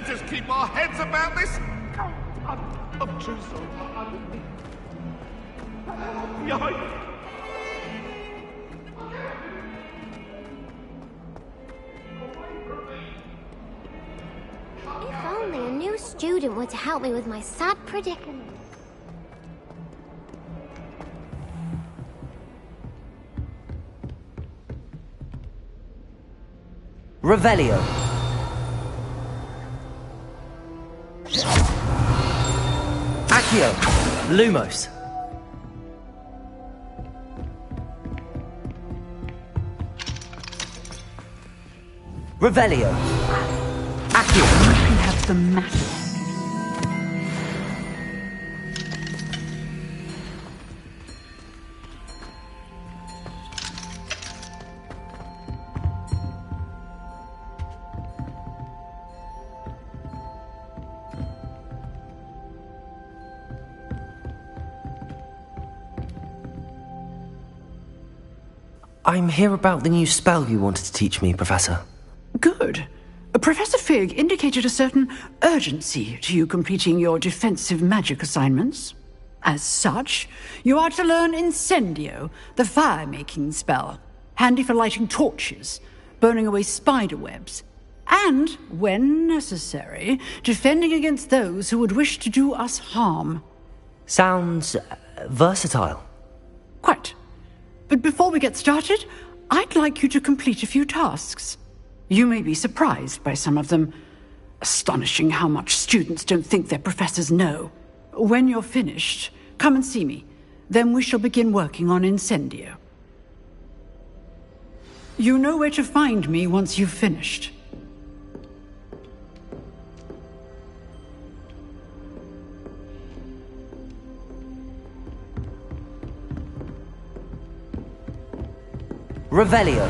just keep our heads about this? I'm too sorry. Behind. If only a new student were to help me with my sad predicament. Revelio. Accio. Lumos. Revelio. Accio. You can have the matter. I'm here about the new spell you wanted to teach me, Professor. Good. Professor Fig indicated a certain urgency to you completing your defensive magic assignments. As such, you are to learn Incendio, the fire-making spell, handy for lighting torches, burning away spider webs, and, when necessary, defending against those who would wish to do us harm. Sounds versatile. Quite. But before we get started, I'd like you to complete a few tasks. You may be surprised by some of them. Astonishing how much students don't think their professors know. When you're finished, come and see me. Then we shall begin working on Incendio. You know where to find me once you've finished. Revelio.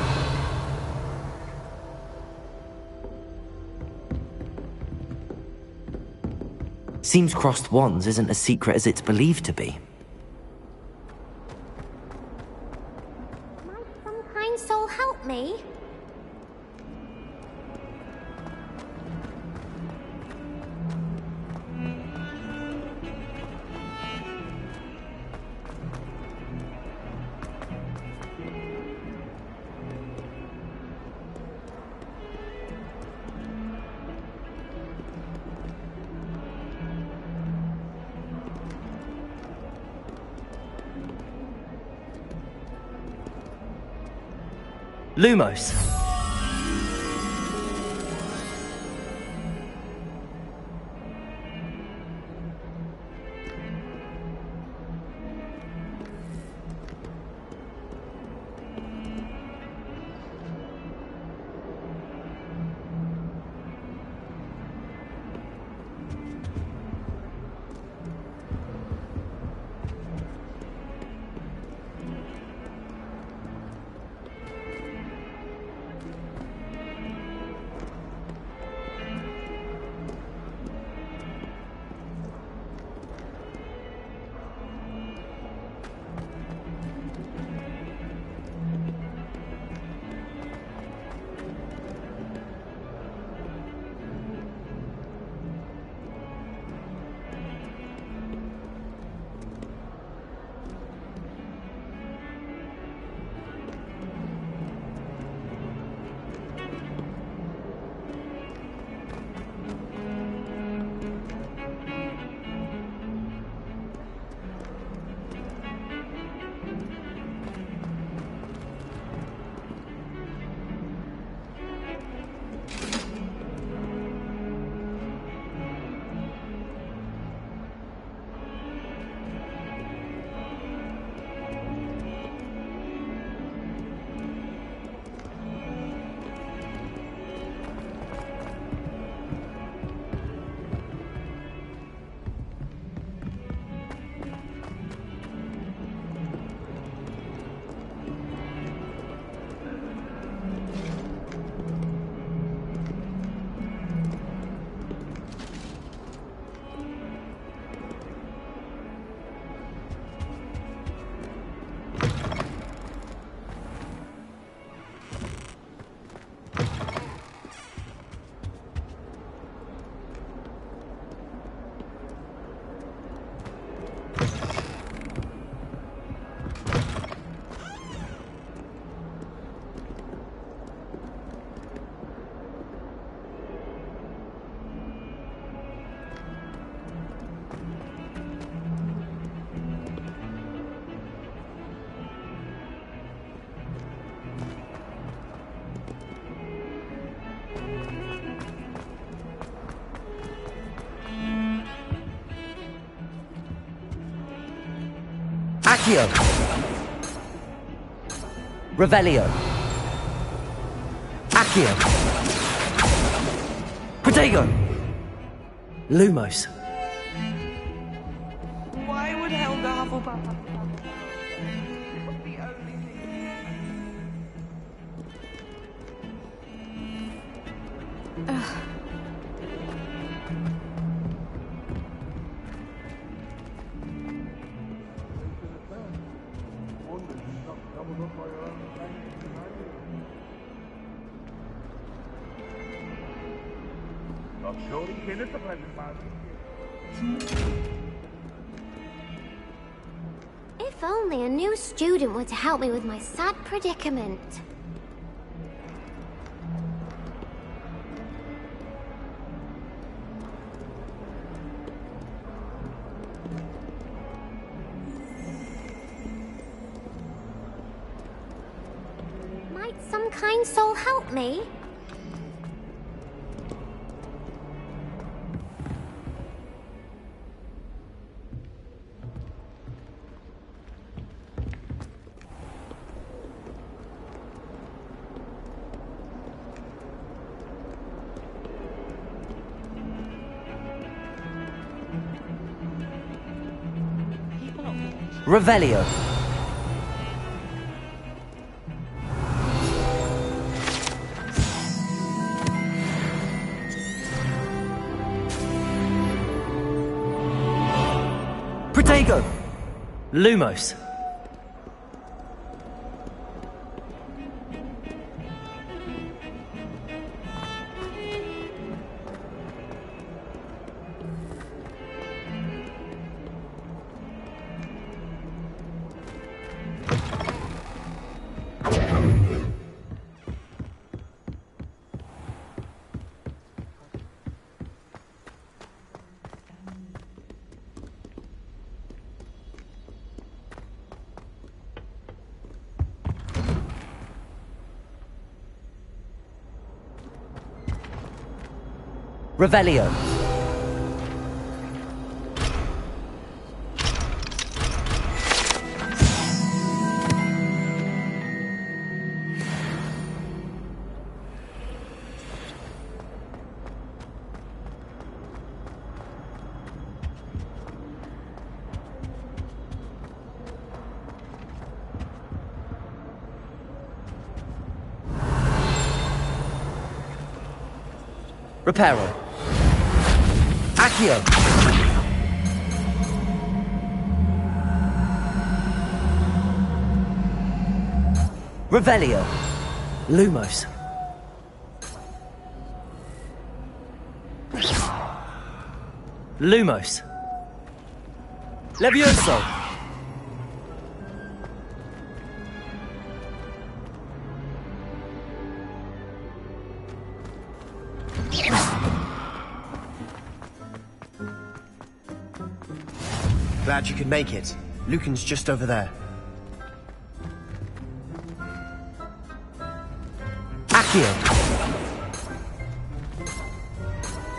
Seems crossed wands isn't as secret as it's believed to be. Might some kind soul help me? Lumos. Accio! Revelio! Accio! Protego! Lumos! Why would Helga Hufflepuff have the only thing? If only a new student were to help me with my sad predicament. Might some kind soul help me? Revelio! Protego! Lumos! Revelio! Reparo! Accio! Revelio! Lumos! Lumos! Levioso! Glad you could make it. Lucan's just over there. Accio!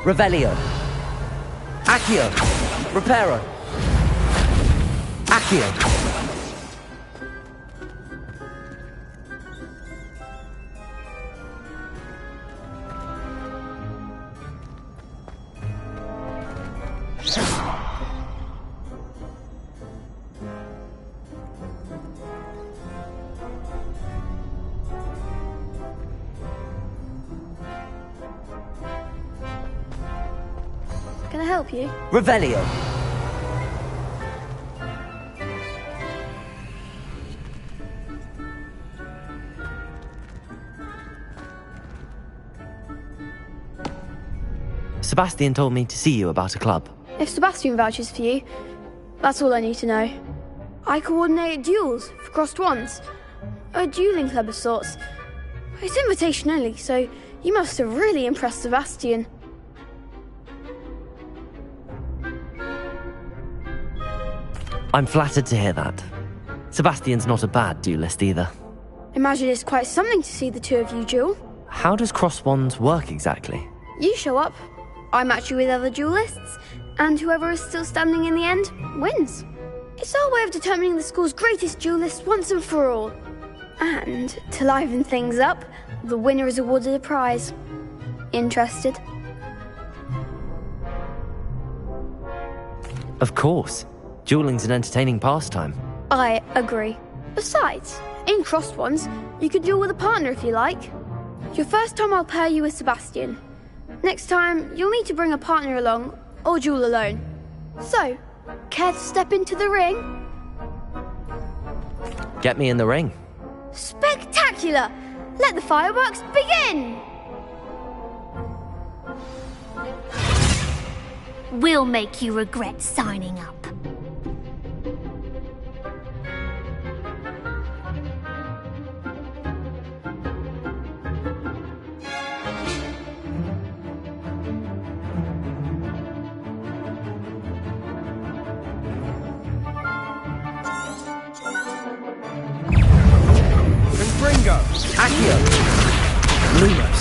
Revelio! Accio! Reparo! Accio! Can I help you? Revelio! Sebastian told me to see you about a club. If Sebastian vouches for you, that's all I need to know. I coordinate duels for crossed wands. A dueling club of sorts. It's invitation only, so you must have really impressed Sebastian. I'm flattered to hear that. Sebastian's not a bad duelist either. Imagine it's quite something to see the two of you duel. How does cross wands work exactly? You show up, I match you with other duelists, and whoever is still standing in the end wins. It's our way of determining the school's greatest duelist once and for all. And, to liven things up, the winner is awarded a prize. Interested? Of course. Dueling's an entertaining pastime. I agree. Besides, in crossed ones, you could duel with a partner if you like. Your first time I'll pair you with Sebastian. Next time, you'll need to bring a partner along, or duel alone. So, care to step into the ring? Get me in the ring. Spectacular! Let the fireworks begin! We'll make you regret signing up. Ringo! Accio! Lumos.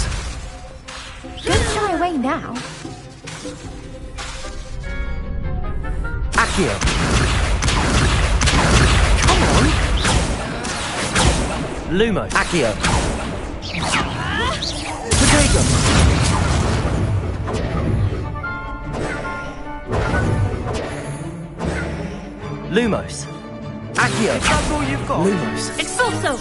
Don't shy away now. Accio! Come on! Lumos. Accio! Potato! Lumos. Accio! That's all you've got? Lumos. Expulso!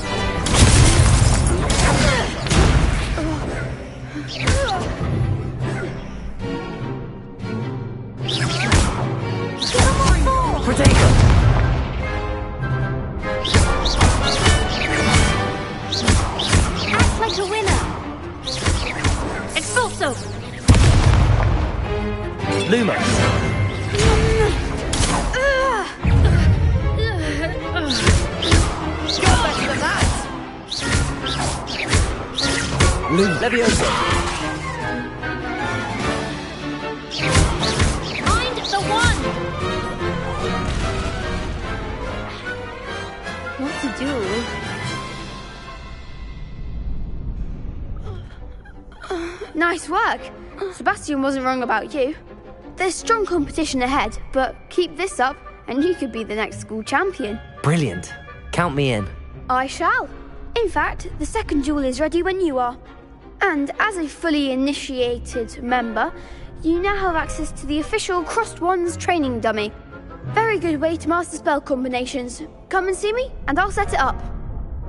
Potato! Act like a winner! Expulso! Lumos. You're better than that. Levioso. Find the one! What to do? Nice work. Sebastian wasn't wrong about you. There's strong competition ahead, but keep this up and you could be the next school champion. Brilliant. Count me in. I shall. In fact, the second duel is ready when you are. And as a fully initiated member, you now have access to the official Crossed Wands training dummy. Very good way to master spell combinations. Come and see me, and I'll set it up.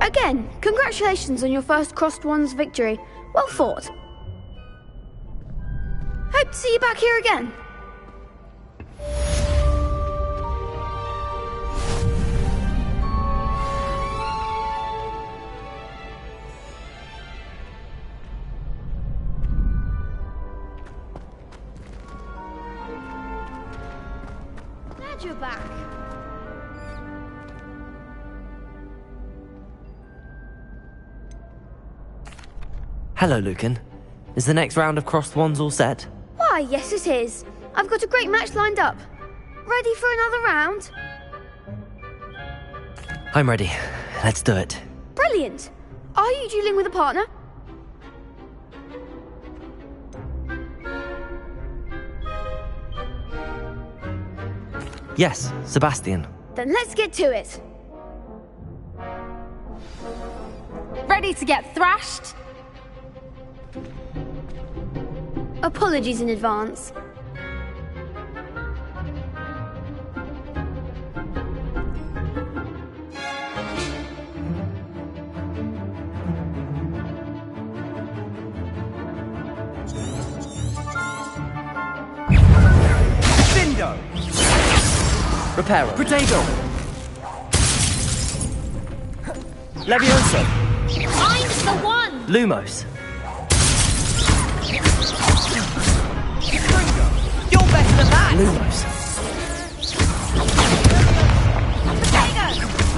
Again, congratulations on your first Crossed Wands victory. Well fought. Hope to see you back here again. Glad you're back. Hello, Lucan. Is the next round of Crossed Wands all set? Why, yes it is. I've got a great match lined up. Ready for another round? I'm ready. Let's do it. Brilliant. Are you dueling with a partner? Yes, Sebastian. Then let's get to it. Ready to get thrashed? Apologies in advance. Cindo! Reparo. Potato! Levioso. Find the one! Lumos. You're better than that. Lumos.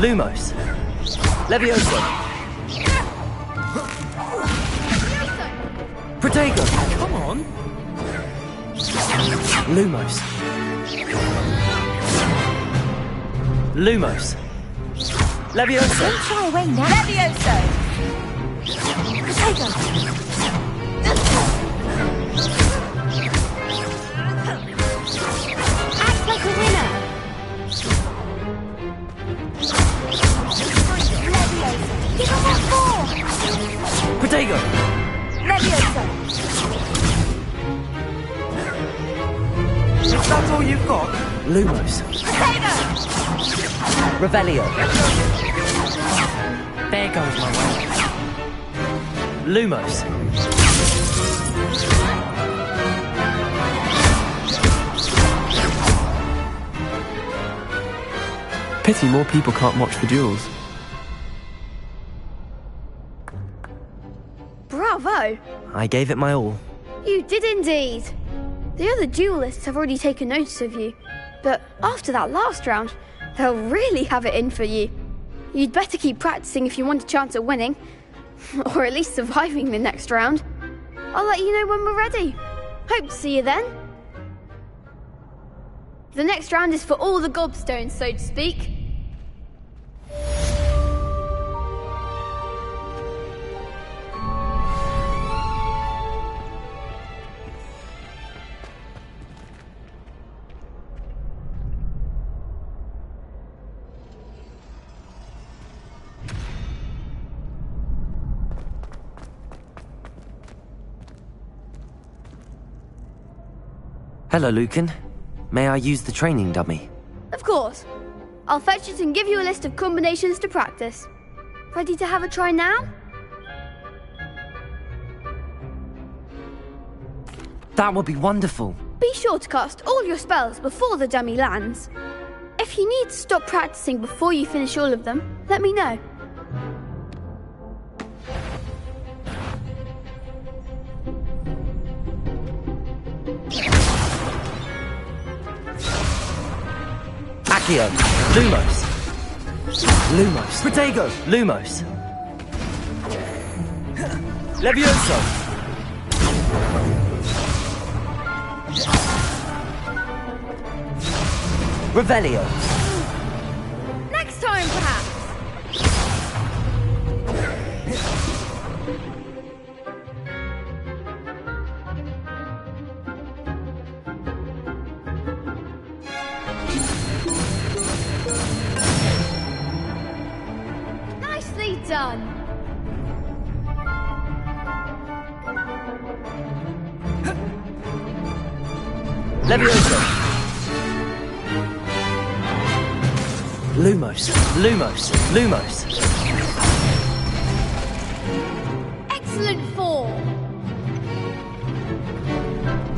Lumos. Levioso. Potato! Come on! Lumos. Lumos. Levioso. Don't shy away now. Levioso. Potato! Act like a winner! Lumos. Revelio. There goes my way. Lumos. Pity more people can't watch the duels. Bravo! I gave it my all. You did indeed. The other duelists have already taken notice of you, but after that last round, they'll really have it in for you. You'd better keep practicing if you want a chance at winning, or at least surviving the next round. I'll let you know when we're ready. Hope to see you then. The next round is for all the gobstones, so to speak. Hello, Lucan. May I use the training dummy? Of course. I'll fetch it and give you a list of combinations to practice. Ready to have a try now? That would be wonderful. Be sure to cast all your spells before the dummy lands. If you need to stop practicing before you finish all of them, let me know. Accio. Lumos. Lumos. Protego. Lumos. Levioso. Revelio. Next time, perhaps. Nicely done. Levioso. Lumos. Lumos. Lumos. Excellent form.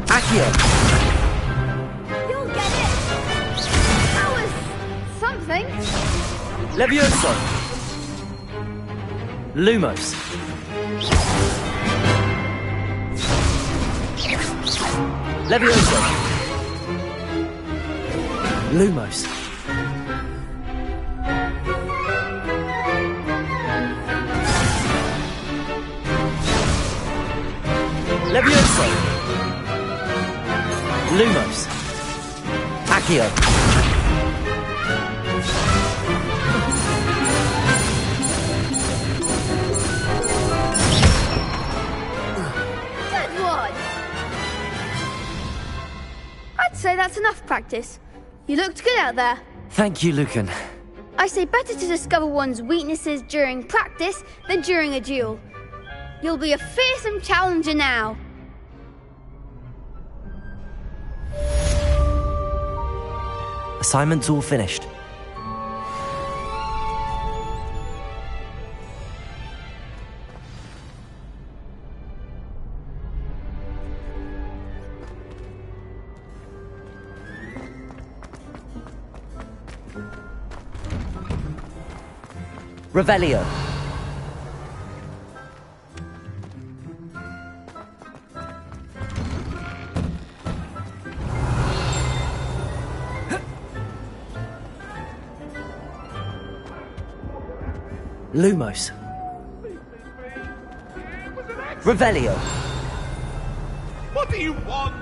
Accio. You'll get it. That was something. Levioso. Lumos. Levioso. Lumos. Levioso. Lumos. Accio. Good one. I'd say that's enough practice. You looked good out there. Thank you, Lucan. I say better to discover one's weaknesses during practice than during a duel. You'll be a fearsome challenger now. Assignment's all finished. Revelio. Lumos. Revelio. What do you want?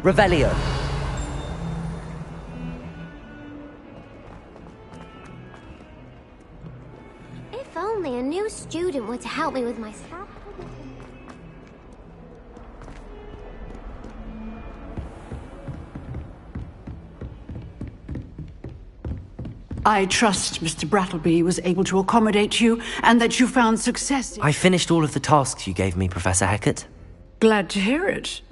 Revelio. If only a new student were to help me with my stuff. I trust Mr. Brattleby was able to accommodate you and that you found success. I finished all of the tasks you gave me, Professor Hecat. Glad to hear it.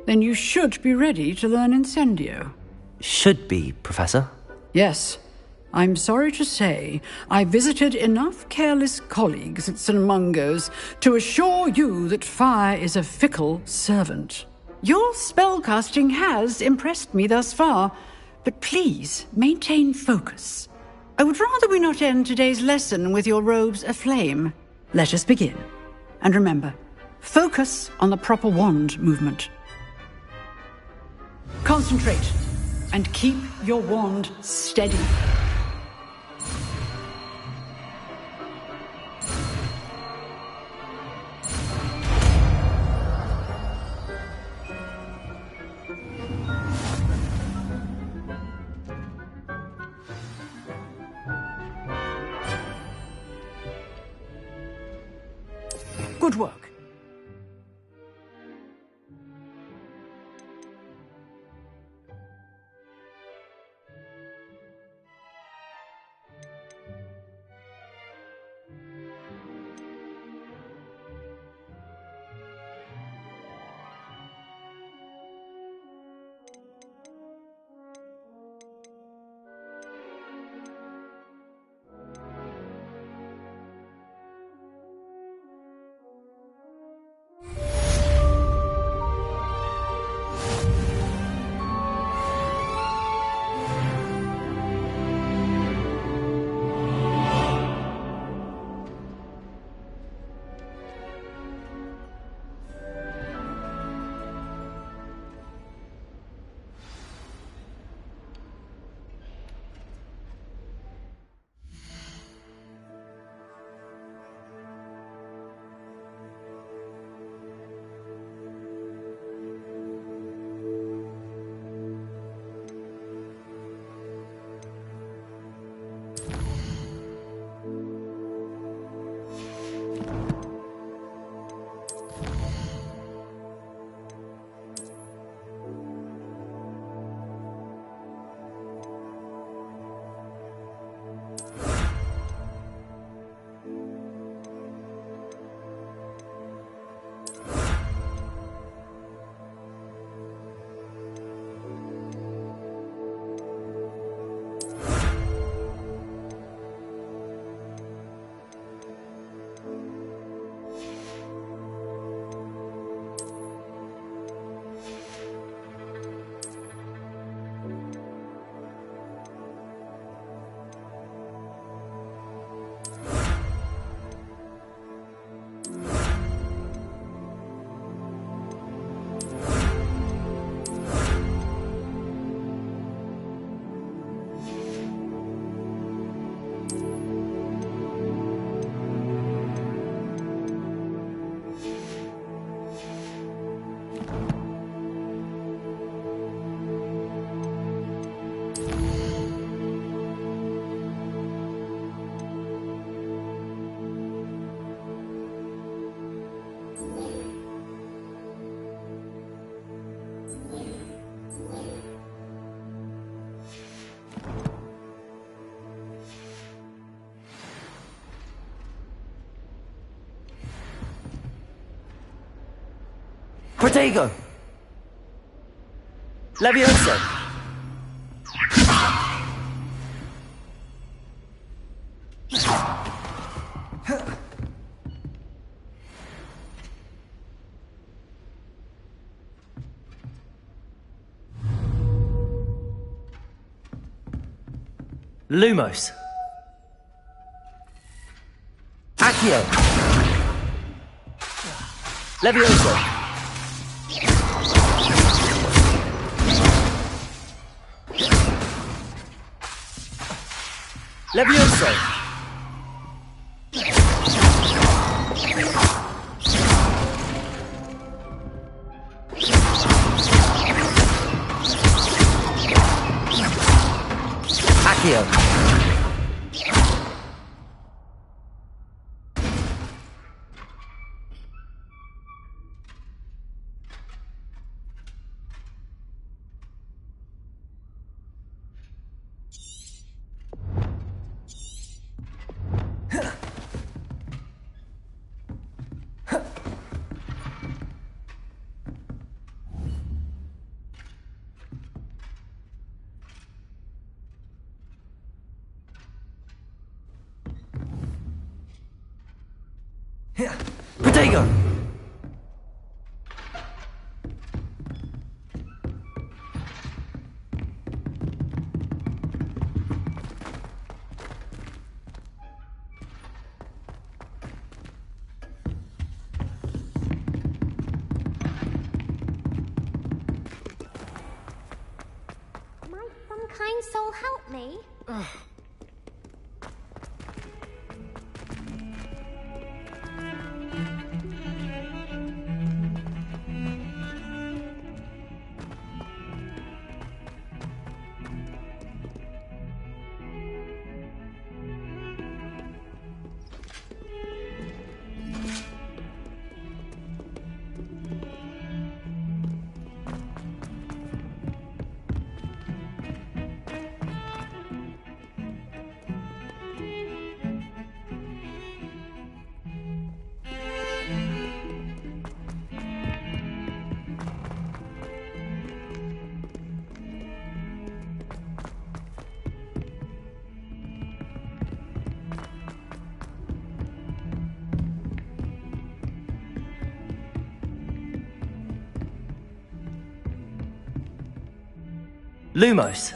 Then you should be ready to learn Incendio. Should be, Professor. Yes. I'm sorry to say, I visited enough careless colleagues at St. Mungo's to assure you that fire is a fickle servant. Your spellcasting has impressed me thus far, but please maintain focus. I would rather we not end today's lesson with your robes aflame. Let us begin. And remember, focus on the proper wand movement. Concentrate and keep your wand steady. Good work. Protego! Levioso! Lumos! Accio! Levioso! Levioso! Protego! Might some kind soul help me? Lumos.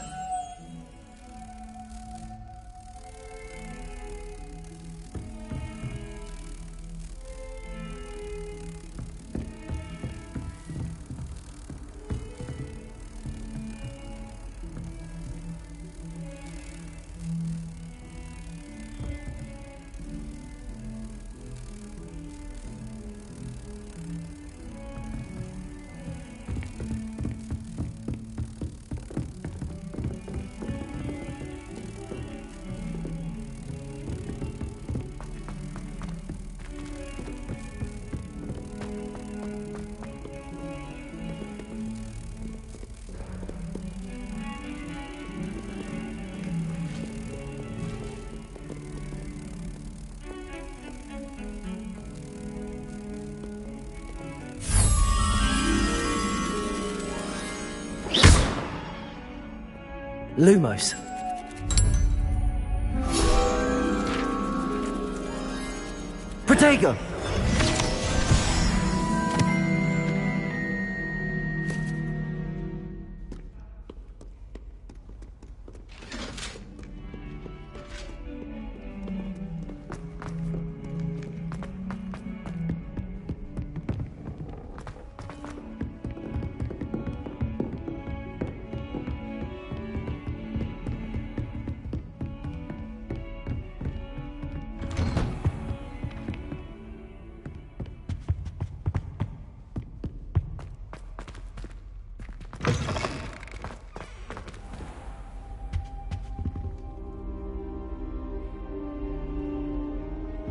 Lumos. Protego!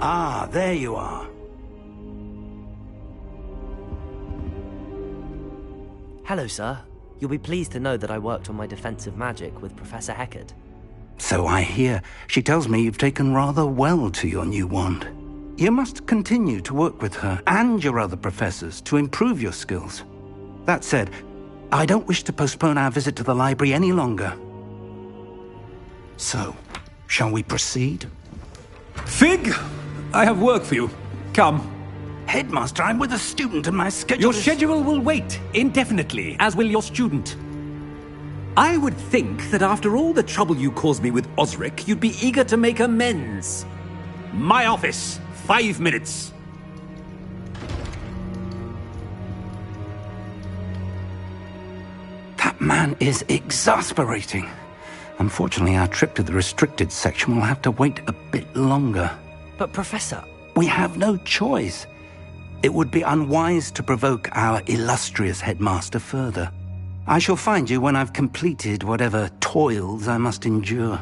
Ah, there you are. Hello, sir. You'll be pleased to know that I worked on my defensive magic with Professor Heckard. So I hear. She tells me you've taken rather well to your new wand. You must continue to work with her and your other professors to improve your skills. That said, I don't wish to postpone our visit to the library any longer. So, shall we proceed? Fig, I have work for you. Come. Headmaster, I'm with a student and my schedule Your is... schedule will wait indefinitely, as will your student. I would think that after all the trouble you caused me with Osric, you'd be eager to make amends. My office, 5 minutes. That man is exasperating. Unfortunately, our trip to the restricted section will have to wait a bit longer. But, Professor... We have no choice. It would be unwise to provoke our illustrious headmaster further. I shall find you when I've completed whatever toils I must endure.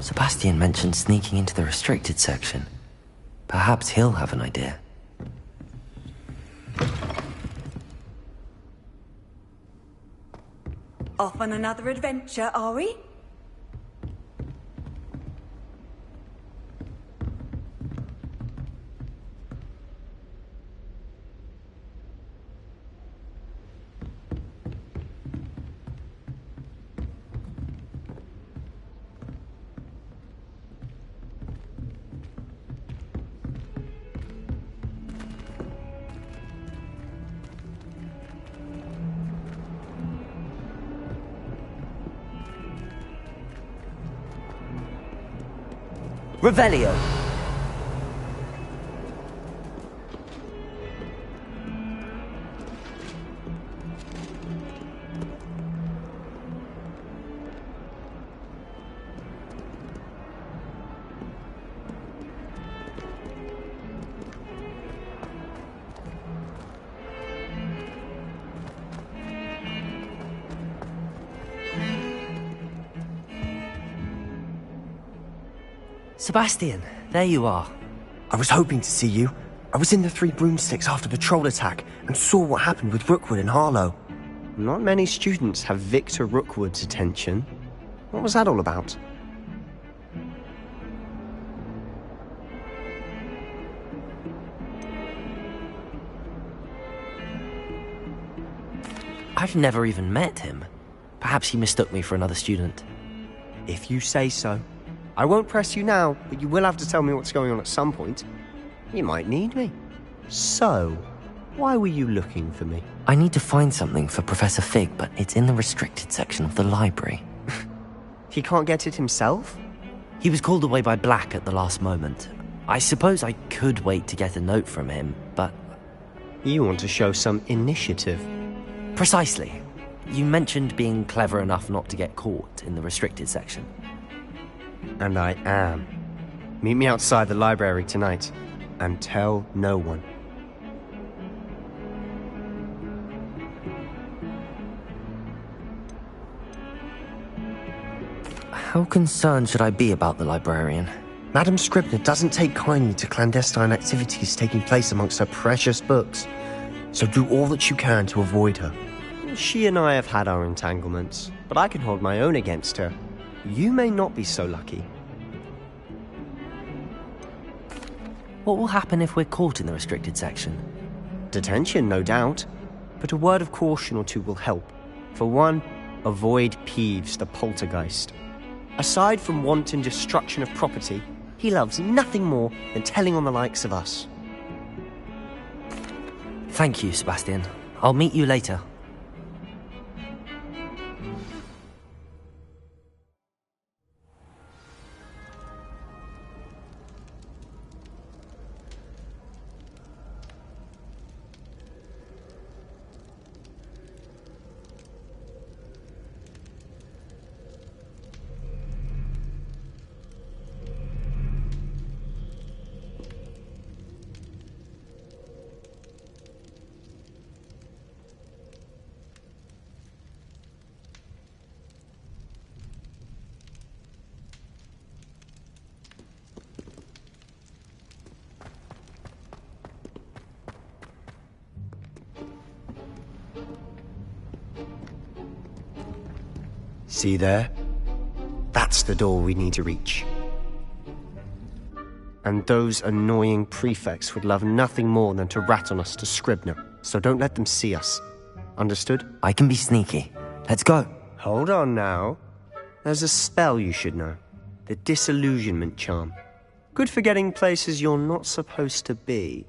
Sebastian mentioned sneaking into the restricted section. Perhaps he'll have an idea. Off on another adventure, are we? Revelio! Sebastian, there you are. I was hoping to see you. I was in the Three Broomsticks after the troll attack and saw what happened with Rookwood and Harlow. Not many students have Victor Rookwood's attention. What was that all about? I've never even met him. Perhaps he mistook me for another student. If you say so. I won't press you now, but you will have to tell me what's going on at some point. You might need me. So, why were you looking for me? I need to find something for Professor Fig, but it's in the restricted section of the library. He can't get it himself? He was called away by Black at the last moment. I suppose I could wait to get a note from him, but... You want to show some initiative. Precisely. You mentioned being clever enough not to get caught in the restricted section. And I am. Meet me outside the library tonight, and tell no one. How concerned should I be about the librarian? Madam Scribner doesn't take kindly to clandestine activities taking place amongst her precious books, so do all that you can to avoid her. She and I have had our entanglements, but I can hold my own against her. You may not be so lucky. What will happen if we're caught in the restricted section? Detention, no doubt. But a word of caution or two will help. For one, avoid Peeves, the poltergeist. Aside from wanton destruction of property, he loves nothing more than telling on the likes of us. Thank you, Sebastian. I'll meet you later. See there? That's the door we need to reach. And those annoying prefects would love nothing more than to rat on us to Scribner, so don't let them see us. Understood? I can be sneaky. Let's go. Hold on now. There's a spell you should know. The Disillusionment Charm. Good for getting places you're not supposed to be.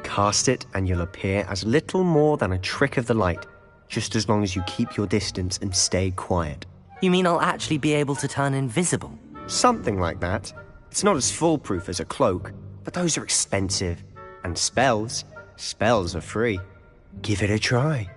Cast it and you'll appear as little more than a trick of the light, just as long as you keep your distance and stay quiet. You mean I'll actually be able to turn invisible? Something like that. It's not as foolproof as a cloak, but those are expensive. And spells are free. Give it a try.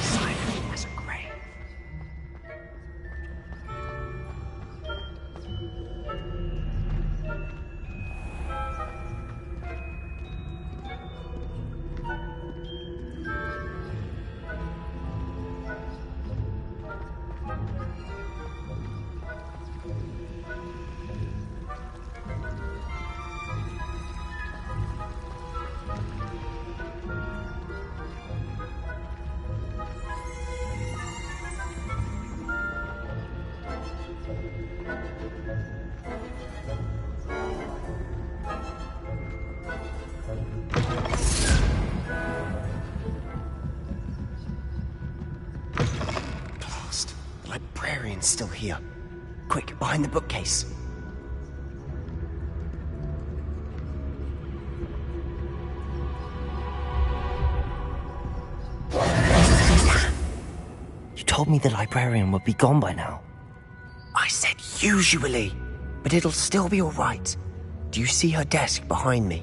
Silent as a grave. Blast. The librarian's still here. Quick, behind the bookcase. You told me the librarian would be gone by now. I said usually, but it'll still be all right. Do you see her desk behind me?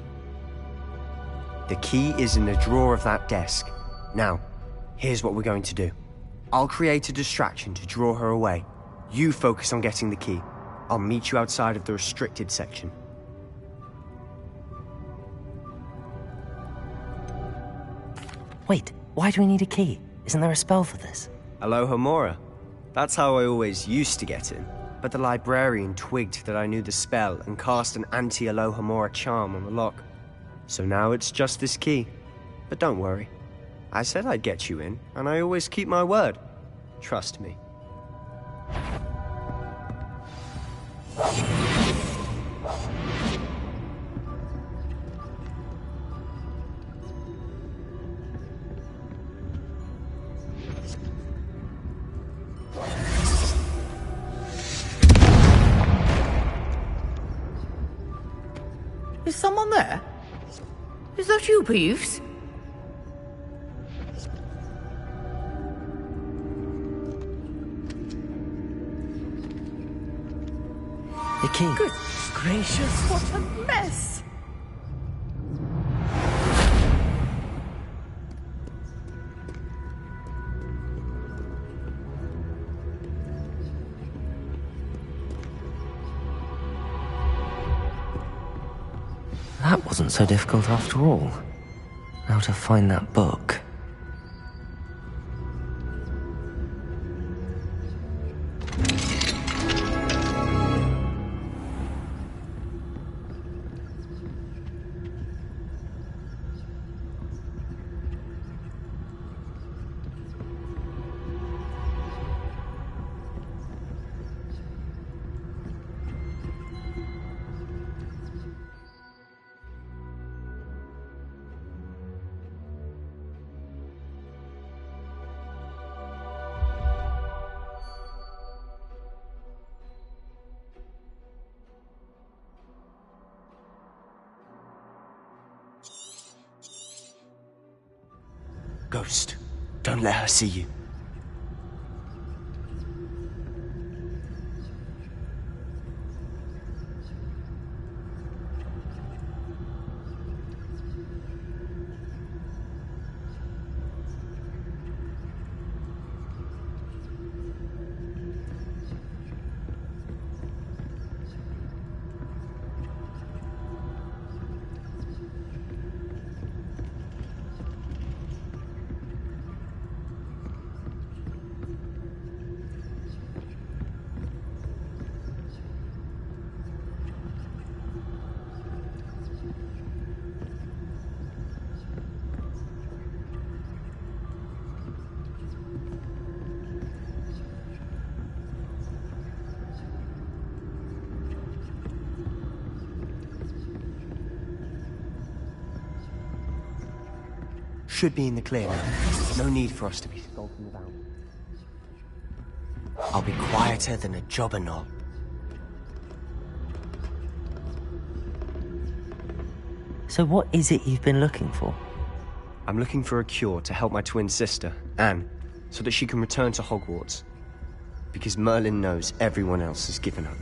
The key is in the drawer of that desk. Now, here's what we're going to do. I'll create a distraction to draw her away. You focus on getting the key. I'll meet you outside of the restricted section. Wait, why do we need a key? Isn't there a spell for this? Alohomora. That's how I always used to get in. But the librarian twigged that I knew the spell and cast an anti-Alohomora charm on the lock. So now it's just this key. But don't worry. I said I'd get you in, and I always keep my word. Trust me. Is someone there? Is that you, Peeves? The key. Goodness gracious, what a mess! That wasn't so difficult after all. Now to find that book. Ghost, don't let her see you. Should be in the clear now. No need for us to be skulking about. I'll be quieter than a jobberknoll. So what is it you've been looking for? I'm looking for a cure to help my twin sister, Anne, so that she can return to Hogwarts. Because Merlin knows everyone else has given up.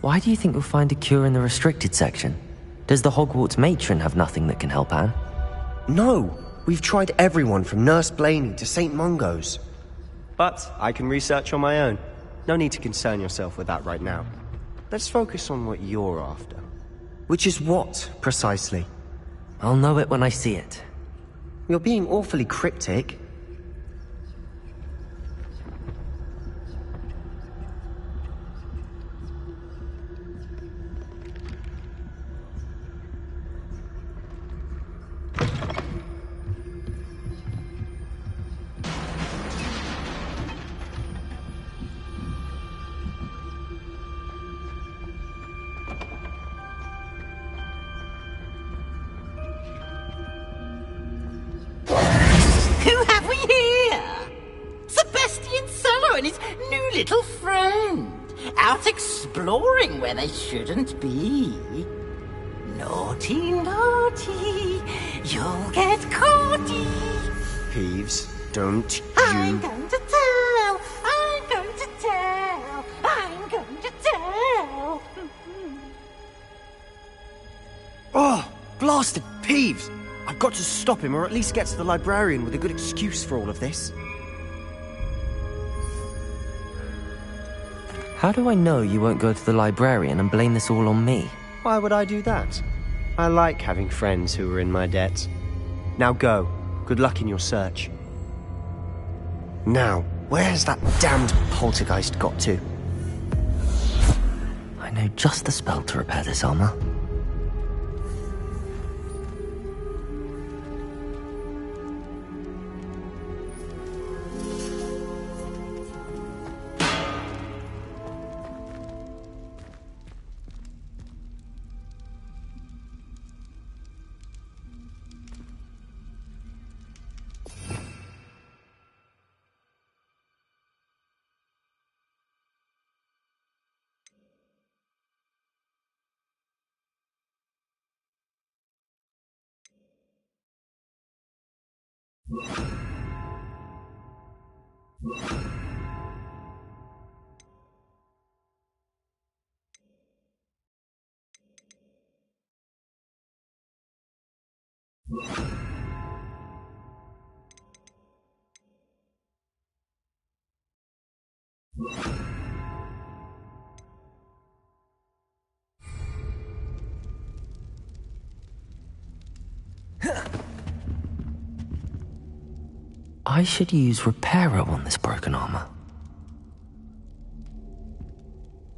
Why do you think you'll find a cure in the restricted section? Does the Hogwarts matron have nothing that can help Anne? No! We've tried everyone from Nurse Blaney to St. Mungo's. But I can research on my own. No need to concern yourself with that right now. Let's focus on what you're after. Which is what, precisely? I'll know it when I see it. You're being awfully cryptic. Who have we here? Sebastian Solo and his new little friend. Out exploring where they shouldn't be. Naughty, naughty. You'll get caughty. Peeves, don't you... I'm going to tell. I'm going to tell. I'm going to tell. Oh, blasted Peeves! I've got to stop him, or at least get to the librarian with a good excuse for all of this. How do I know you won't go to the librarian and blame this all on me? Why would I do that? I like having friends who are in my debt. Now go. Good luck in your search. Now, where's that damned poltergeist got to? I know just the spell to repair this armor. I should use Reparo on this broken armor.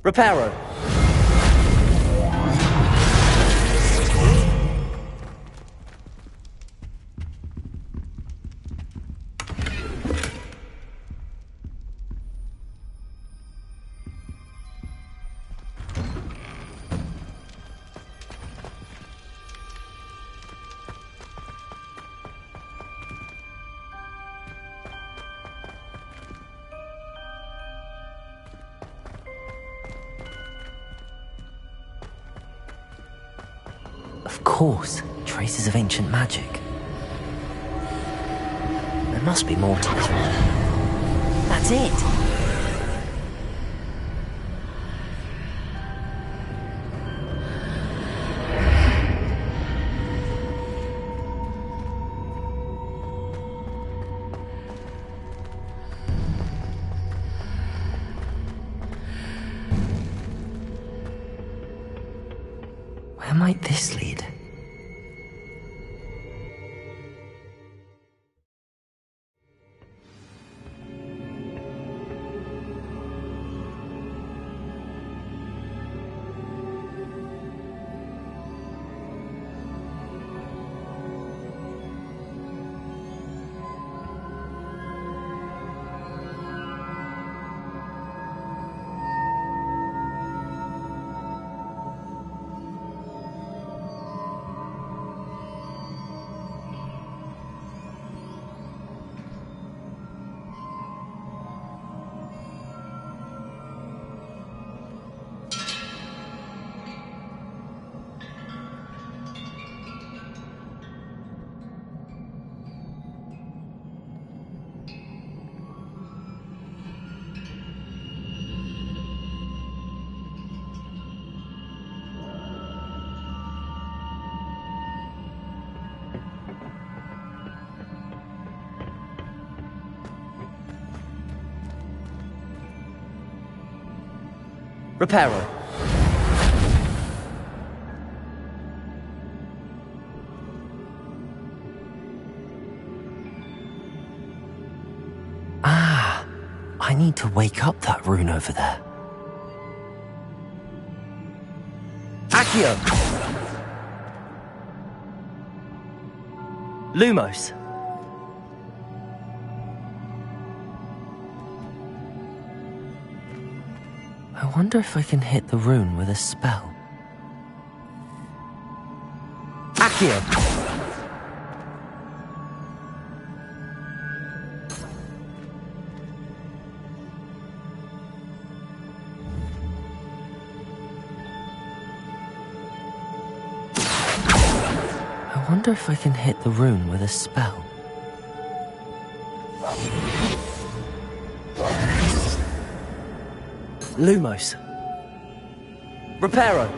Reparo. Of course, traces of ancient magic. There must be more to this one. That's it! Where might this lead? Reparo. Ah, I need to wake up that rune over there. Accio! Lumos. I wonder if I can hit the rune with a spell. Accio! I wonder if I can hit the rune with a spell. Lumos. Reparo.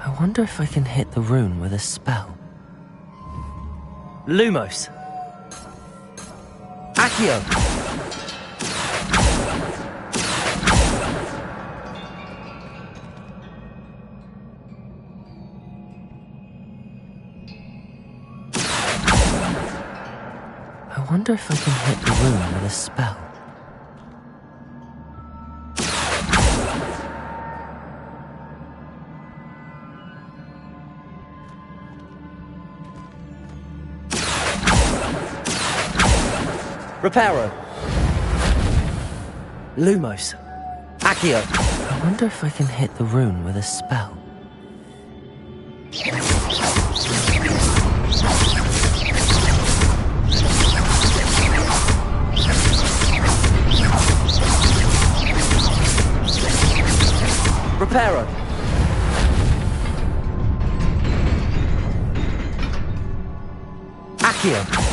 I wonder if I can hit the rune with a spell. Lumos. Accio. I wonder if I can hit the rune with a spell. Reparo. Lumos. Accio. I wonder if I can hit the rune with a spell. Reparo. Accio.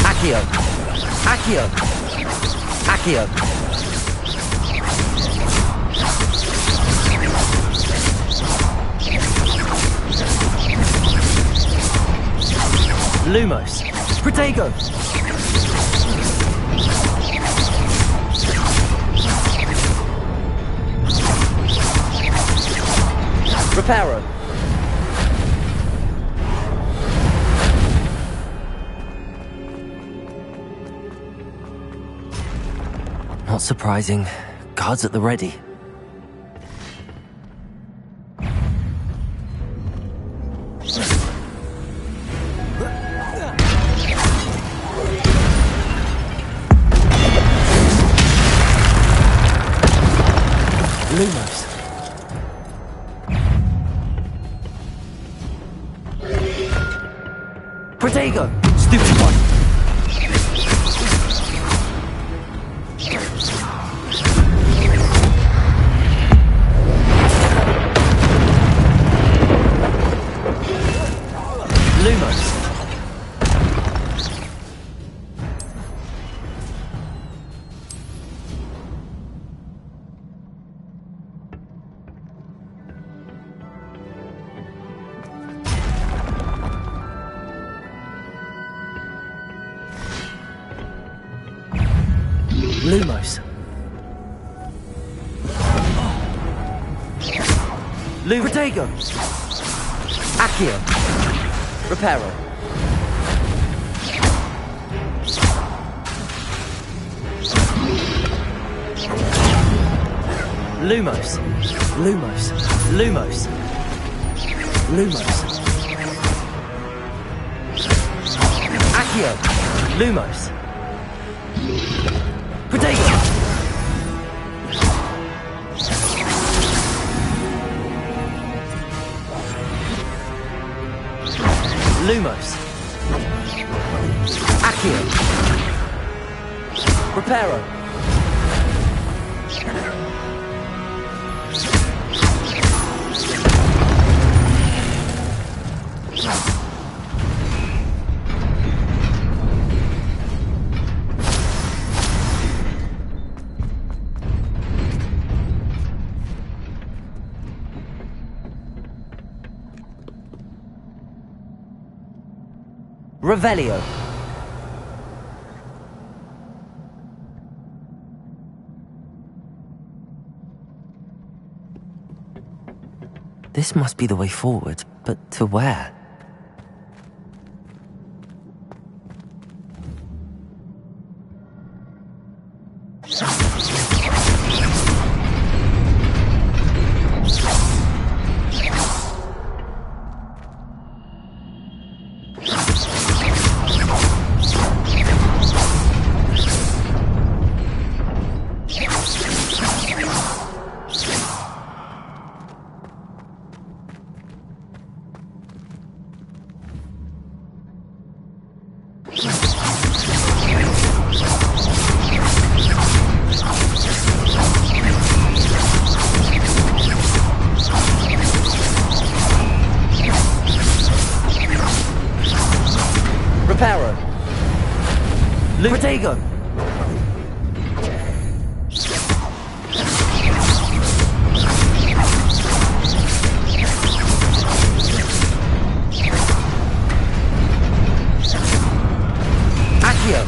Accio. Accio. Accio. Lumos. Protego. Reparo. Not surprising. Guards at the ready. Lumos. Protego! Stupid one! Lumos. Lumos. Protego. Accio. Reparo. Lumos. Lumos. Lumos. Lumos. Accio. Lumos. Protego. Lumos. Accio. Reparo. Revelio. This must be the way forward, but to where? Reparo. Protego! Accio.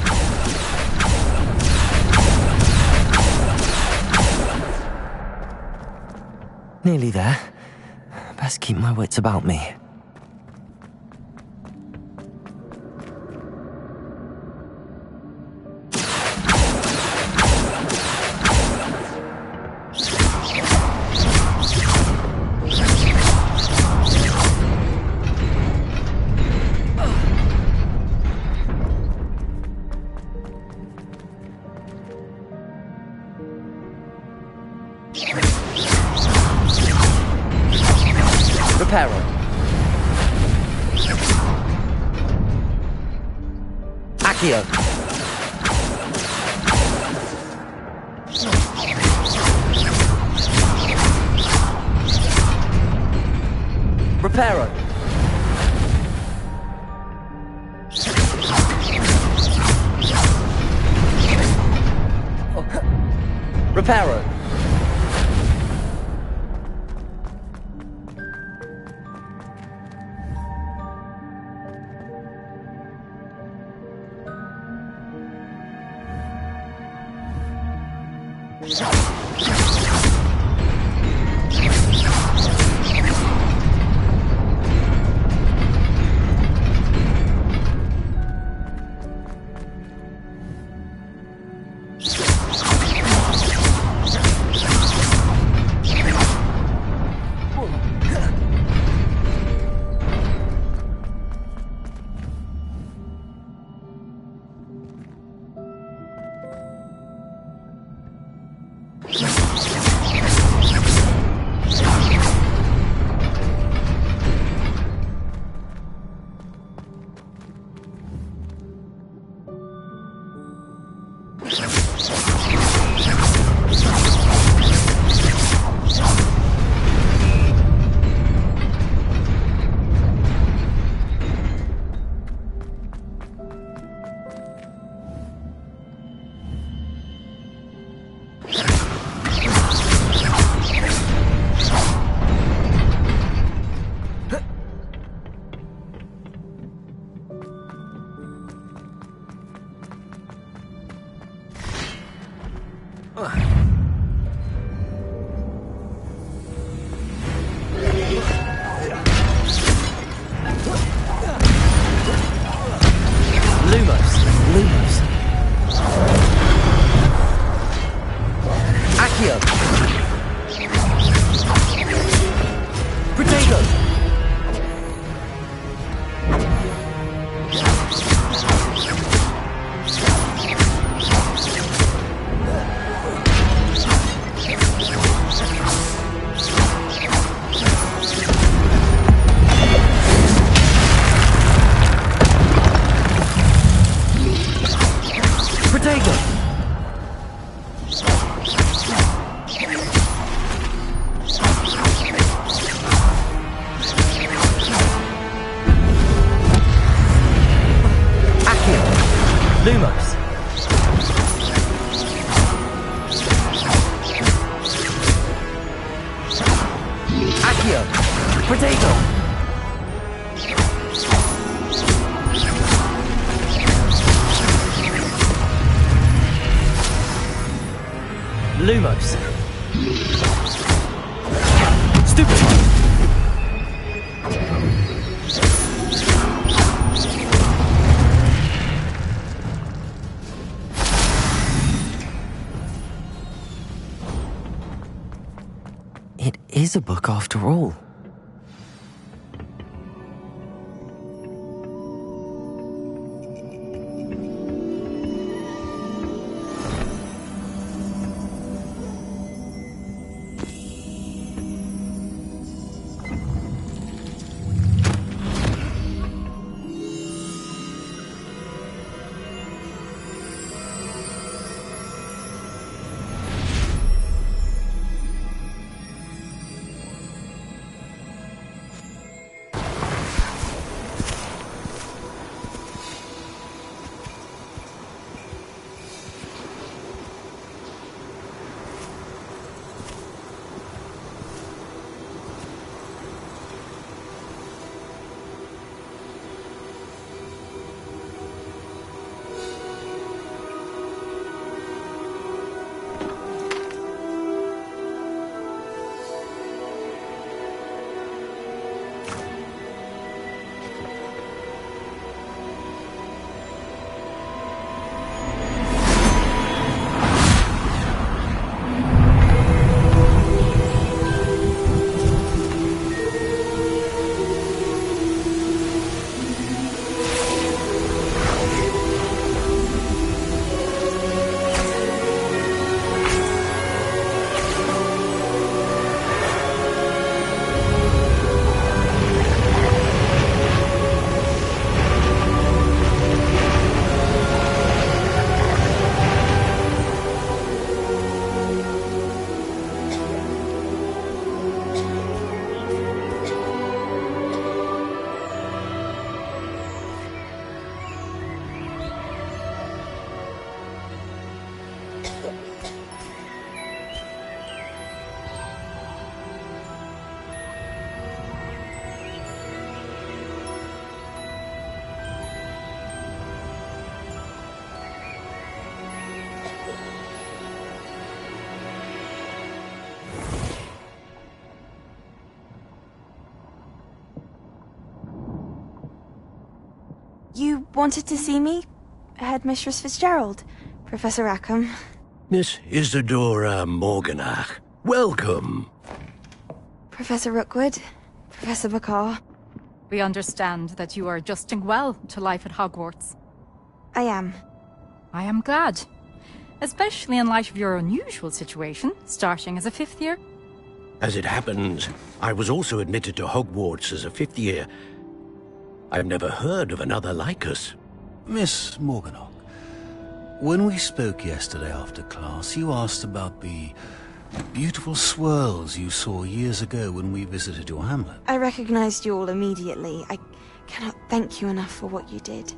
Nearly there. Best keep my wits about me. Reparo. Accio. Reparo. Reparo. Lumos. Accio. Protego. Lumos. Accio. Potato. Lumos. Stupid. It is a book after all. You wanted to see me? Headmistress Fitzgerald, Professor Rackham. Miss Isadora Morganach, welcome. Professor Rookwood, Professor Bakar. We understand that you are adjusting well to life at Hogwarts. I am. I am glad. Especially in light of your unusual situation, starting as a 5th year. As it happens, I was also admitted to Hogwarts as a 5th year. I've never heard of another like us. Miss Morganach, when we spoke yesterday after class, you asked about the beautiful swirls you saw years ago when we visited your hamlet. I recognized you all immediately. I cannot thank you enough for what you did.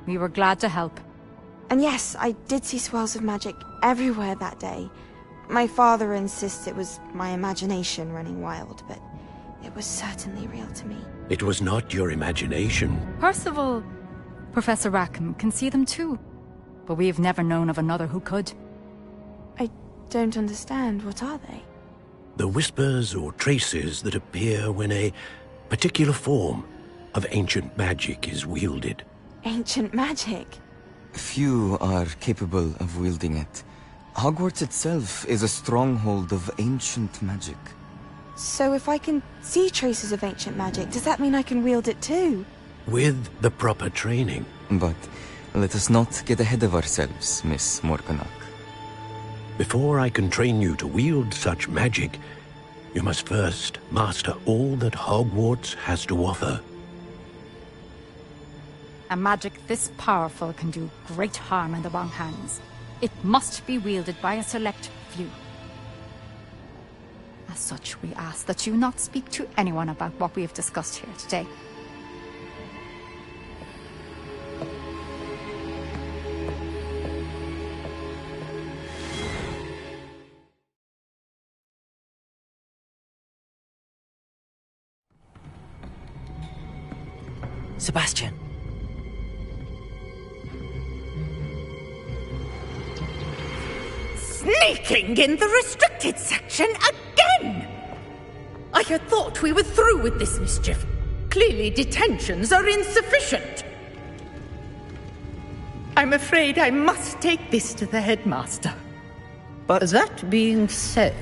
We were glad to help. And yes, I did see swirls of magic everywhere that day. My father insists it was my imagination running wild, but it was certainly real to me. It was not your imagination. Percival, Professor Rackham can see them too. But we have never known of another who could. I don't understand. What are they? The whispers or traces that appear when a particular form of ancient magic is wielded. Ancient magic? Few are capable of wielding it. Hogwarts itself is a stronghold of ancient magic. So if I can see traces of ancient magic, does that mean I can wield it too? With the proper training. But let us not get ahead of ourselves, Miss Morganach. Before I can train you to wield such magic, you must first master all that Hogwarts has to offer. A magic this powerful can do great harm in the wrong hands. It must be wielded by a select few. As such, we ask that you not speak to anyone about what we have discussed here today. Sebastian. Sneaking in the restricted section again! I had thought we were through with this mischief. Clearly detentions are insufficient. I'm afraid I must take this to the headmaster. But that being said,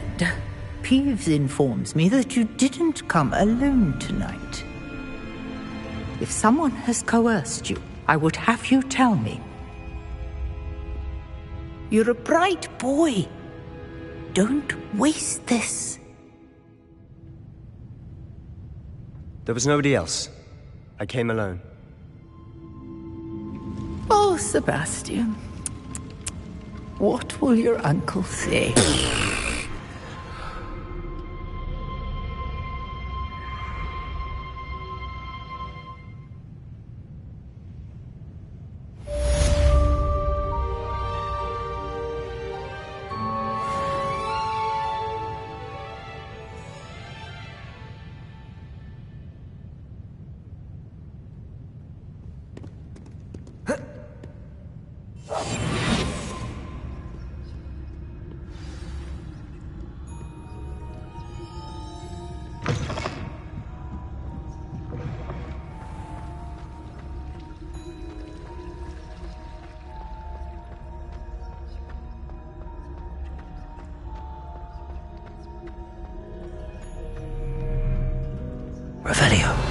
Peeves informs me that you didn't come alone tonight. If someone has coerced you, I would have you tell me. You're a bright boy. Don't waste this. there was nobody else. I came alone. Oh, Sebastian. What will your uncle say? Revelio.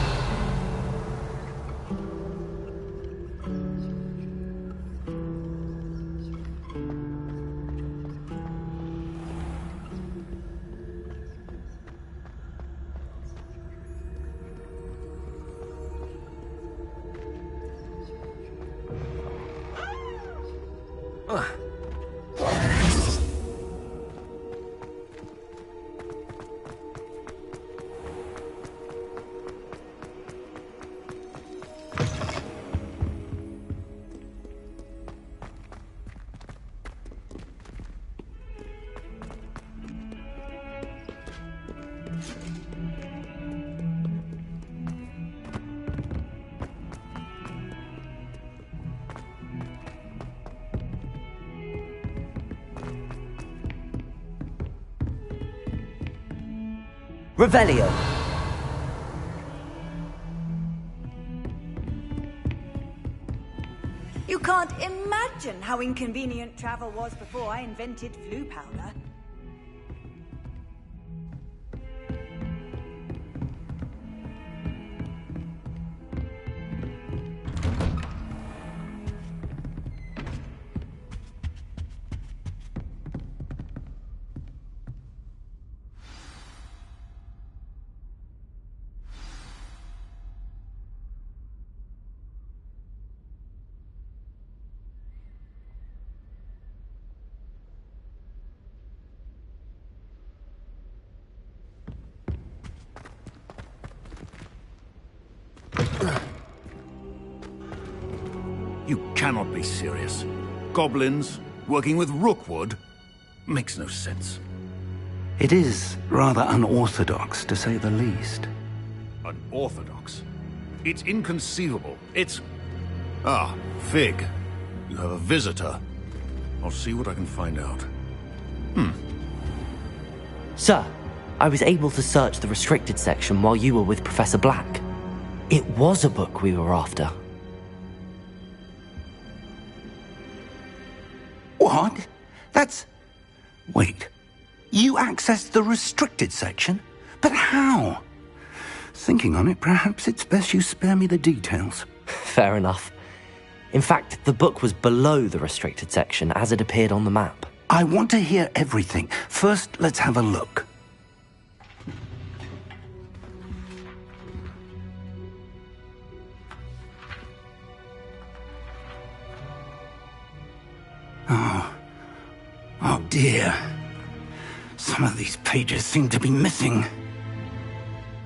Revelio. You can't imagine how inconvenient travel was before I invented flu powder. You cannot be serious. Goblins working with Rookwood? Makes no sense. It is rather unorthodox, to say the least. Unorthodox? It's inconceivable. It's... Ah, Fig. You have a visitor. I'll see what I can find out. Sir, I was able to search the restricted section while you were with Professor Black. It was a book we were after. What? That's... Wait. You accessed the restricted section? But how? Thinking on it, perhaps it's best you spare me the details. Fair enough. In fact, the book was below the restricted section as it appeared on the map. I want to hear everything. First, let's have a look. Oh dear. Some of these pages seem to be missing.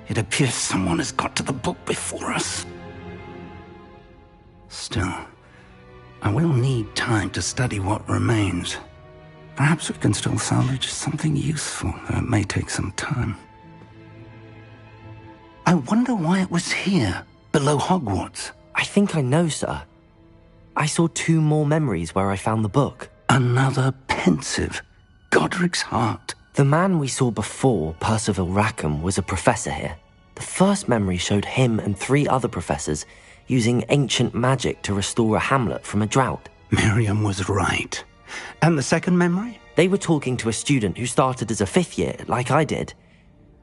It appears someone has got to the book before us. Still, I will need time to study what remains. Perhaps we can still salvage something useful, though it may take some time. I wonder why it was here. below Hogwarts? I think I know, sir. I saw 2 more memories where I found the book. Another pensive. Godric's heart. The man we saw before, Percival Rackham, was a professor here. The first memory showed him and 3 other professors using ancient magic to restore a hamlet from a drought. Miriam was right. And the second memory? They were talking to a student who started as a 5th year, like I did.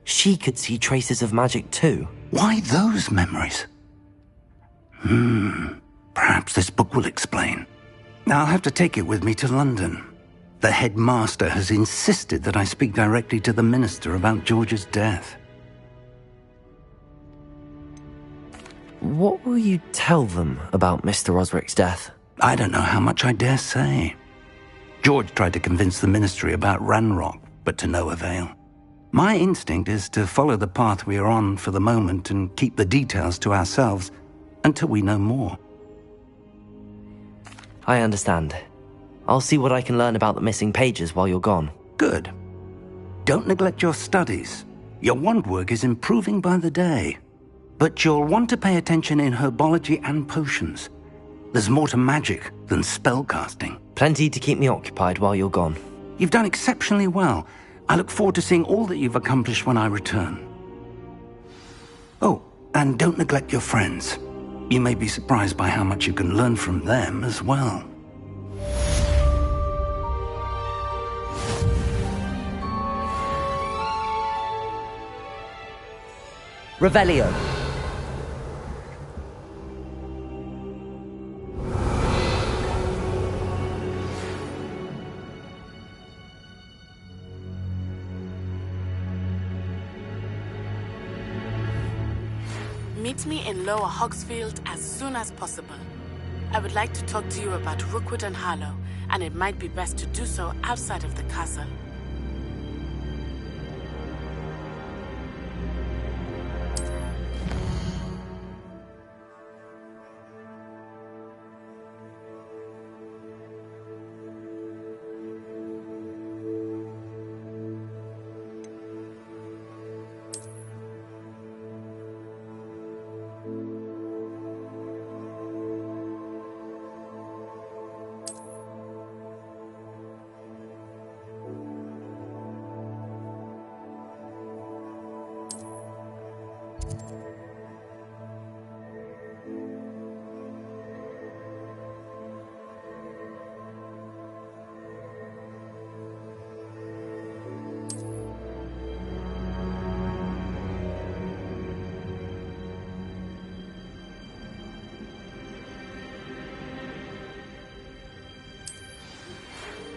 She could see traces of magic too. Why those memories? Perhaps this book will explain. I'll have to take it with me to London. The headmaster has insisted that I speak directly to the minister about George's death. What will you tell them about Mr. Osric's death? I don't know how much I dare say. George tried to convince the ministry about Ranrock, but to no avail. My instinct is to follow the path we are on for the moment and keep the details to ourselves until we know more. I understand. I'll see what I can learn about the missing pages while you're gone. Good. Don't neglect your studies. Your wand work is improving by the day. But you'll want to pay attention in herbology and potions. There's more to magic than spellcasting. Plenty to keep me occupied while you're gone. You've done exceptionally well. I look forward to seeing all that you've accomplished when I return. Oh, and don't neglect your friends. You may be surprised by how much you can learn from them as well. Revelio. Meet me in Lower Hogsfield as soon as possible. I would like to talk to you about Rookwood and Harlow, and it might be best to do so outside of the castle.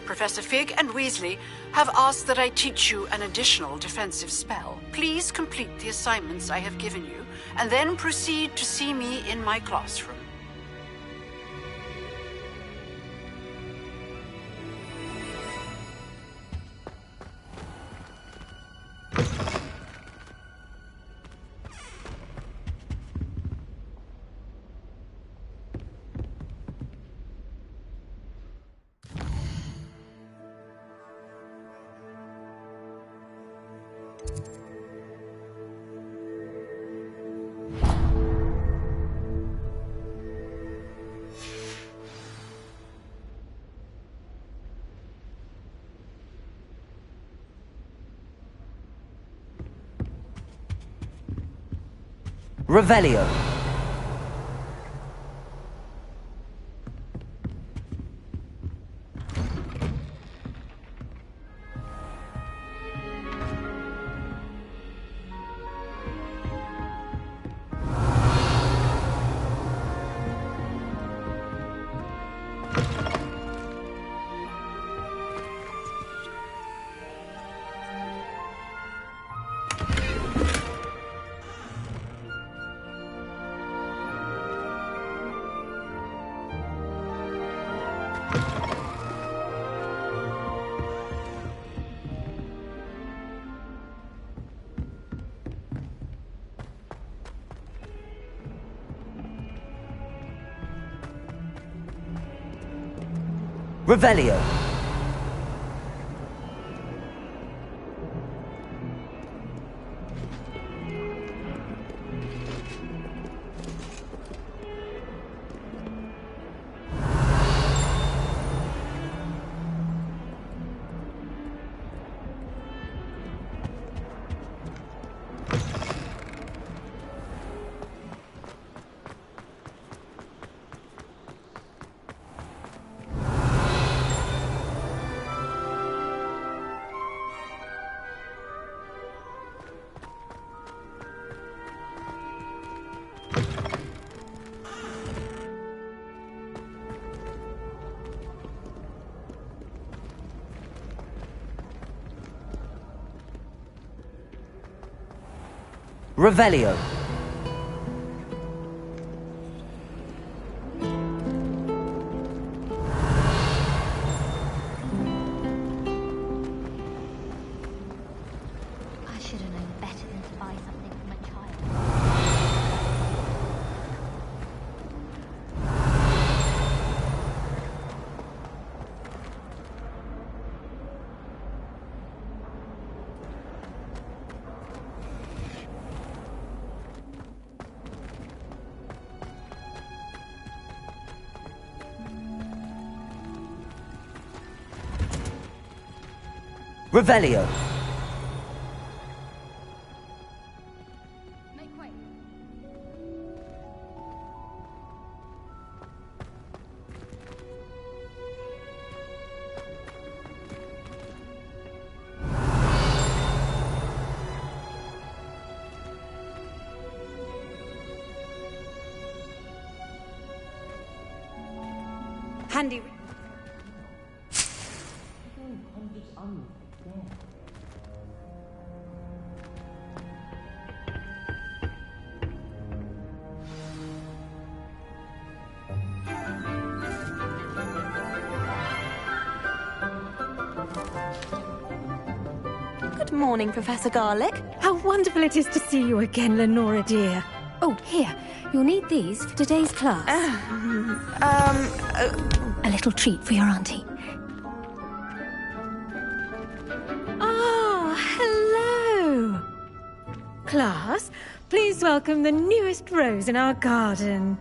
Professor Fig and Weasley have asked that I teach you an additional defensive spell. Please complete the assignments I have given you, and then proceed to see me in my classroom. Revelio. Revelio. Revelio. I should have known better than to buy something from a child. Revelio. Handy. Good morning, Professor Garlick. How wonderful it is to see you again, Lenora dear. Oh, here. You'll need these for today's class. A little treat for your auntie. Ah, hello. Class, please welcome the newest rose in our garden.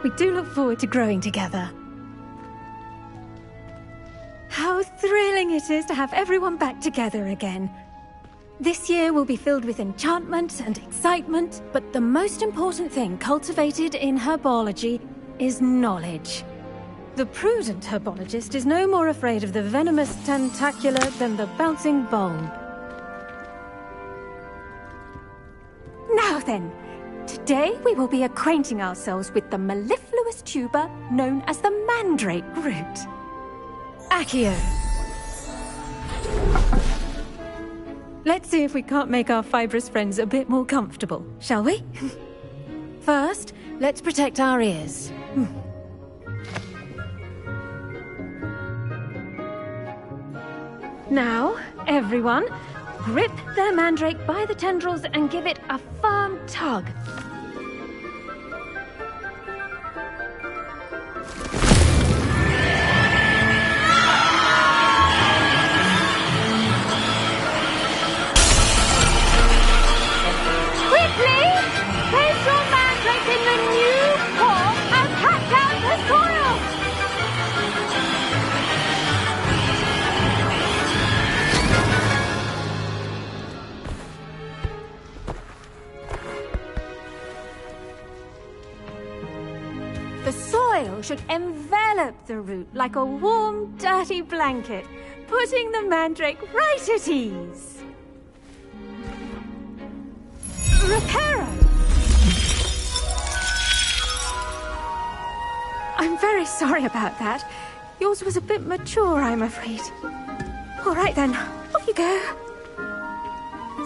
We do look forward to growing together. How thrilling it is to have everyone back together again. This year will be filled with enchantment and excitement, but the most important thing cultivated in herbology is knowledge. The prudent herbologist is no more afraid of the venomous tentacula than the bouncing bulb. Now then, today we will be acquainting ourselves with the mellifluous tuber known as the mandrake root. Accio. Let's see if we can't make our fibrous friends a bit more comfortable, shall we? First, let's protect our ears. Now, everyone, grip their mandrake by the tendrils and give it a firm tug. Place your mandrake in the new form and hack out the soil! The soil should envelop the root like a warm, dirty blanket, putting the mandrake right at ease. Reparo! I'm very sorry about that. Yours was a bit mature, I'm afraid. All right then, off you go.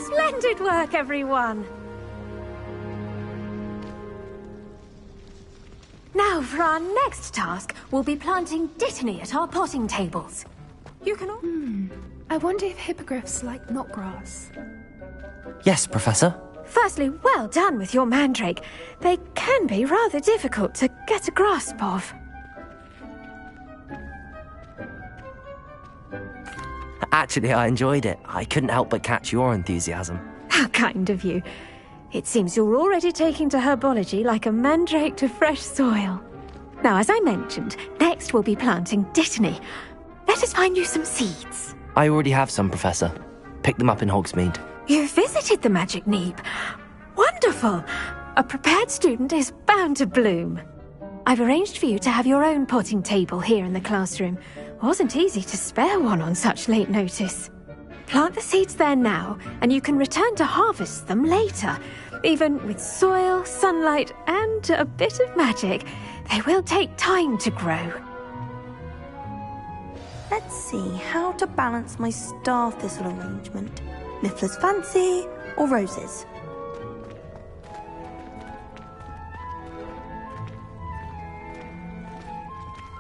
Splendid work, everyone. Now, for our next task, we'll be planting dittany at our potting tables. You can all... I wonder if hippogriffs like knotgrass. Yes, Professor. Firstly, well done with your mandrake. They can be rather difficult to get a grasp of. Actually, I enjoyed it. I couldn't help but catch your enthusiasm. How kind of you. It seems you're already taking to herbology like a mandrake to fresh soil. Now, as I mentioned, next we'll be planting dittany. Let us find you some seeds. I already have some, Professor. Picked them up in Hogsmeade. You visited the Magic Neep. Wonderful! A prepared student is bound to bloom. I've arranged for you to have your own potting table here in the classroom. Wasn't easy to spare one on such late notice. Plant the seeds there now, and you can return to harvest them later. Even with soil, sunlight, and a bit of magic, they will take time to grow. Let's see how to balance my star thistle arrangement. Mifflin's fancy, or roses?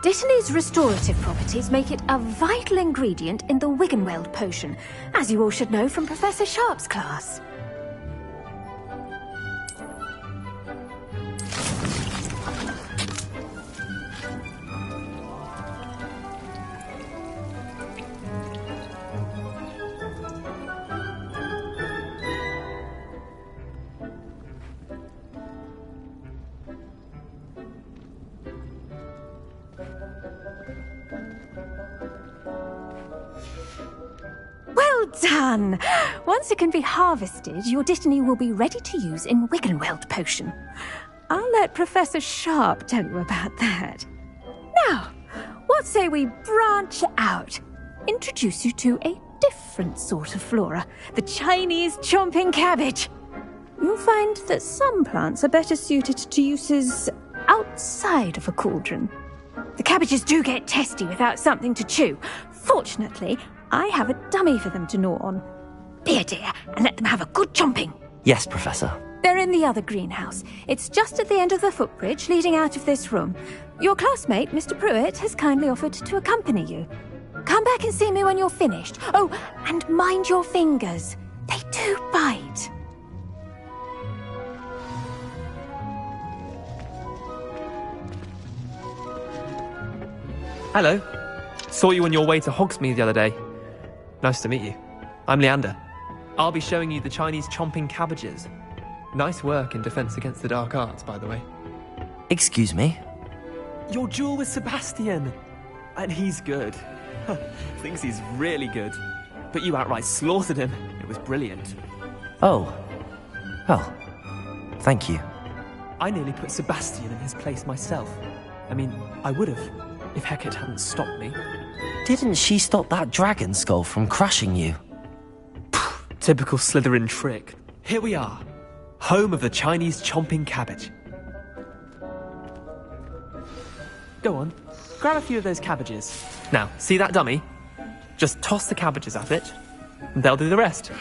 Dittany's restorative properties make it a vital ingredient in the Wiggenweld potion, as you all should know from Professor Sharp's class. Well done! Once it can be harvested, your Dittany will be ready to use in Wiggenweld potion. I'll let Professor Sharp tell you about that. Now, what say we branch out? Introduce you to a different sort of flora, the Chinese chomping cabbage. You'll find that some plants are better suited to uses outside of a cauldron. The cabbages do get testy without something to chew. Fortunately, I have a dummy for them to gnaw on. Be a dear and let them have a good chomping. Yes, Professor. They're in the other greenhouse. It's just at the end of the footbridge leading out of this room. Your classmate, Mr. Pruitt, has kindly offered to accompany you. Come back and see me when you're finished. Oh, and mind your fingers. They do bite. Hello. Saw you on your way to Hogsmeade the other day. Nice to meet you. I'm Leander. I'll be showing you the Chinese chomping cabbages. Nice work in Defense Against the Dark Arts, by the way. Excuse me? Your duel with Sebastian. And he's good. Thinks he's really good. But you outright slaughtered him. It was brilliant. Oh. Well, thank you. I nearly put Sebastian in his place myself. I mean, I would have, if Hecate hadn't stopped me. Didn't she stop that dragon skull from crushing you? Typical Slytherin trick. Here we are. Home of the Chinese chomping cabbage. Go on, grab a few of those cabbages. Now, see that dummy? Just toss the cabbages at it, and they'll do the rest.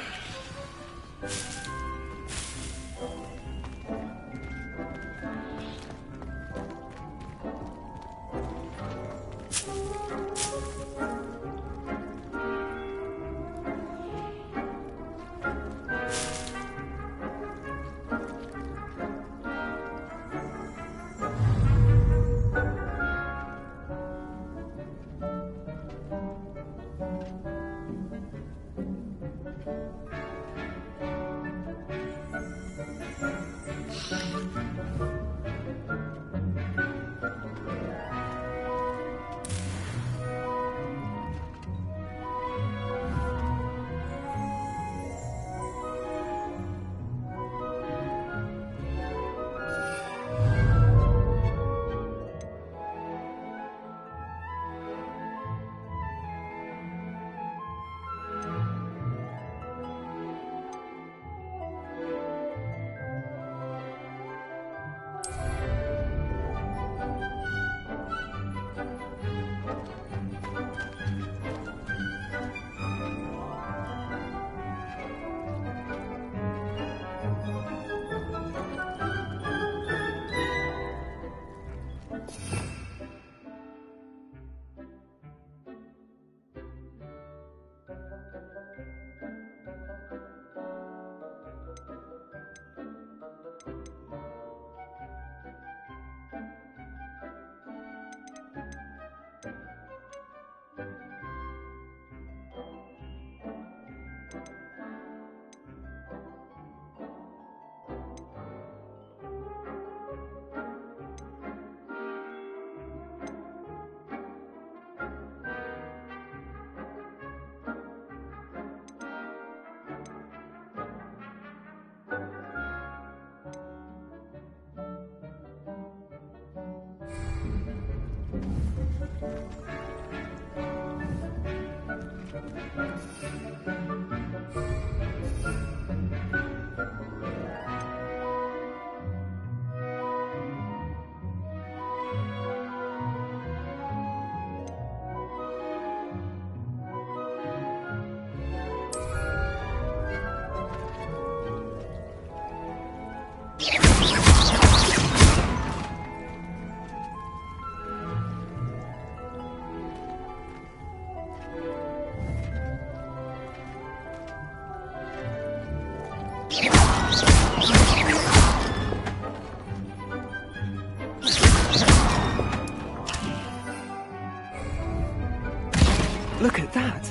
Look at that.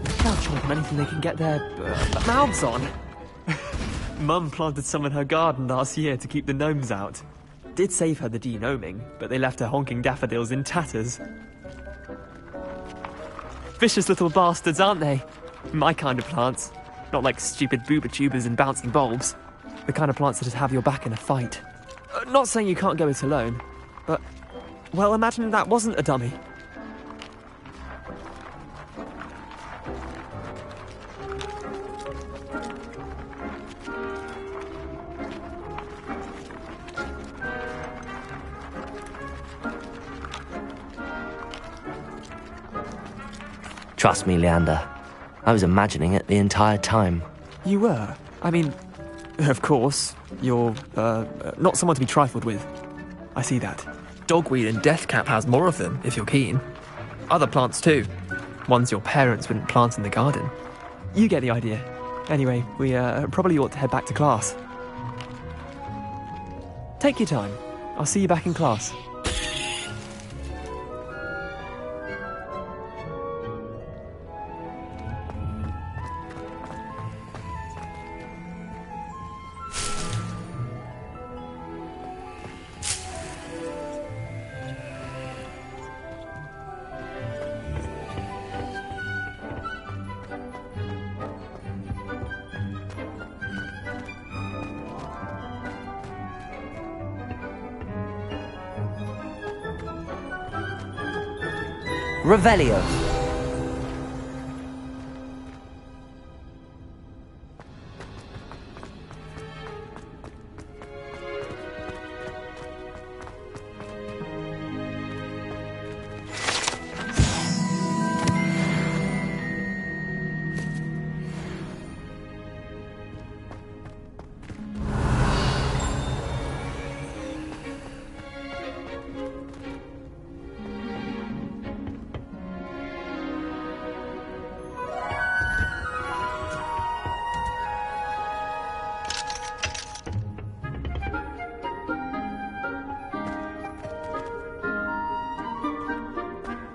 They'll chomp on anything they can get their mouths on. Mum planted some in her garden last year to keep the gnomes out. Did save her the denoming, but they left her honking daffodils in tatters. Vicious little bastards, aren't they? My kind of plants. Not like stupid booba tubers and bouncing bulbs. The kind of plants that just have your back in a fight. Not saying you can't go it alone, but, well, imagine that wasn't a dummy. Trust me, Leander. I was imagining it the entire time. You were? I mean, of course, you're, not someone to be trifled with. I see that. Dogweed and deathcap has more of them, if you're keen. Other plants too. Ones your parents wouldn't plant in the garden. You get the idea. Anyway, we probably ought to head back to class. Take your time. I'll see you back in class. Revelio.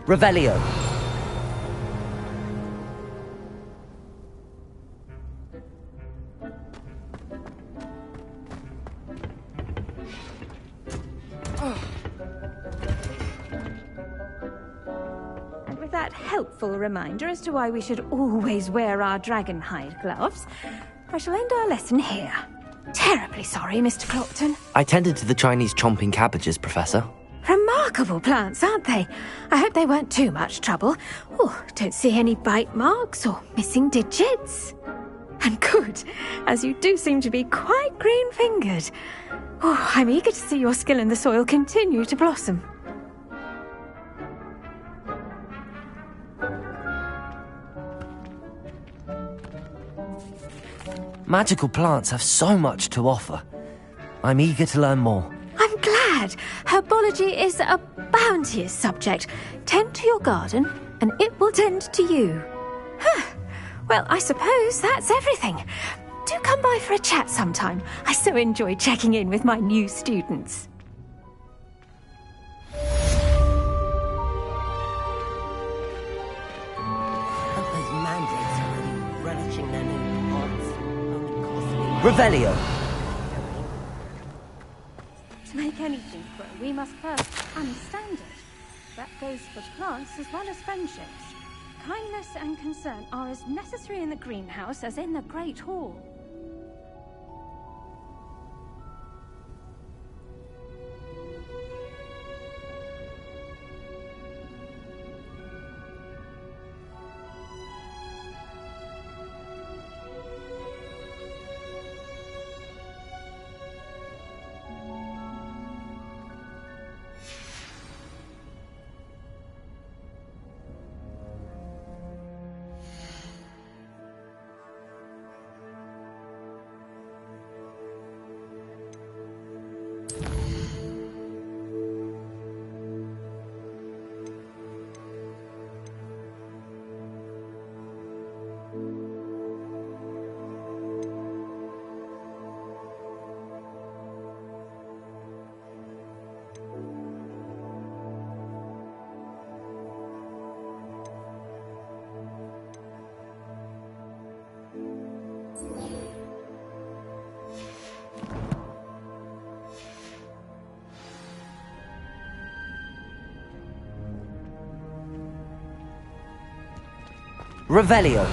Revelio. And with that helpful reminder as to why we should always wear our dragon hide gloves, I shall end our lesson here. Terribly sorry, Mr. Clopton. I tended to the Chinese chomping cabbages, Professor. Remarkable plants, aren't they? I hope they weren't too much trouble. Oh, don't see any bite marks or missing digits. And good, as you do seem to be quite green-fingered. Oh, I'm eager to see your skill in the soil continue to blossom. Magical plants have so much to offer. I'm eager to learn more. I'm glad. Herbology is a bounteous subject. Tend to your garden, and it will tend to you. Well, I suppose that's everything. Do come by for a chat sometime. I so enjoy checking in with my new students. Those mandrakes are really relishing their new pods. Revelio. To make anything grow, we must first understand it. That goes for plants as well as friendships. Kindness and concern are as necessary in the greenhouse as in the Great Hall. Revelio.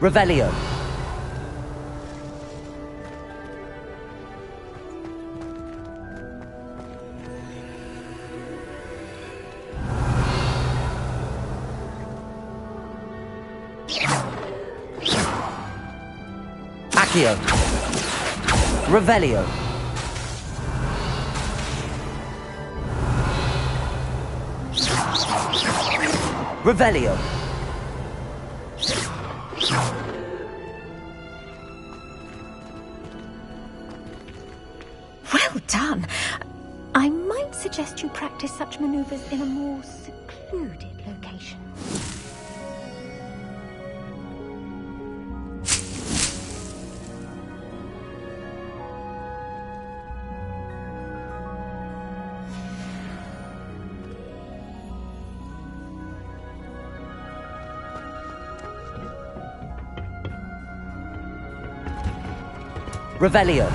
Revelio. Accio. Revelio. Revelio. Well done. I might suggest you practice such maneuvers in a more secluded location. Revelio.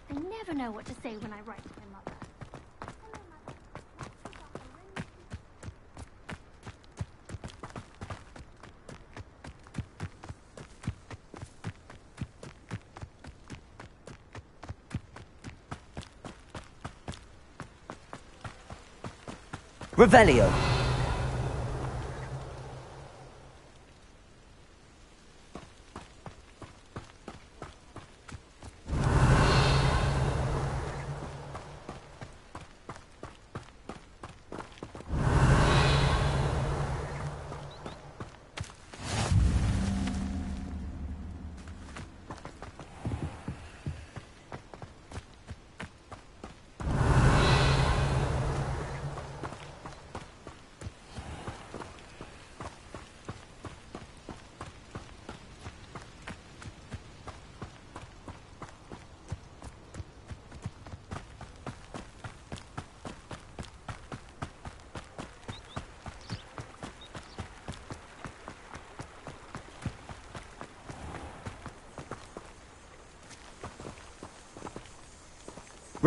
I never know what to say when I write to my mother. Revelio.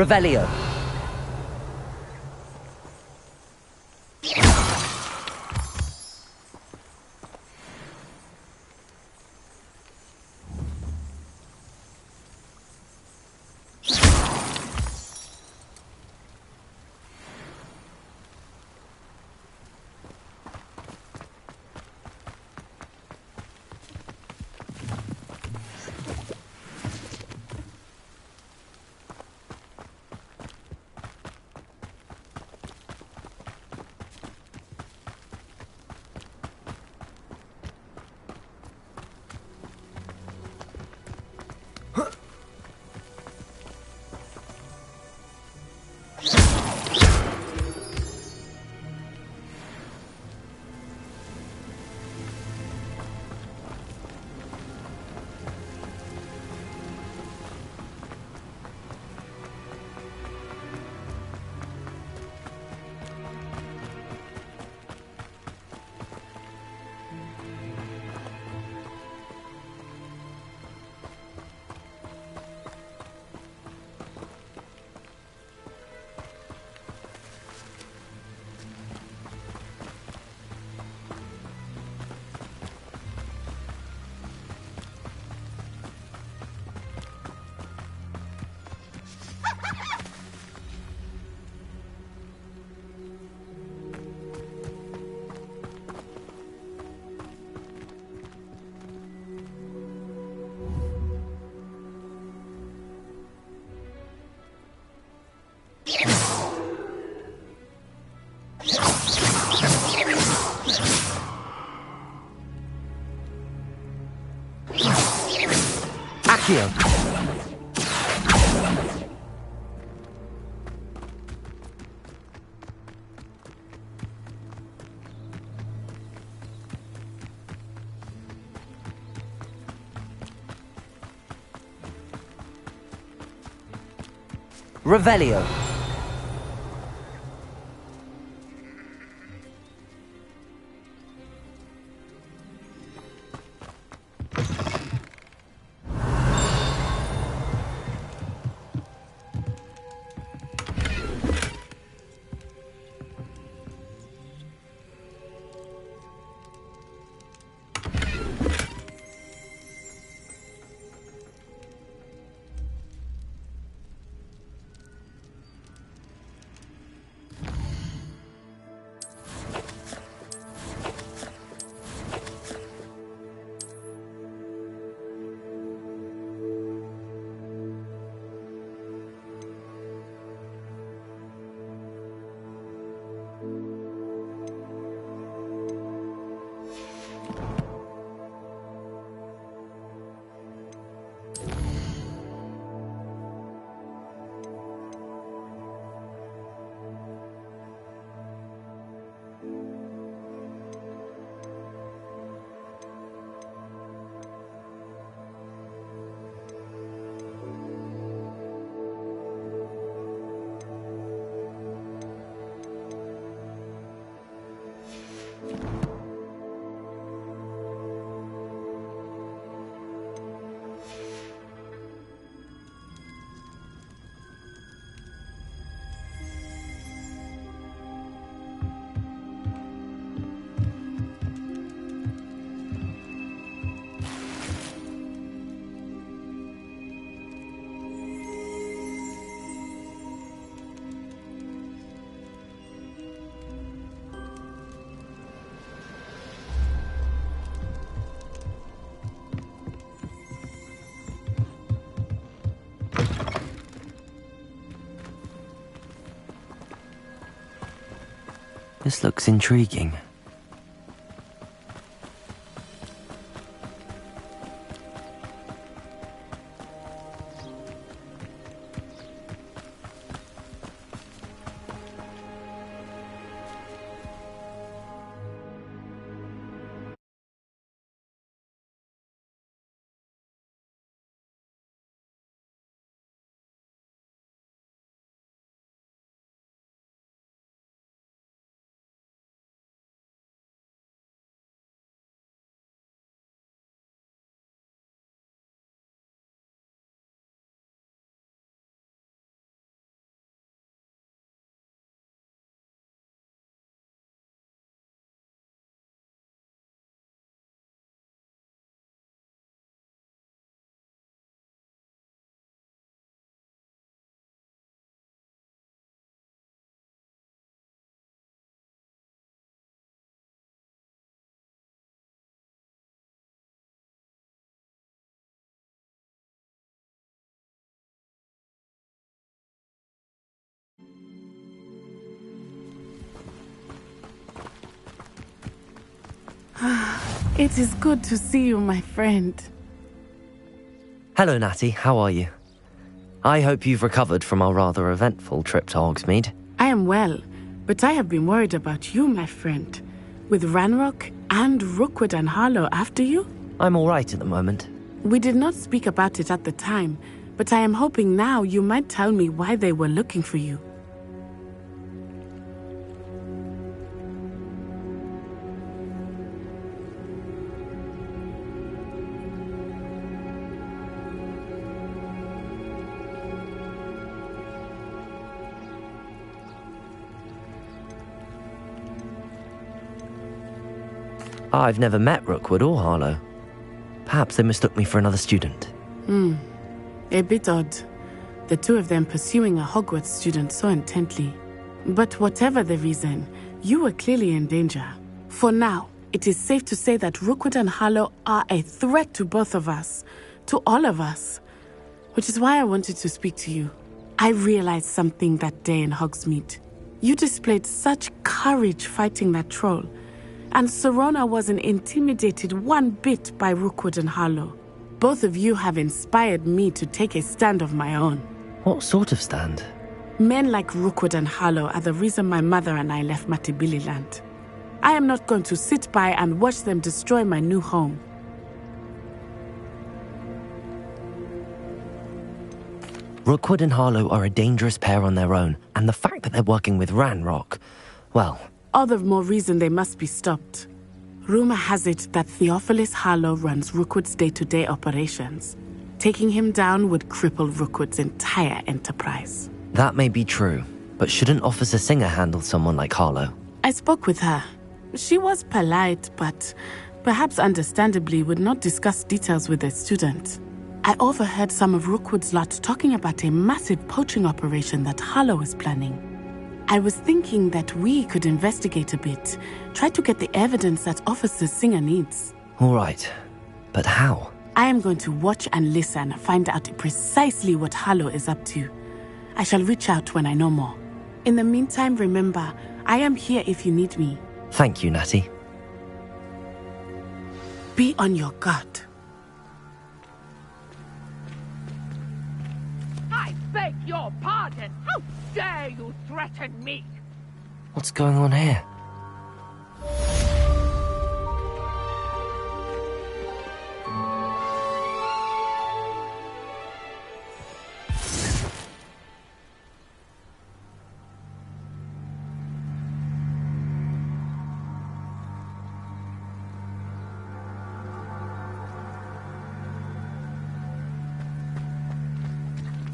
Revelio. Accio! Revelio. This looks intriguing. It is good to see you, my friend. Hello, Natty. How are you? I hope you've recovered from our rather eventful trip to Hogsmeade. I am well, but I have been worried about you, my friend. With Ranrock and Rookwood and Harlow after you? I'm all right at the moment. We did not speak about it at the time, but I am hoping now you might tell me why they were looking for you. I've never met Rookwood or Harlow. Perhaps they mistook me for another student. A bit odd. The two of them pursuing a Hogwarts student so intently. But whatever the reason, you were clearly in danger. For now, it is safe to say that Rookwood and Harlow are a threat to both of us. To all of us. Which is why I wanted to speak to you. I realized something that day in Hogsmeade. You displayed such courage fighting that troll, and Serona wasn't intimidated one bit by Rookwood and Harlow. Both of you have inspired me to take a stand of my own. What sort of stand? Men like Rookwood and Harlow are the reason my mother and I left Matibili land. I am not going to sit by and watch them destroy my new home. Rookwood and Harlow are a dangerous pair on their own, and the fact that they're working with Ranrock, well... All the more reason they must be stopped. Rumor has it that Theophilus Harlow runs Rookwood's day-to-day operations. Taking him down would cripple Rookwood's entire enterprise. That may be true, but shouldn't Officer Singer handle someone like Harlow? I spoke with her. She was polite, but perhaps understandably would not discuss details with a student. I overheard some of Rookwood's lot talking about a massive poaching operation that Harlow is planning. I was thinking that we could investigate a bit, try to get the evidence that Officer Singer needs. All right, but how? I am going to watch and listen, find out precisely what Harlow is up to. I shall reach out when I know more. In the meantime, remember, I am here if you need me. Thank you, Natty. Be on your guard. I beg your pardon. How dare you threaten me? What's going on here?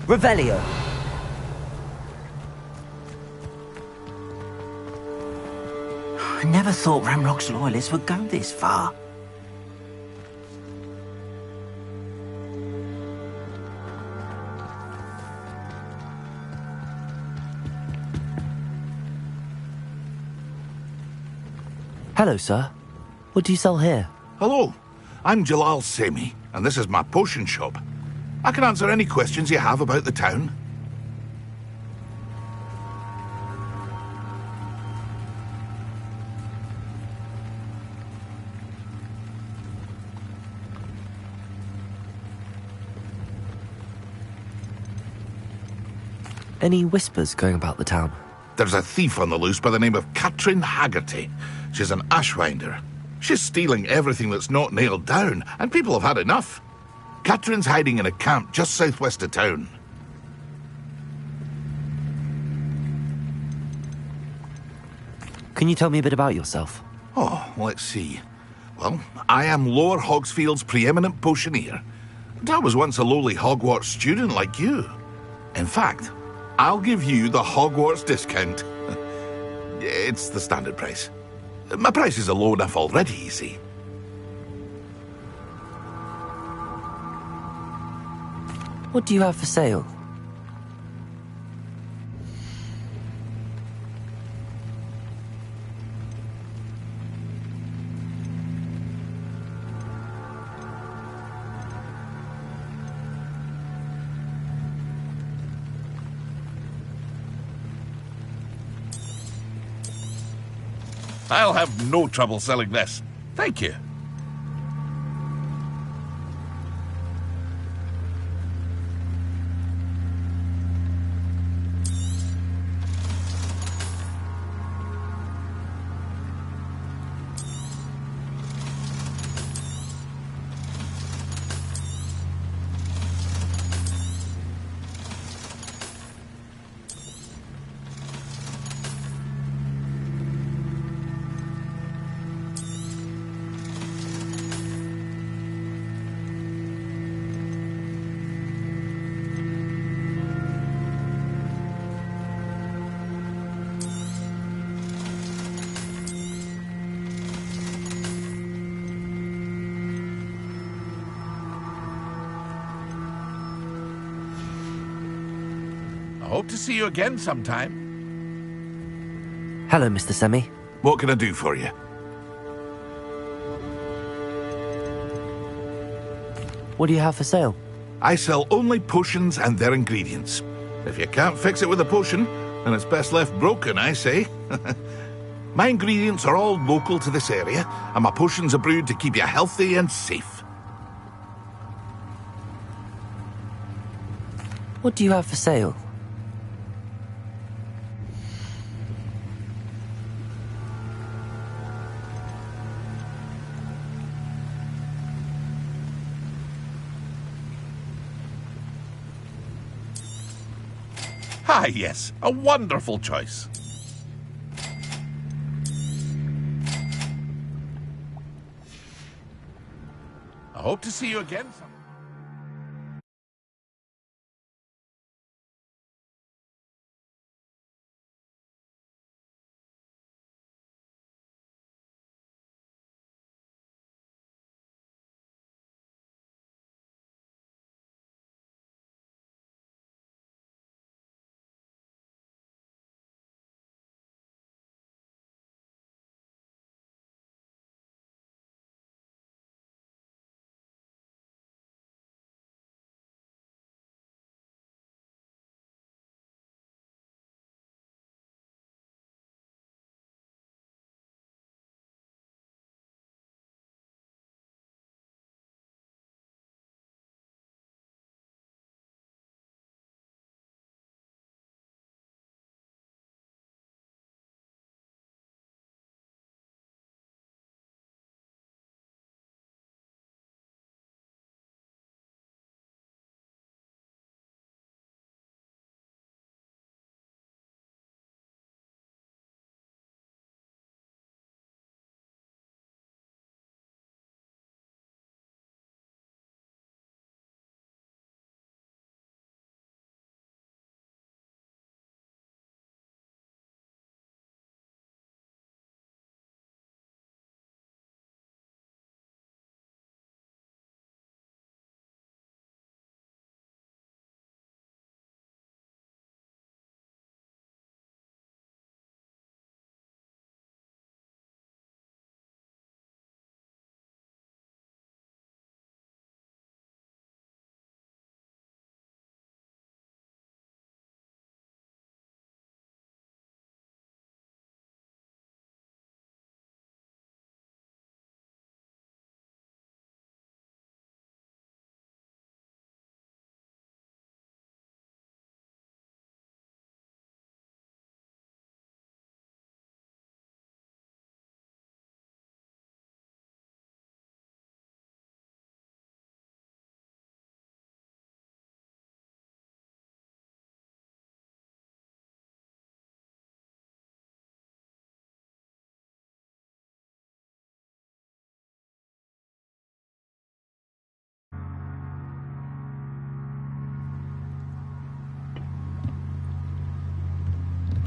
Revelio. I never thought Ranrock's loyalists would go this far. Hello, sir. What do you sell here? Hello, I'm Jalal Semi, and this is my potion shop. I can answer any questions you have about the town. Any whispers going about the town? There's a thief on the loose by the name of Katrin Haggerty. She's an ashwinder. She's stealing everything that's not nailed down, and people have had enough. Katrin's hiding in a camp just southwest of town. Can you tell me a bit about yourself? Oh, let's see. Well, I am Lower Hogsfield's preeminent potioneer. But I was once a lowly Hogwarts student like you. In fact, I'll give you the Hogwarts discount. It's the standard price. My prices are low enough already, you see. What do you have for sale? I'll have no trouble selling this. Thank you. I hope to see you again sometime. Hello, Mr. Semi. What can I do for you? What do you have for sale? I sell only potions and their ingredients. If you can't fix it with a potion, then it's best left broken, I say. My ingredients are all local to this area, and my potions are brewed to keep you healthy and safe. What do you have for sale? Ah, yes, a wonderful choice. I hope to see you again sometime.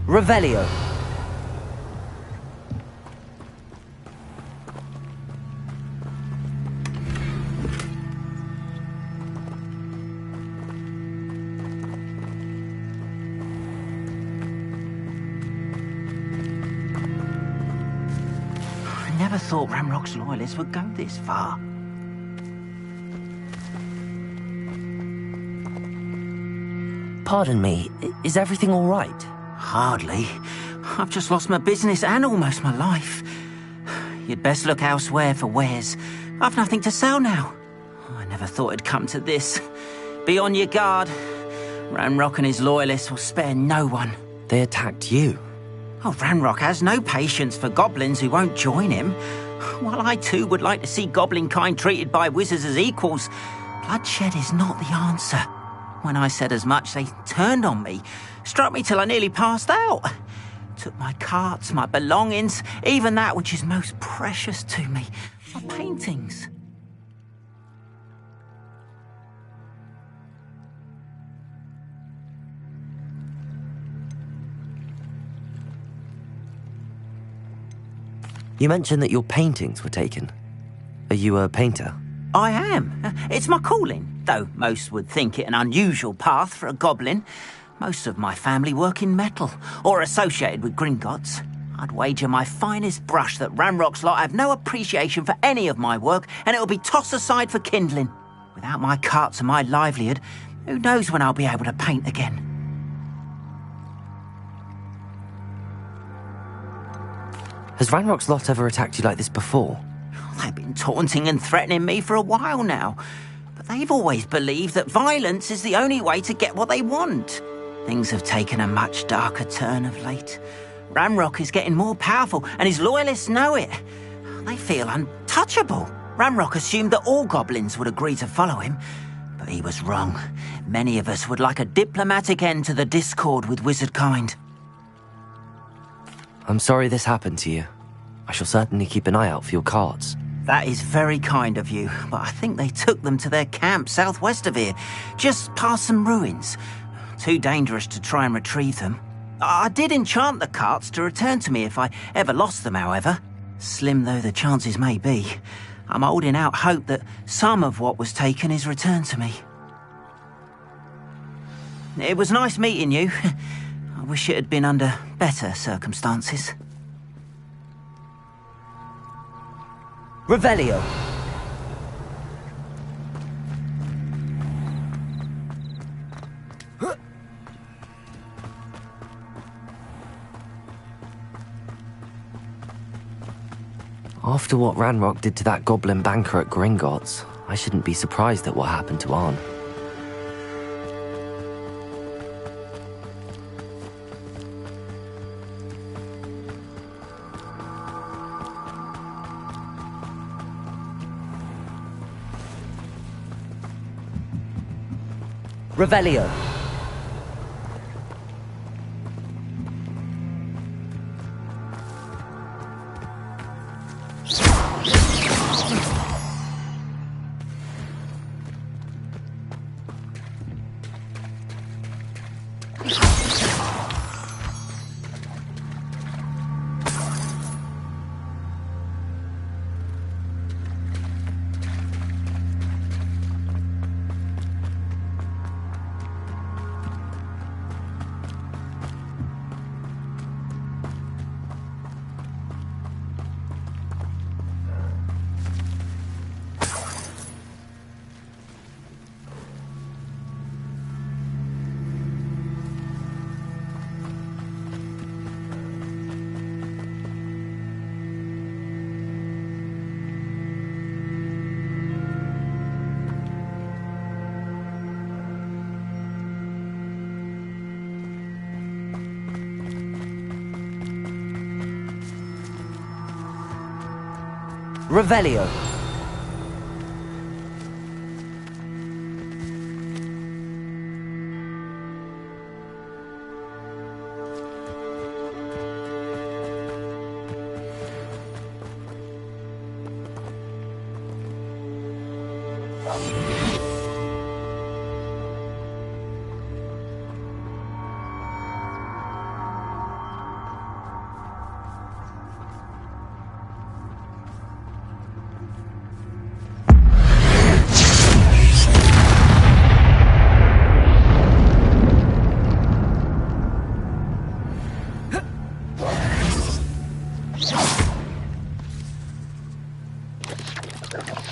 Revelio. I never thought Ramrock's loyalists would go this far. Pardon me, is everything all right? Hardly. I've just lost my business and almost my life. You'd best look elsewhere for wares. I've nothing to sell now. I never thought it'd come to this. Be on your guard. Ranrock and his loyalists will spare no one. They attacked you? Oh, Ranrock has no patience for goblins who won't join him. While I too would like to see goblin kind treated by wizards as equals, bloodshed is not the answer. When I said as much, they turned on me, struck me till I nearly passed out. Took my carts, my belongings, even that which is most precious to me, my paintings. You mentioned that your paintings were taken. Are you a painter? I am. It's my calling, though most would think it an unusual path for a goblin. Most of my family work in metal, or associated with Gringotts. I'd wager my finest brush that Ranrock's lot have no appreciation for any of my work, and it'll be tossed aside for kindling. Without my carts and my livelihood, who knows when I'll be able to paint again? Has Ranrock's lot ever attacked you like this before? They've been taunting and threatening me for a while now. But they've always believed that violence is the only way to get what they want. Things have taken a much darker turn of late. Ranrock is getting more powerful, and his loyalists know it. They feel untouchable. Ranrock assumed that all goblins would agree to follow him, but he was wrong. Many of us would like a diplomatic end to the discord with wizard kind. I'm sorry this happened to you. I shall certainly keep an eye out for your cards. That is very kind of you, but I think they took them to their camp southwest of here, just past some ruins. Too dangerous to try and retrieve them. I did enchant the carts to return to me if I ever lost them, however. Slim though the chances may be, I'm holding out hope that some of what was taken is returned to me. It was nice meeting you. I wish it had been under better circumstances. Revelio. After what Ranrock did to that goblin banker at Gringotts, I shouldn't be surprised at what happened to Arn. Revelio. Revelio.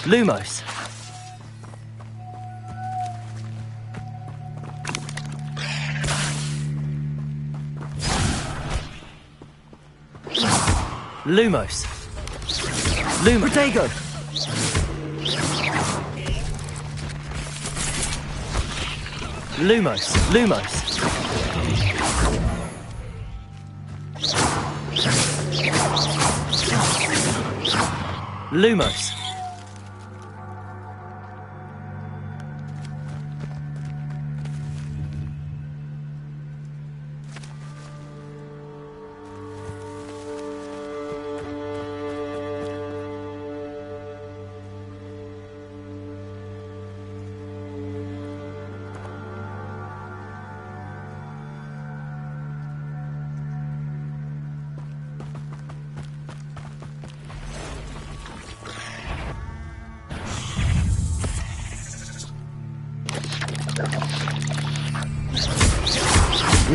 Lumos. Lumos. Lumos. Protego. Lumos. Lumos. Lumos.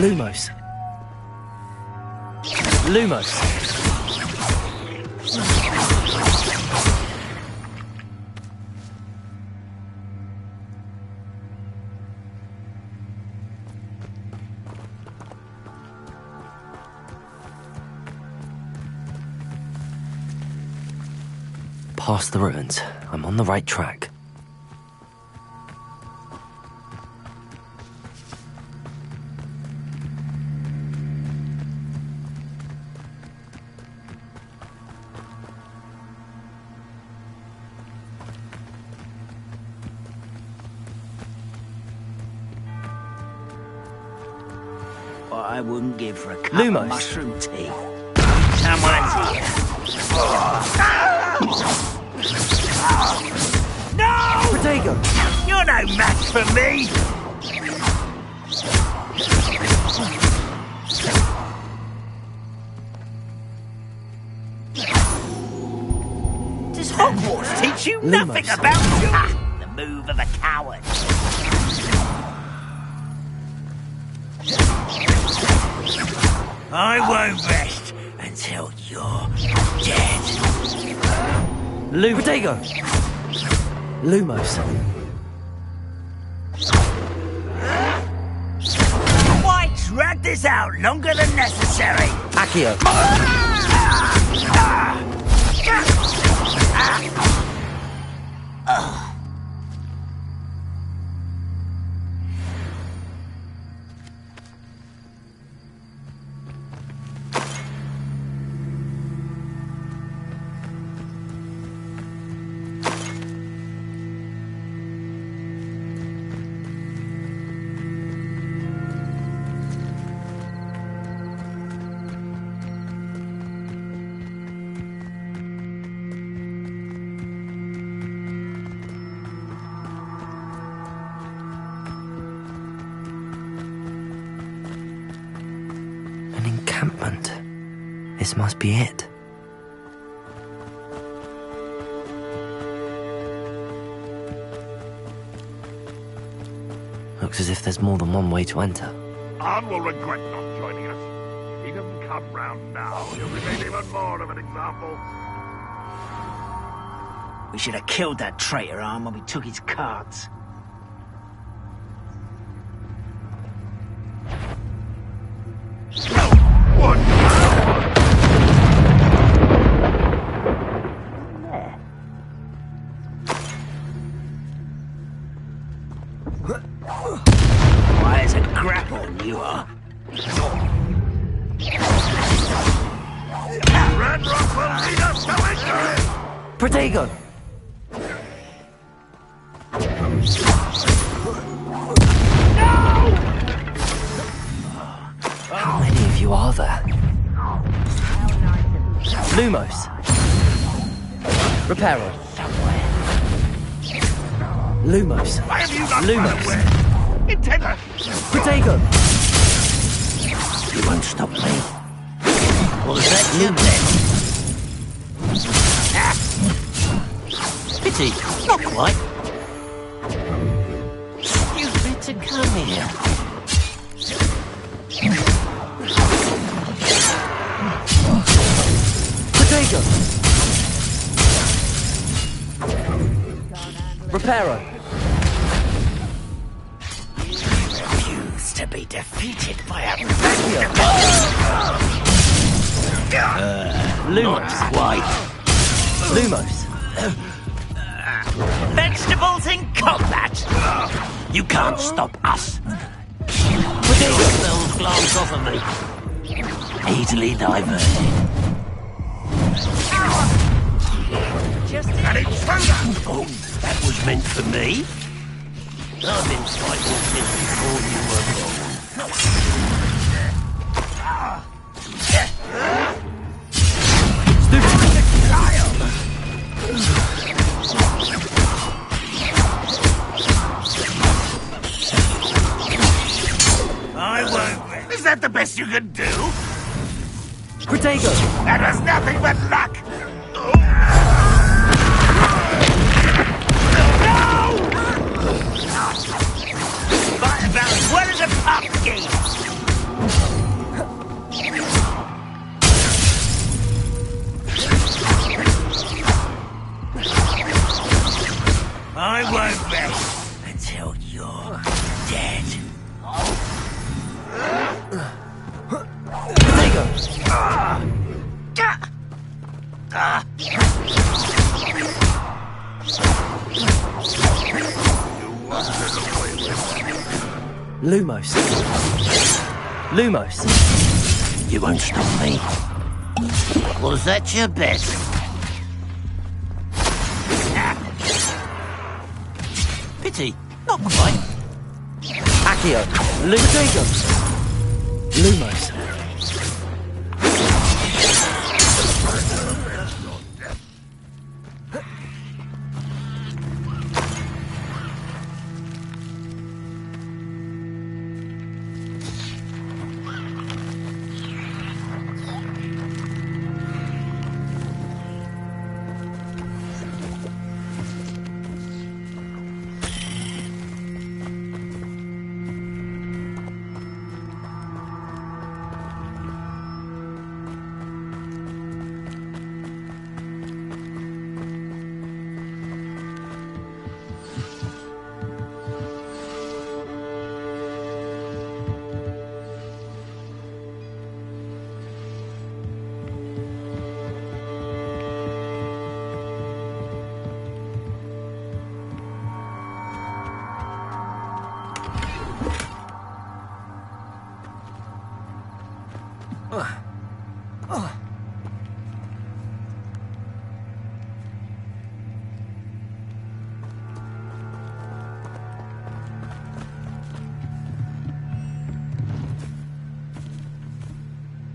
Lumos. Lumos. past the ruins. I'm on the right track. What I wouldn't give for a cup Lumos. of mushroom tea. Someone's here. No! Protego! You're no match for me! Does Hogwarts teach you nothing about the move of a coward? I won't rest until you're dead. Protego! Lumos. Why drag this out longer than necessary? Accio. An encampment. This must be it. Looks as if there's more than one way to enter. Anne will regret not joining us. If he doesn't come round now, he'll remain even more of an example. We should have killed that traitor, Arm, when we took his cards. Why, it's a grapple, you are. Red Rock will lead us to victory! Protego! How many of you are there? Lumos. Reparo. Lumos. Why have you not Lumos. run away? Intender! Protego! You won't stop me. Or is that you then? Pity, not quite. Stupid to come here. Protego! Reparo. Refuse to be defeated by a Lumos. White. Lumos. Vegetables in combat. You can't stop us. They'll glance off of me. Easily diverted. An intruder! Oh, that was meant for me. I've been fighting since before you were born. I won't. Is that the best you can do? Protego! That was nothing but luck! Fight about as well as a pumpkin. I won't rest until you're dead. Protego! Lumos. Lumos. You won't stop me. Was that your bet? Pity, not quite. Accio. Lumos. Lumos.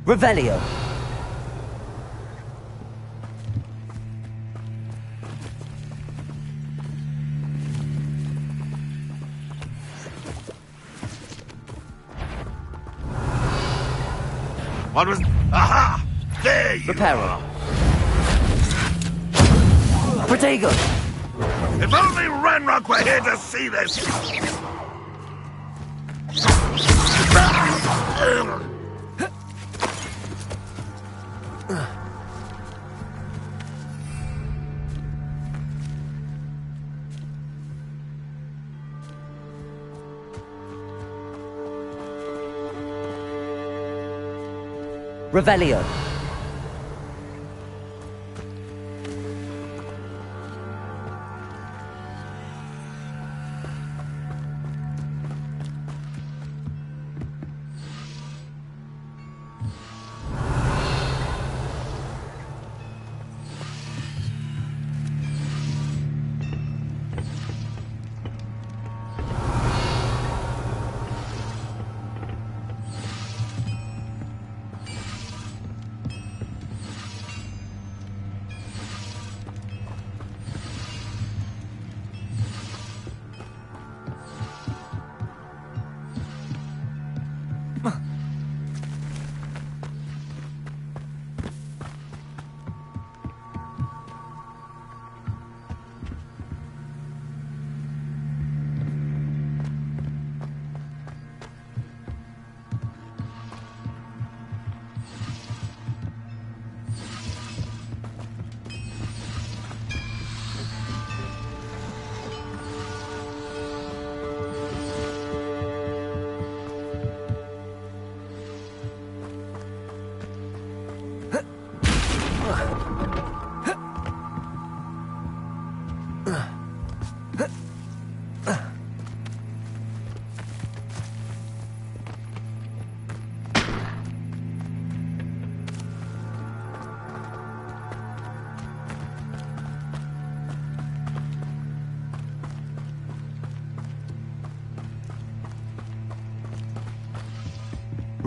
Revelio. What was... Aha! There you Reparo. are! Protego! If only Ranrock were here to see this! Revelio.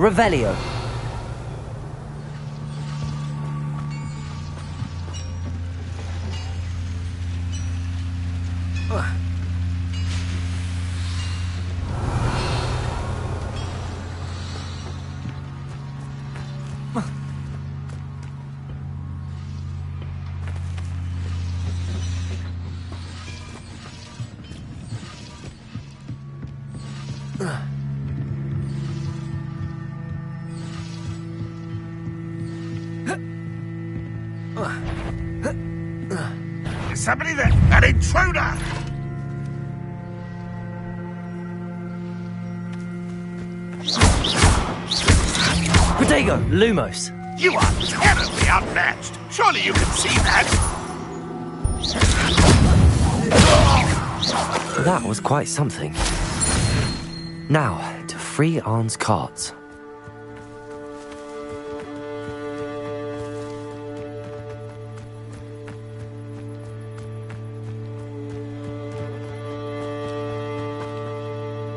Revelio. Is somebody there? An intruder! Protego. Lumos. You are terribly outmatched. Surely you can see that. That was quite something. Now, to 3 Arn's carts.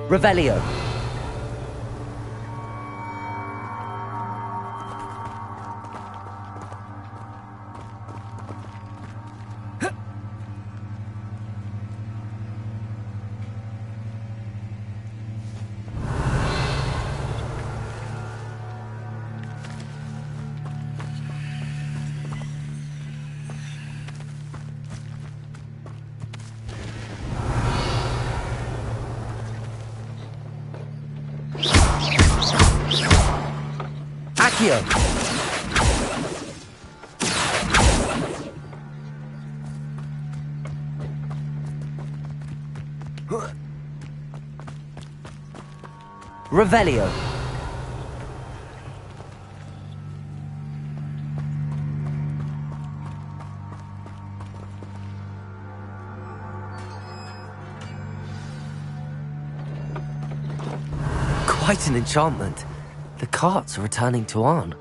Revelio. Accio. Revelio. Quite an enchantment. The carts are returning to Arn.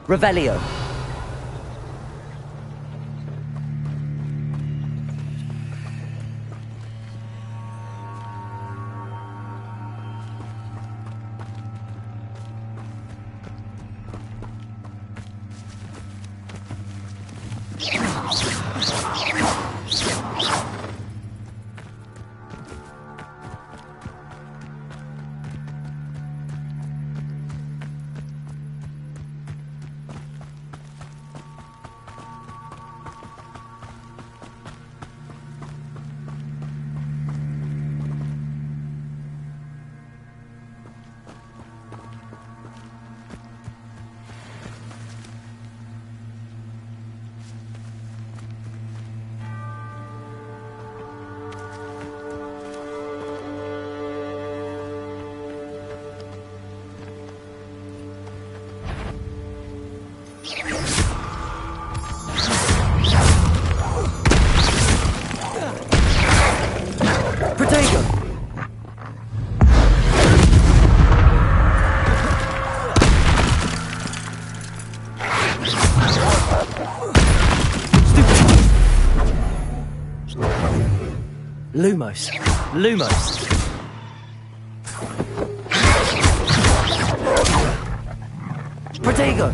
Revelio. Lumos. Lumos. Protego.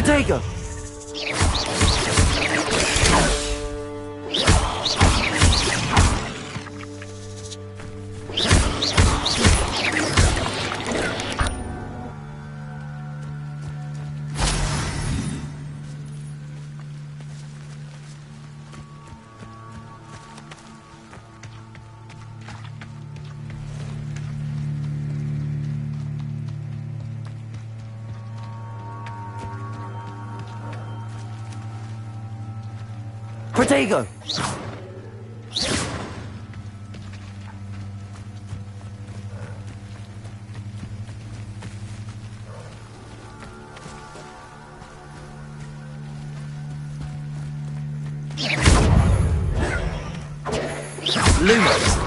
Protego! Protego! Lumos!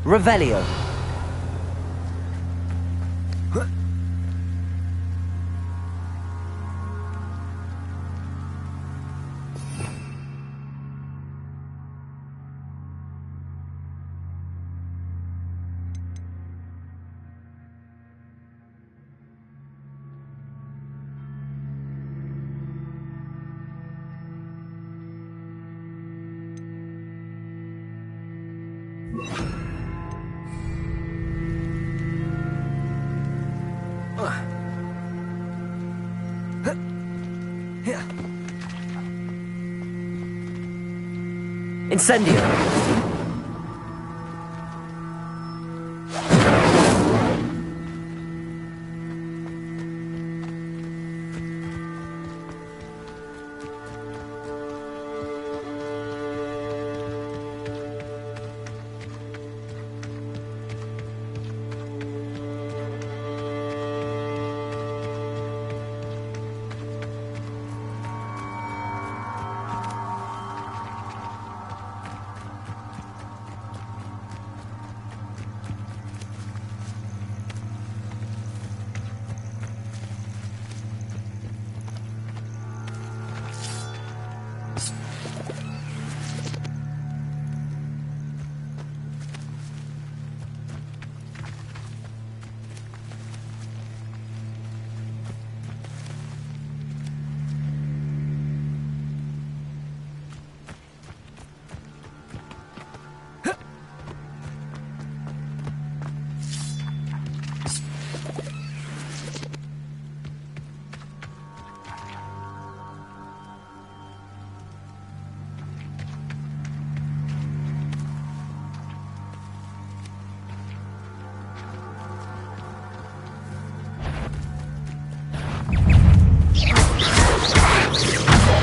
Revelio. Incendio!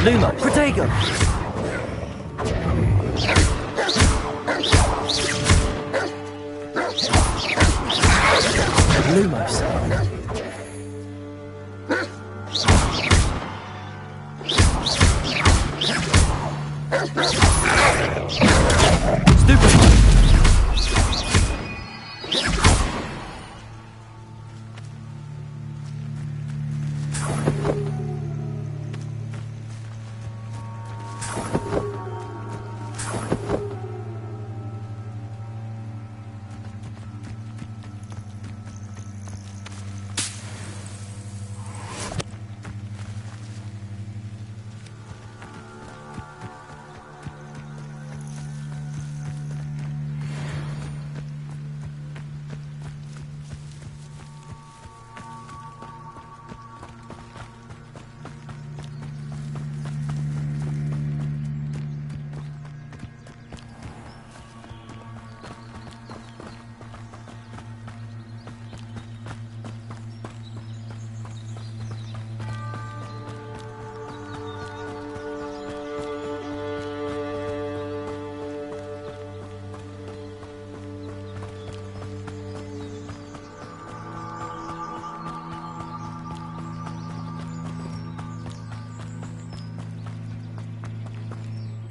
Lumo, Protego! Lumos.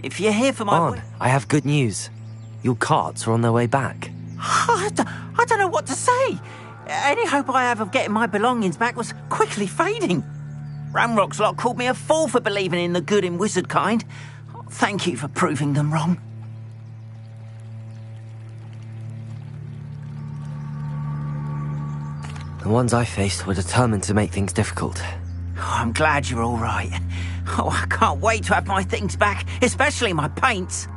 If you're here for my... Arn, I have good news. Your carts are on their way back. I don't know what to say. Any hope I have of getting my belongings back was quickly fading. Ramrock's lot called me a fool for believing in the good in wizard kind. Thank you for proving them wrong. The ones I faced were determined to make things difficult. Oh, I'm glad you're all right. Oh, I can't wait to have my things back, especially my paints.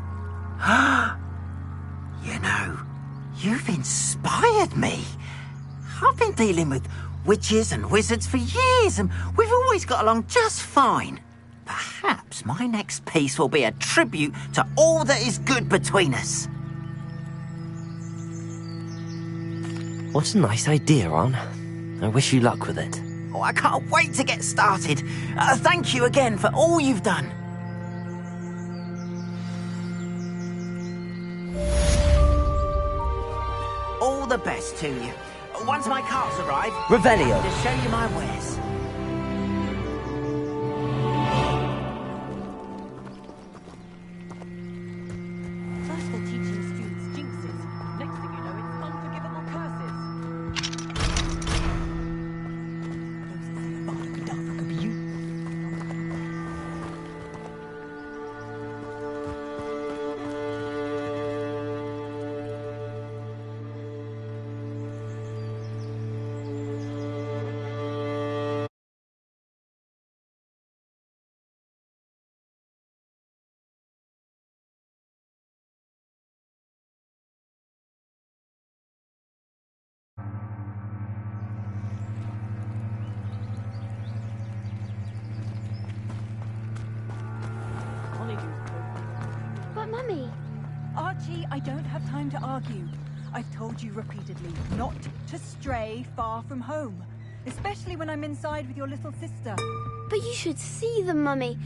You know, you've inspired me. I've been dealing with witches and wizards for years, and we've always got along just fine. Perhaps my next piece will be a tribute to all that is good between us. What a nice idea, Arn. I wish you luck with it. Oh, I can't wait to get started. Thank you again for all you've done. All the best to you. Once my carts arrive, Revelio. to show you my wares. First they're teaching students jinxes. Next thing you know, it's unforgivable curses. But Mummy... Archie, I don't have time to argue. I've told you repeatedly not to stray far from home. Especially when I'm inside with your little sister. But you should see them, Mummy.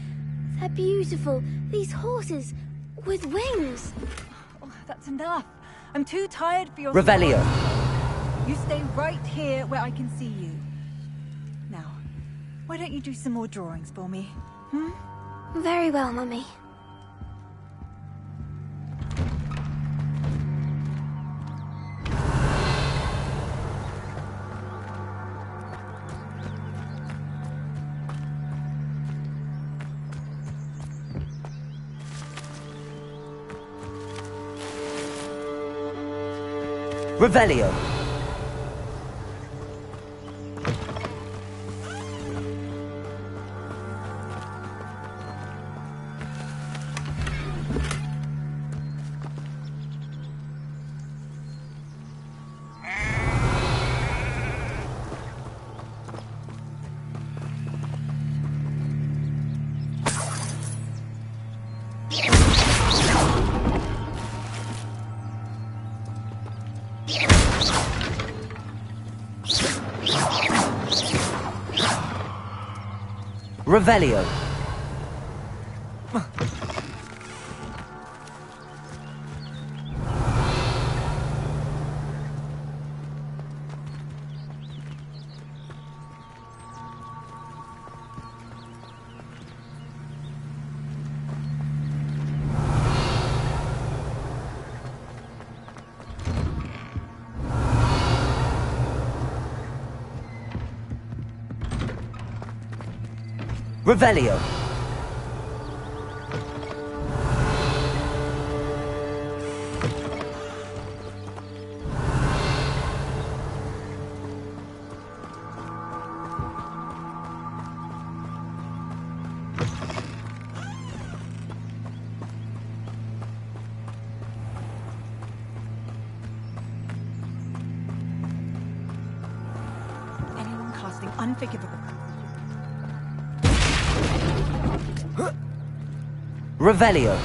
They're beautiful. These horses with wings. Oh, that's enough. I'm too tired for your... Revelio. You stay right here where I can see you. Now, why don't you do some more drawings for me? Hmm? Very well, Mummy. Revelio. Revelio. Revelio. Anyone casting unforgivable. Revelio.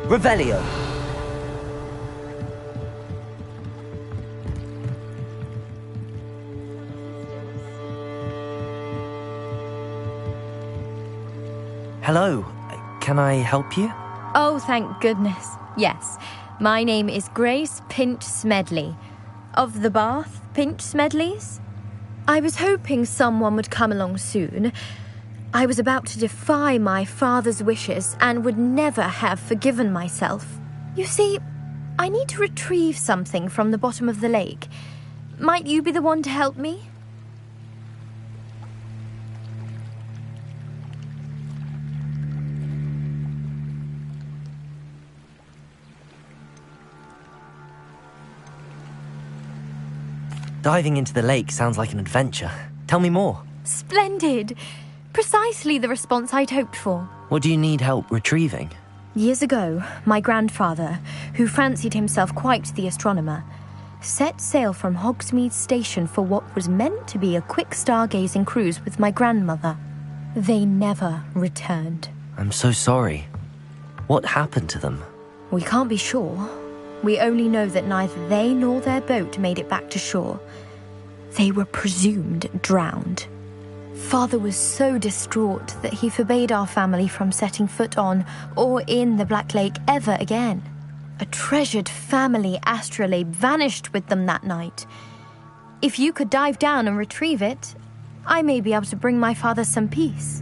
Revelio. Hello. Can I help you? Oh, thank goodness. Yes. My name is Grace Pinch Smedley. Of the Bath Pinch Smedleys? I was hoping someone would come along soon. I was about to defy my father's wishes and would never have forgiven myself. You see, I need to retrieve something from the bottom of the lake. Might you be the one to help me? Diving into the lake sounds like an adventure. Tell me more. Splendid! Precisely the response I'd hoped for. What do you need help retrieving? Years ago, my grandfather, who fancied himself quite the astronomer, set sail from Hogsmeade Station for what was meant to be a quick stargazing cruise with my grandmother. They never returned. I'm so sorry. What happened to them? We can't be sure. We only know that neither they nor their boat made it back to shore. They were presumed drowned. Father was so distraught that he forbade our family from setting foot on or in the Black Lake ever again. A treasured family astrolabe vanished with them that night. If you could dive down and retrieve it, I may be able to bring my father some peace.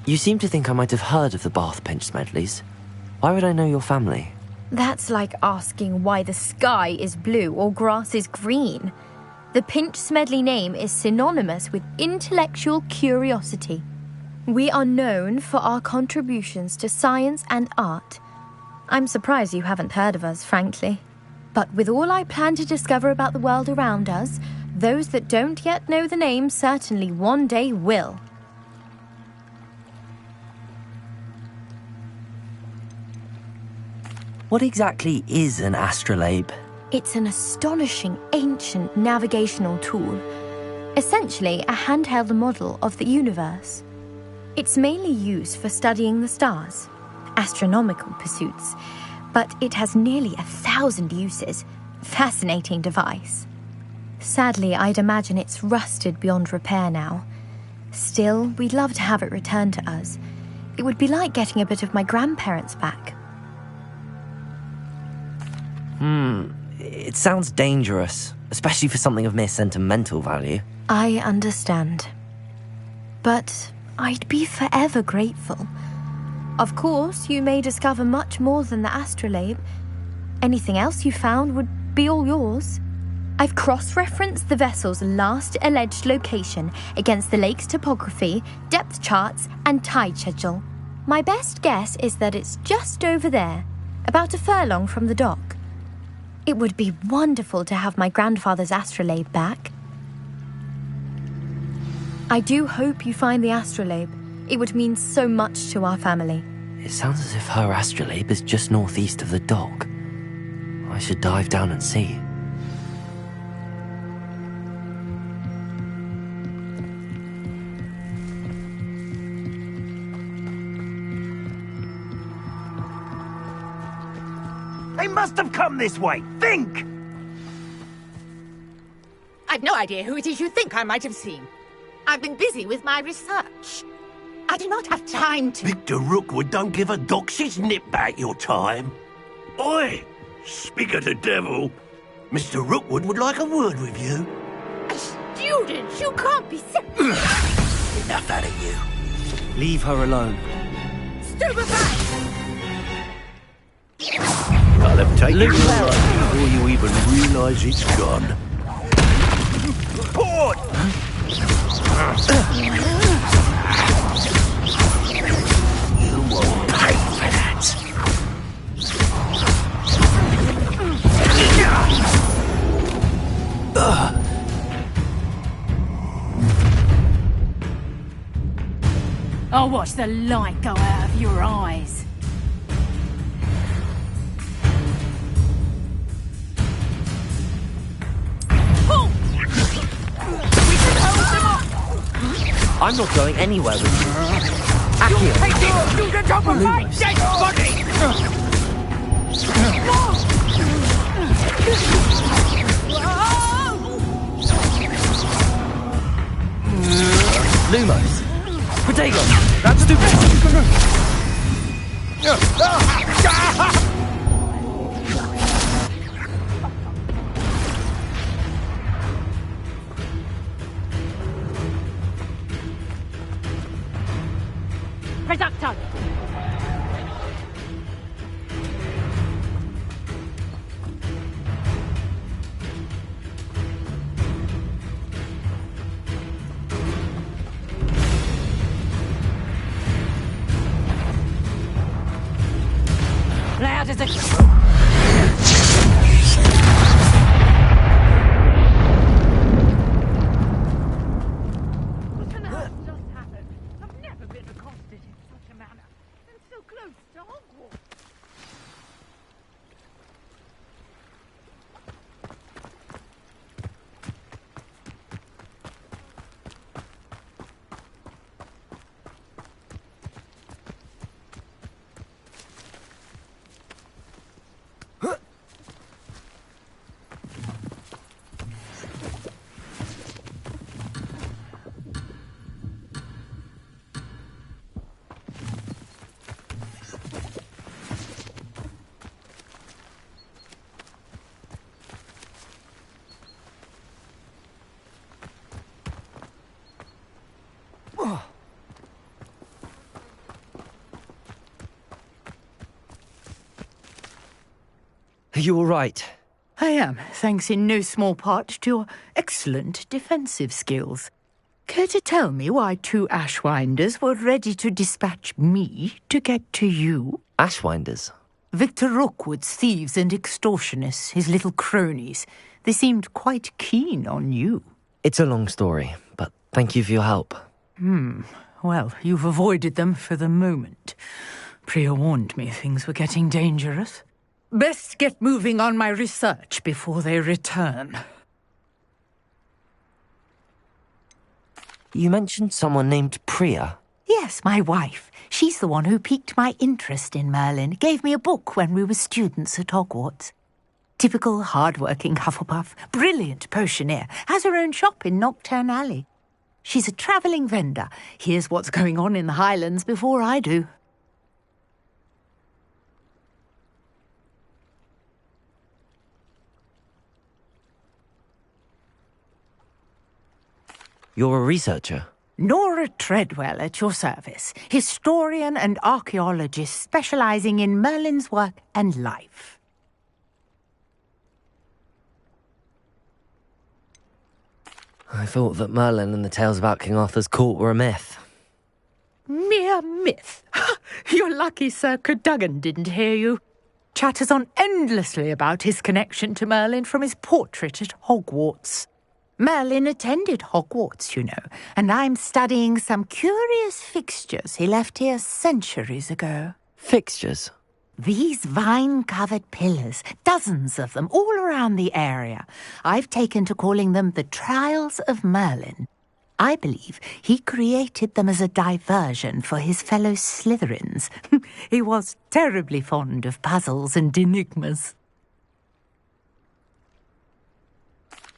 You seem to think I might have heard of the Bath Pinch Smedleys. Why would I know your family? That's like asking why the sky is blue or grass is green. The Pinch Smedley name is synonymous with intellectual curiosity. We are known for our contributions to science and art. I'm surprised you haven't heard of us, frankly. But with all I plan to discover about the world around us, those that don't yet know the name certainly one day will. What exactly is an astrolabe? It's an astonishing ancient navigational tool. Essentially a handheld model of the universe. It's mainly used for studying the stars, astronomical pursuits, but it has nearly 1,000 uses. Fascinating device. Sadly, I'd imagine it's rusted beyond repair now. Still, we'd love to have it returned to us. It would be like getting a bit of my grandparents back. It sounds dangerous, especially for something of mere sentimental value. I understand. But I'd be forever grateful. Of course, you may discover much more than the astrolabe. Anything else you found would be all yours. I've cross-referenced the vessel's last alleged location against the lake's topography, depth charts, and tide schedule. My best guess is that it's just over there, about a furlong from the dock. It would be wonderful to have my grandfather's astrolabe back. I do hope you find the astrolabe. It would mean so much to our family. It sounds as if her astrolabe is just northeast of the dock. I should dive down and see. They must have come this way. Think! I've no idea who it is you think I might have seen. I've been busy with my research. I do not have time to... Victor Rookwood don't give a doxy's nip back your time. Oi! Speak of the devil. Mr. Rookwood would like a word with you. A student? You can't be serious. Enough out of you. Leave her alone. Stupefy! I'll have taken you right before you even realise it's gone. Port! You won't pay for that. I'll watch the light go out of your eyes. I'm not going anywhere with you. You take it to the top of my dead body! Lumos! Protego! That's stupid! Reductor! Loud as a... Are you all right? I am, thanks in no small part to your excellent defensive skills. Care to tell me why 2 Ashwinders were ready to dispatch me to get to you? Ashwinders? Victor Rookwood's thieves and extortionists, his little cronies. They seemed quite keen on you. It's a long story, but thank you for your help. Well, you've avoided them for the moment. Priya warned me things were getting dangerous. Best get moving on my research before they return. You mentioned someone named Priya. Yes, my wife. She's the one who piqued my interest in Merlin. Gave me a book when we were students at Hogwarts. Typical hard-working Hufflepuff. Brilliant potioneer. Has her own shop in Nocturne Alley. She's a travelling vendor. Hears what's going on in the Highlands before I do. You're a researcher? Nora Treadwell at your service. Historian and archaeologist specialising in Merlin's work and life. I thought that Merlin and the tales about King Arthur's court were a myth. Mere myth. You're lucky Sir Cadogan didn't hear you. Chatters on endlessly about his connection to Merlin from his portrait at Hogwarts. Merlin attended Hogwarts, you know, and I'm studying some curious fixtures he left here centuries ago. Fixtures? These vine-covered pillars, dozens of them, all around the area. I've taken to calling them the Trials of Merlin. I believe he created them as a diversion for his fellow Slytherins. He was terribly fond of puzzles and enigmas.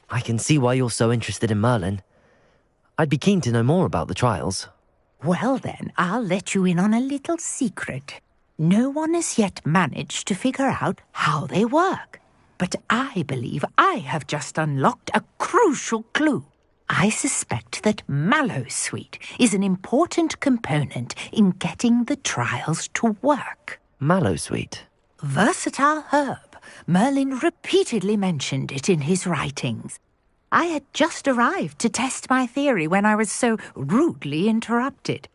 I can see why you're so interested in Merlin. I'd be keen to know more about the trials. Well then, I'll let you in on a little secret. No one has yet managed to figure out how they work. But I believe I have just unlocked a crucial clue. I suspect that Mallowsweet is an important component in getting the trials to work. Mallowsweet? Versatile herb. Merlin repeatedly mentioned it in his writings. I had just arrived to test my theory when I was so rudely interrupted.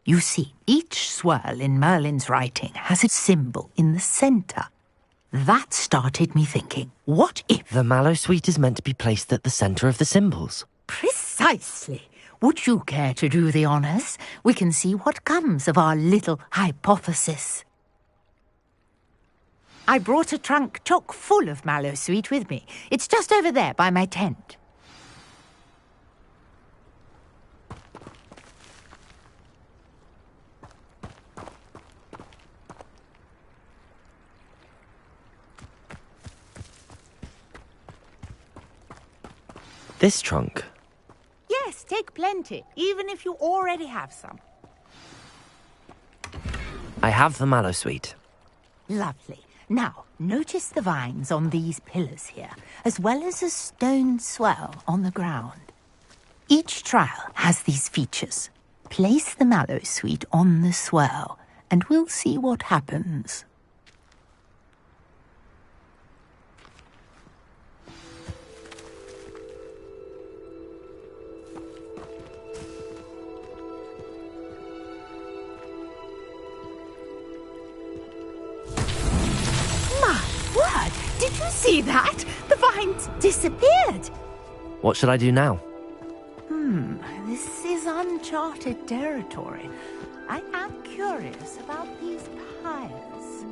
You see, each swirl in Merlin's writing has a symbol in the centre. That started me thinking, what if... The Mallowsweet is meant to be placed at the centre of the symbols. Precisely. Would you care to do the honours? We can see what comes of our little hypothesis. I brought a trunk chock full of Mallowsweet with me. It's just over there by my tent. This trunk? Yes, take plenty, even if you already have some. I have the mallow sweet. Lovely. Now, notice the vines on these pillars here, as well as a stone swell on the ground. Each trial has these features. Place the mallow sweet on the swell, and we'll see what happens. Did you see that? The vines disappeared. What should I do now? This is uncharted territory. I am curious about these pyres.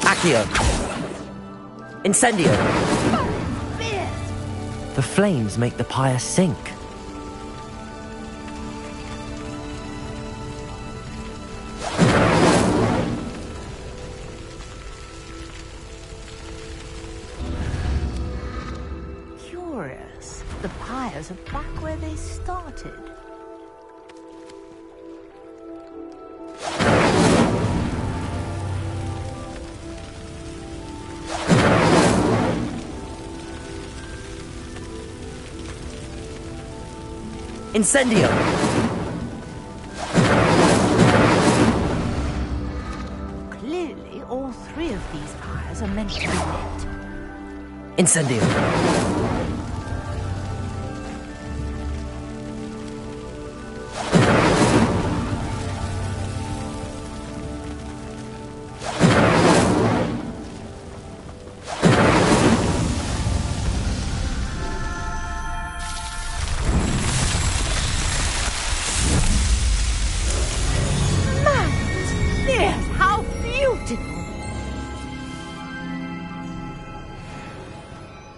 Accio! Incendio! The flames make the pyre sink. Curious. The pyres are back where they started. Incendio! Clearly, all three of these pyres are meant to be lit. Incendio!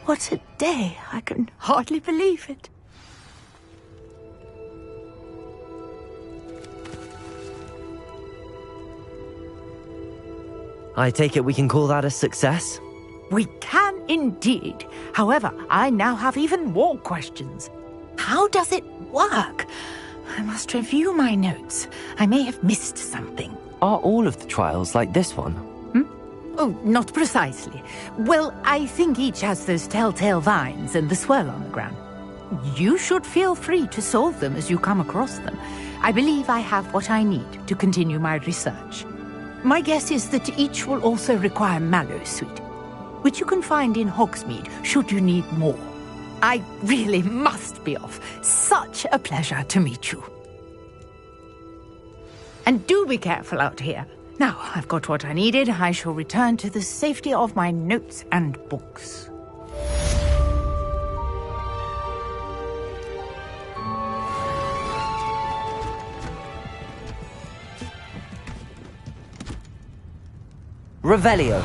What a day! I can hardly believe it. I take it we can call that a success? We can indeed. However, I now have even more questions. How does it work? I must review my notes. I may have missed something. Are all of the trials like this one? Oh, not precisely. Well, I think each has those telltale vines and the swirl on the ground. You should feel free to solve them as you come across them. I believe I have what I need to continue my research. My guess is that each will also require mallow sweet, which you can find in Hogsmeade should you need more. I really must be off. Such a pleasure to meet you. And do be careful out here. Now, I've got what I needed. I shall return to the safety of my notes and books. Revelio.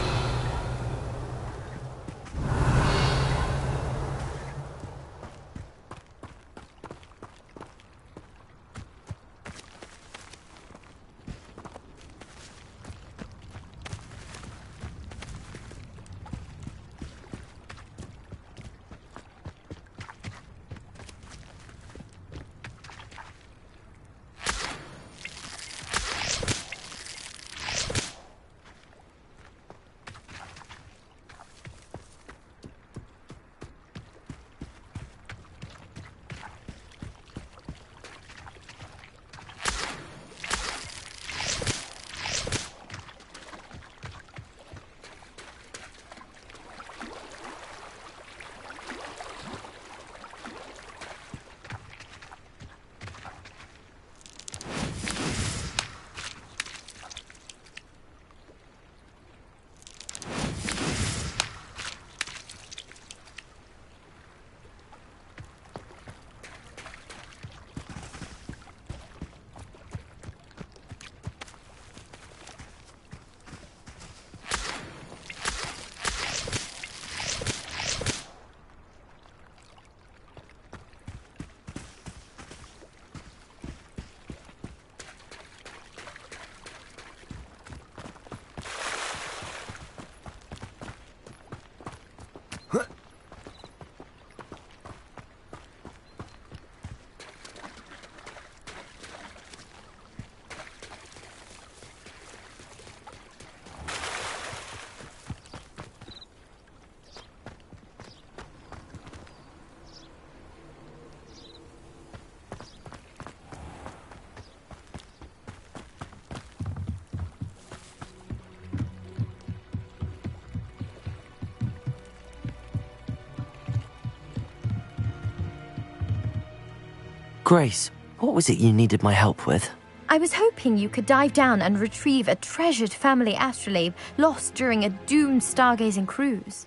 Grace, what was it you needed my help with? I was hoping you could dive down and retrieve a treasured family astrolabe lost during a doomed stargazing cruise.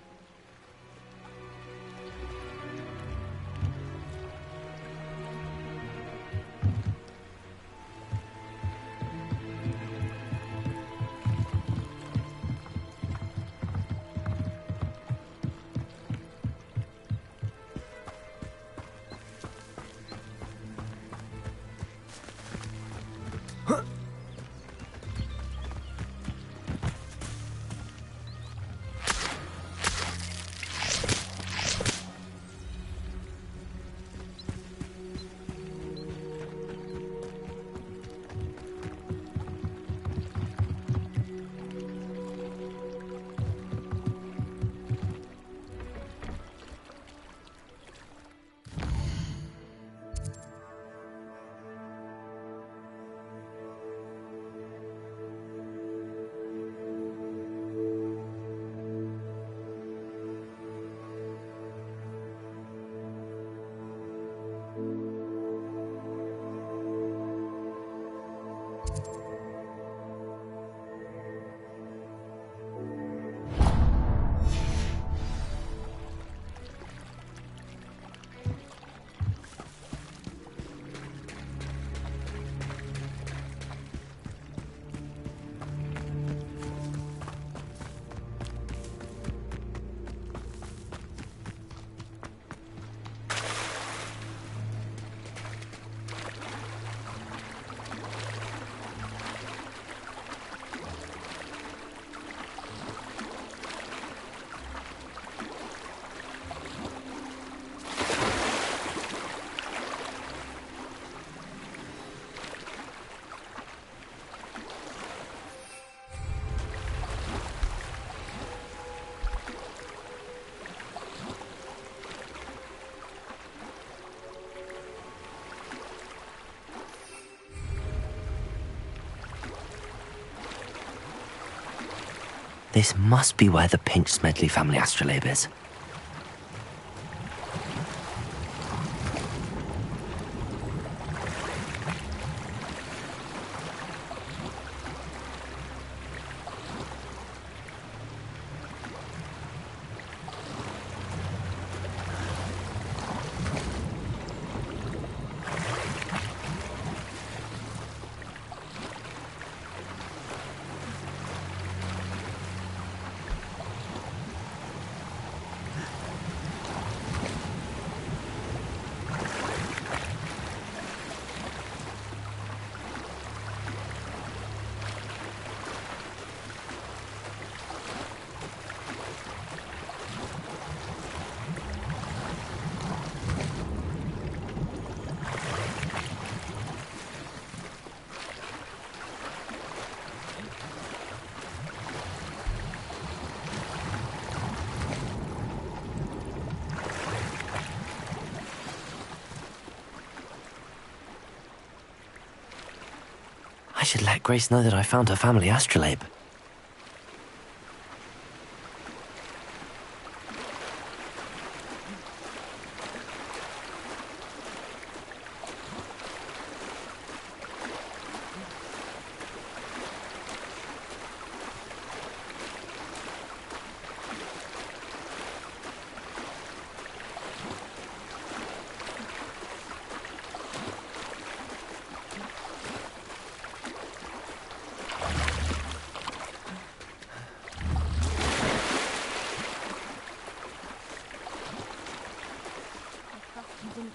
This must be where the Pinch Smedley family astrolabe is. I should let Grace know that I found her family astrolabe.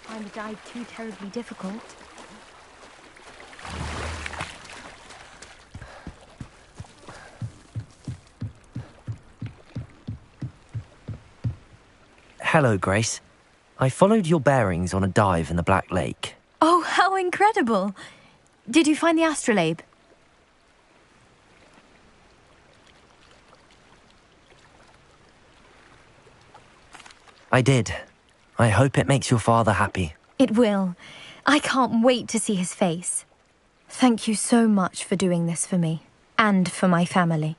Find the dive too terribly difficult. Hello, Grace. I followed your bearings on a dive in the Black Lake. Oh, how incredible! Did you find the astrolabe? I did. I hope it makes your father happy. It will. I can't wait to see his face. Thank you so much for doing this for me, and for my family.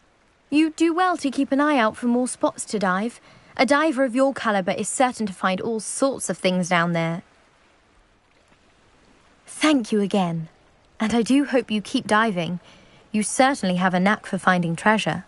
You do well to keep an eye out for more spots to dive. A diver of your caliber is certain to find all sorts of things down there. Thank you again. And I do hope you keep diving. You certainly have a knack for finding treasure.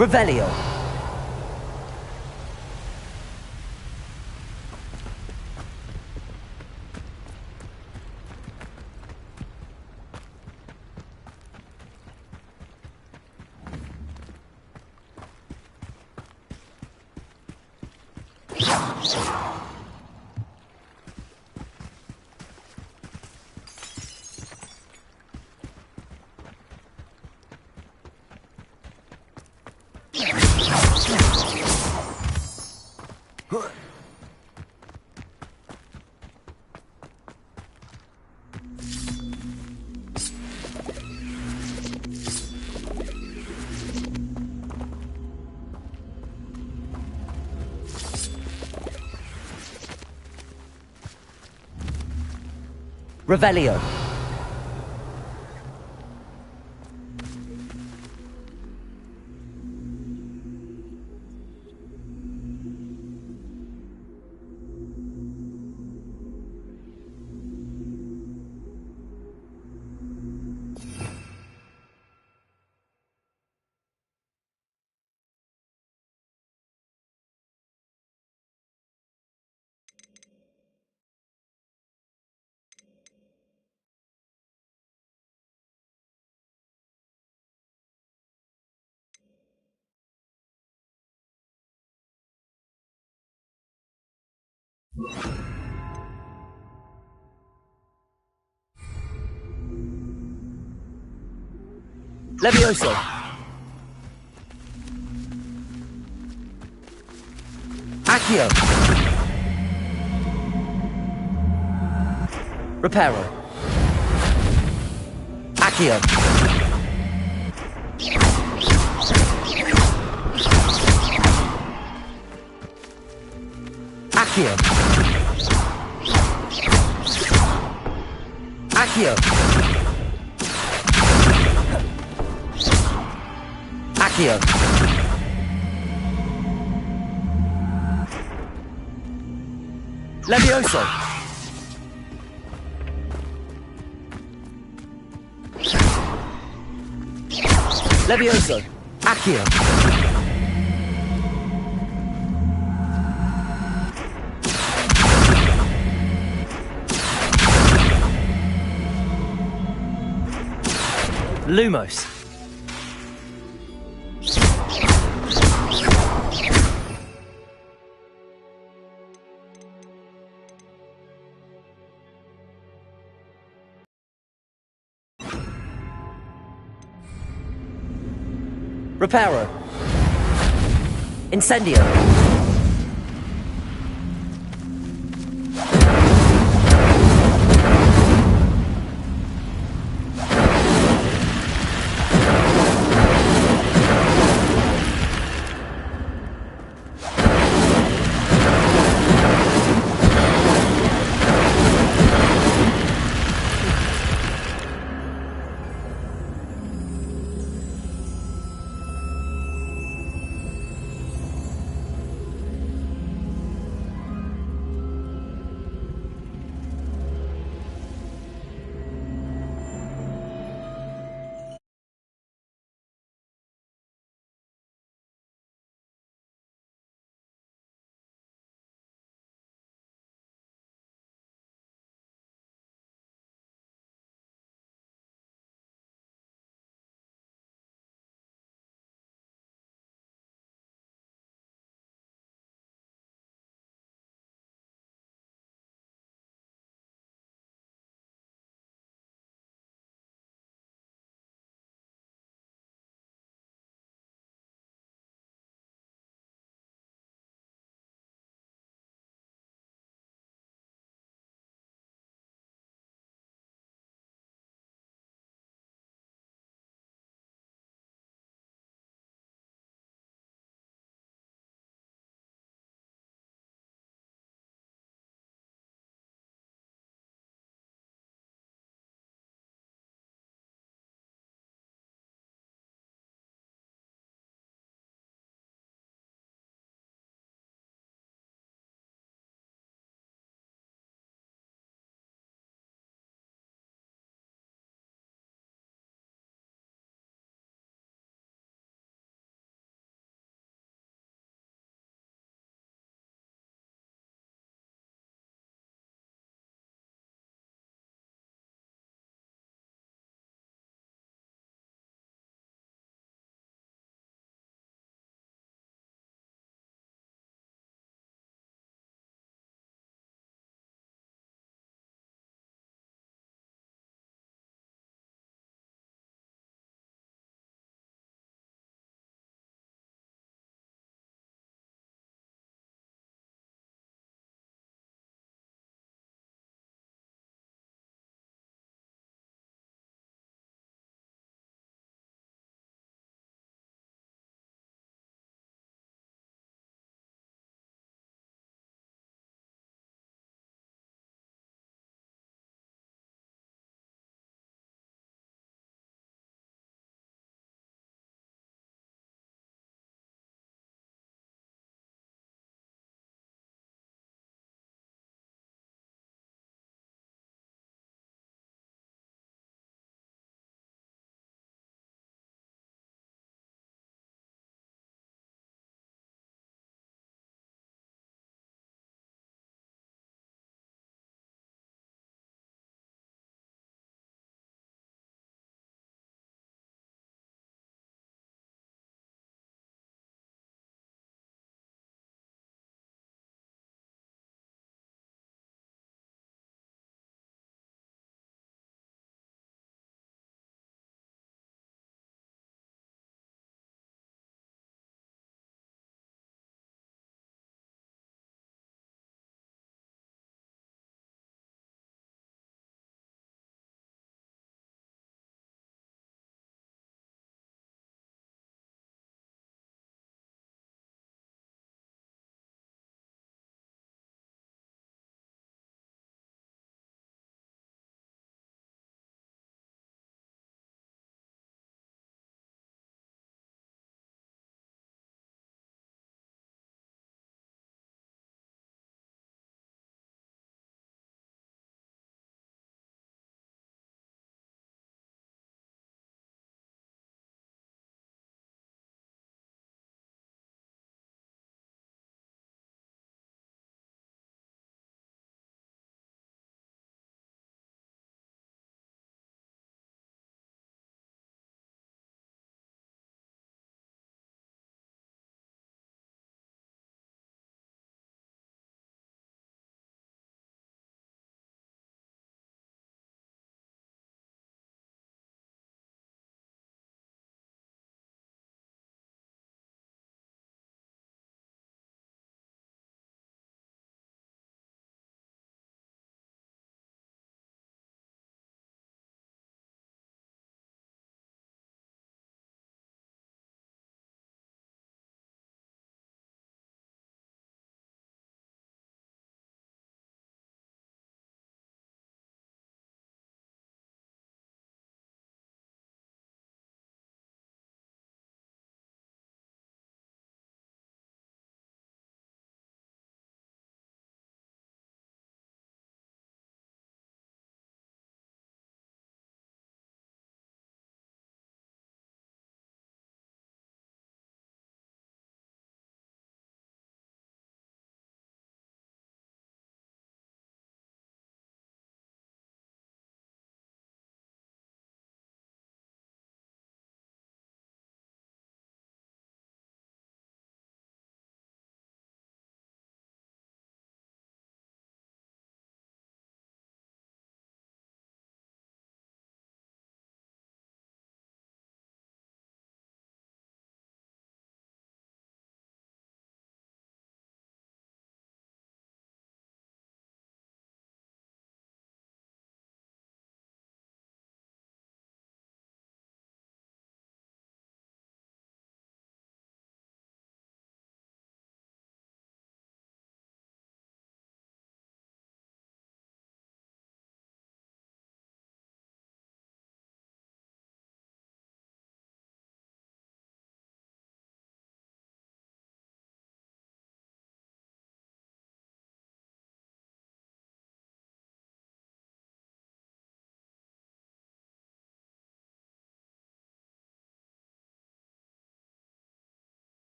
Revelio. Revelio. Levioso. Accio. Reparo. Accio. Accio. Accio. Accio. Levioso. Levioso. Accio. Lumos. Reparo. Incendio.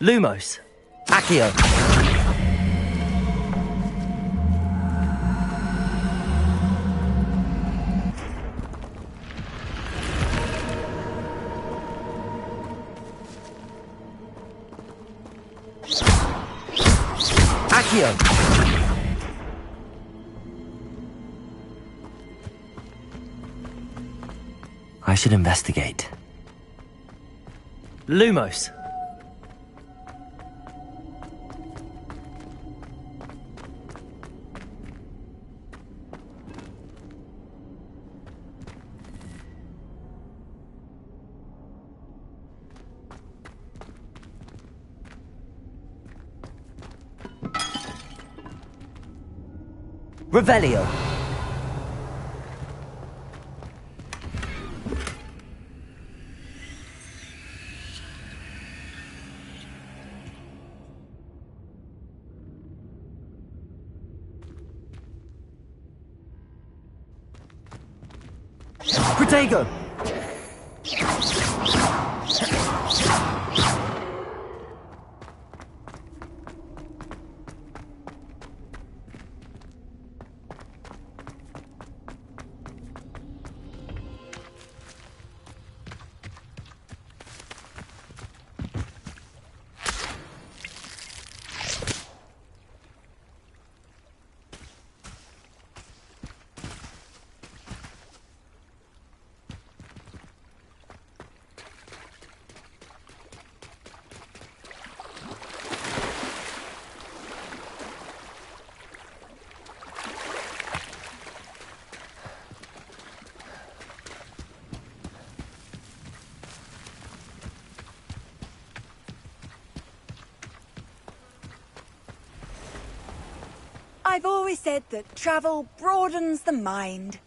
Lumos. Accio. Accio. I should investigate. Lumos. Revelio. Protego. I've always said that travel broadens the mind.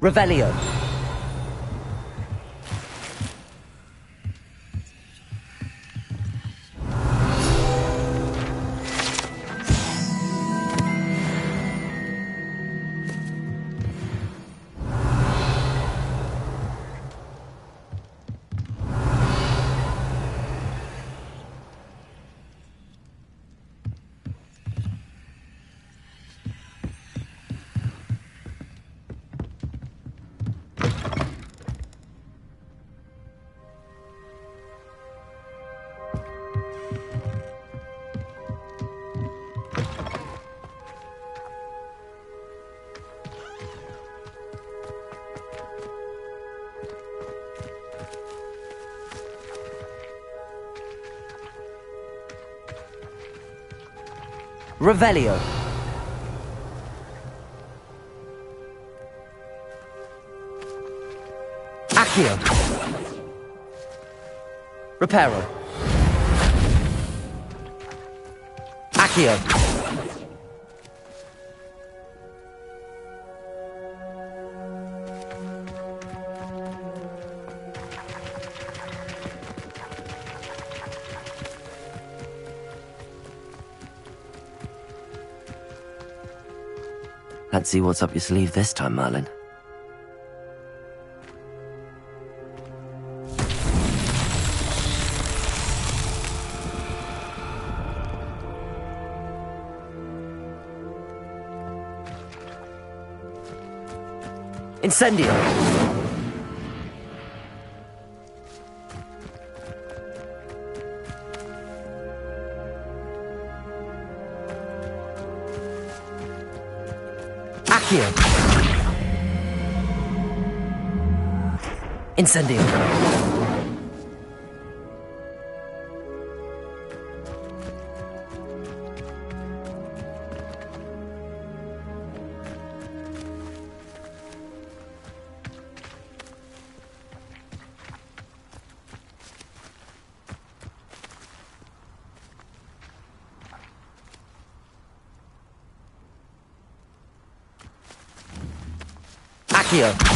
Revelio. Revelio. Accio. Reparo. Accio. Let's see what's up your sleeve this time, Merlin. Incendio! Accio! Incendio! Accio.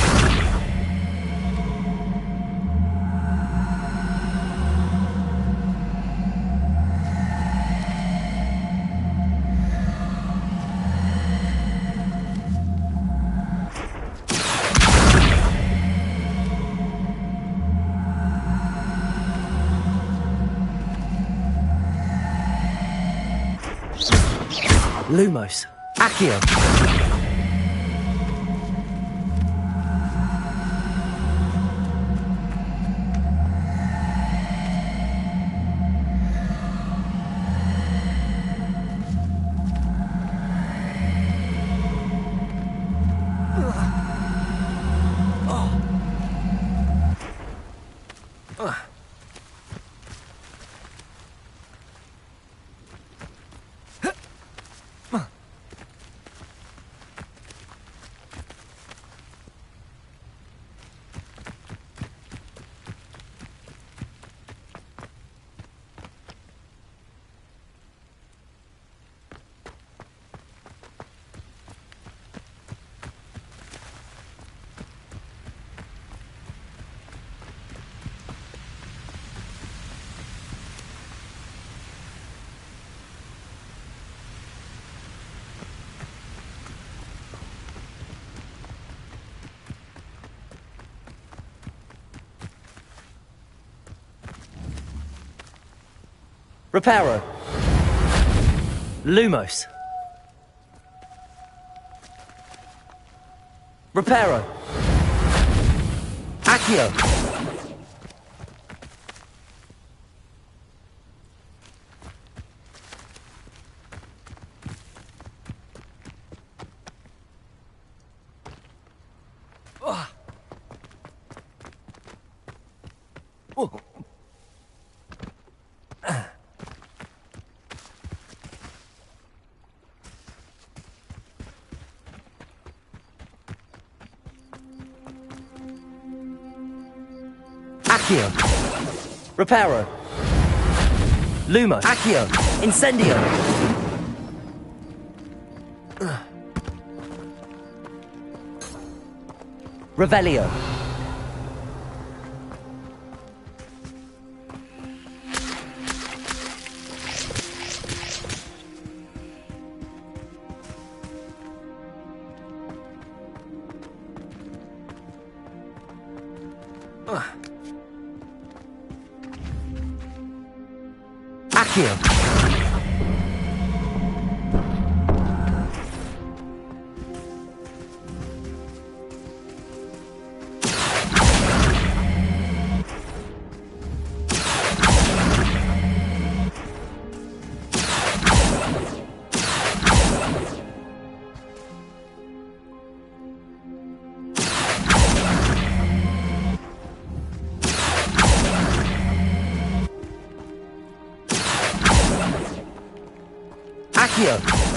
Lumos. Accio. Reparo. Lumos. Reparo. Accio. Accio. Reparo. Lumo. Accio. Incendio. Revelio. Accio. Accio.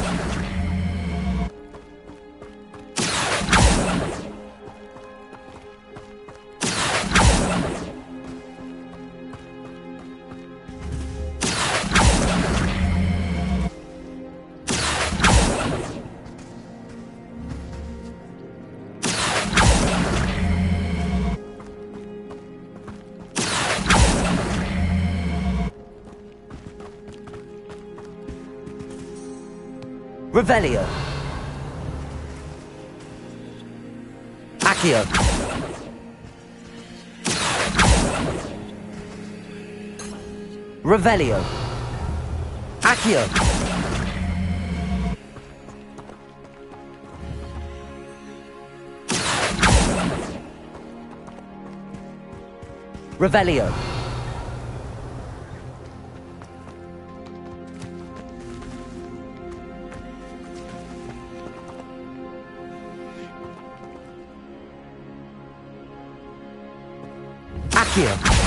Revelio. Accio. Revelio. Accio. Revelio. Accio.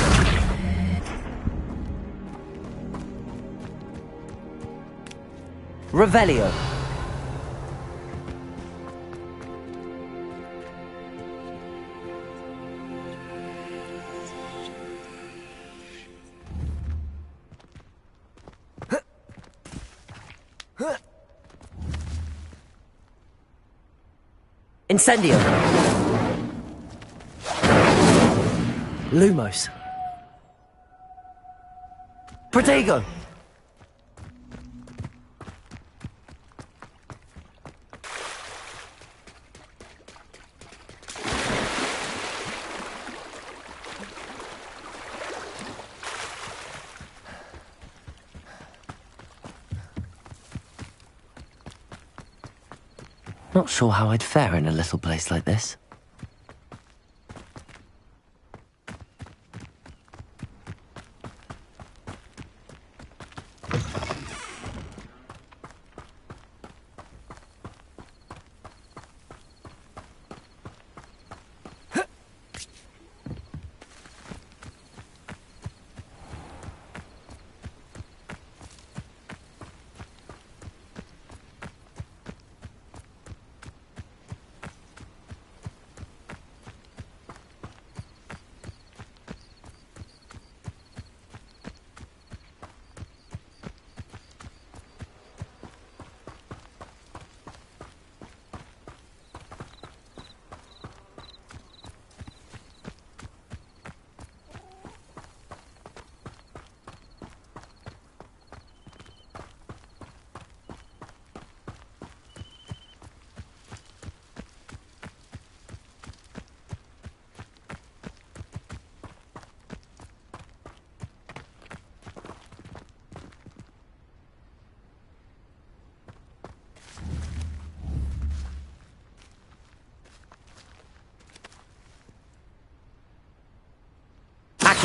Revelio. Incendio. Lumos. Protego! Not sure how I'd fare in a little place like this.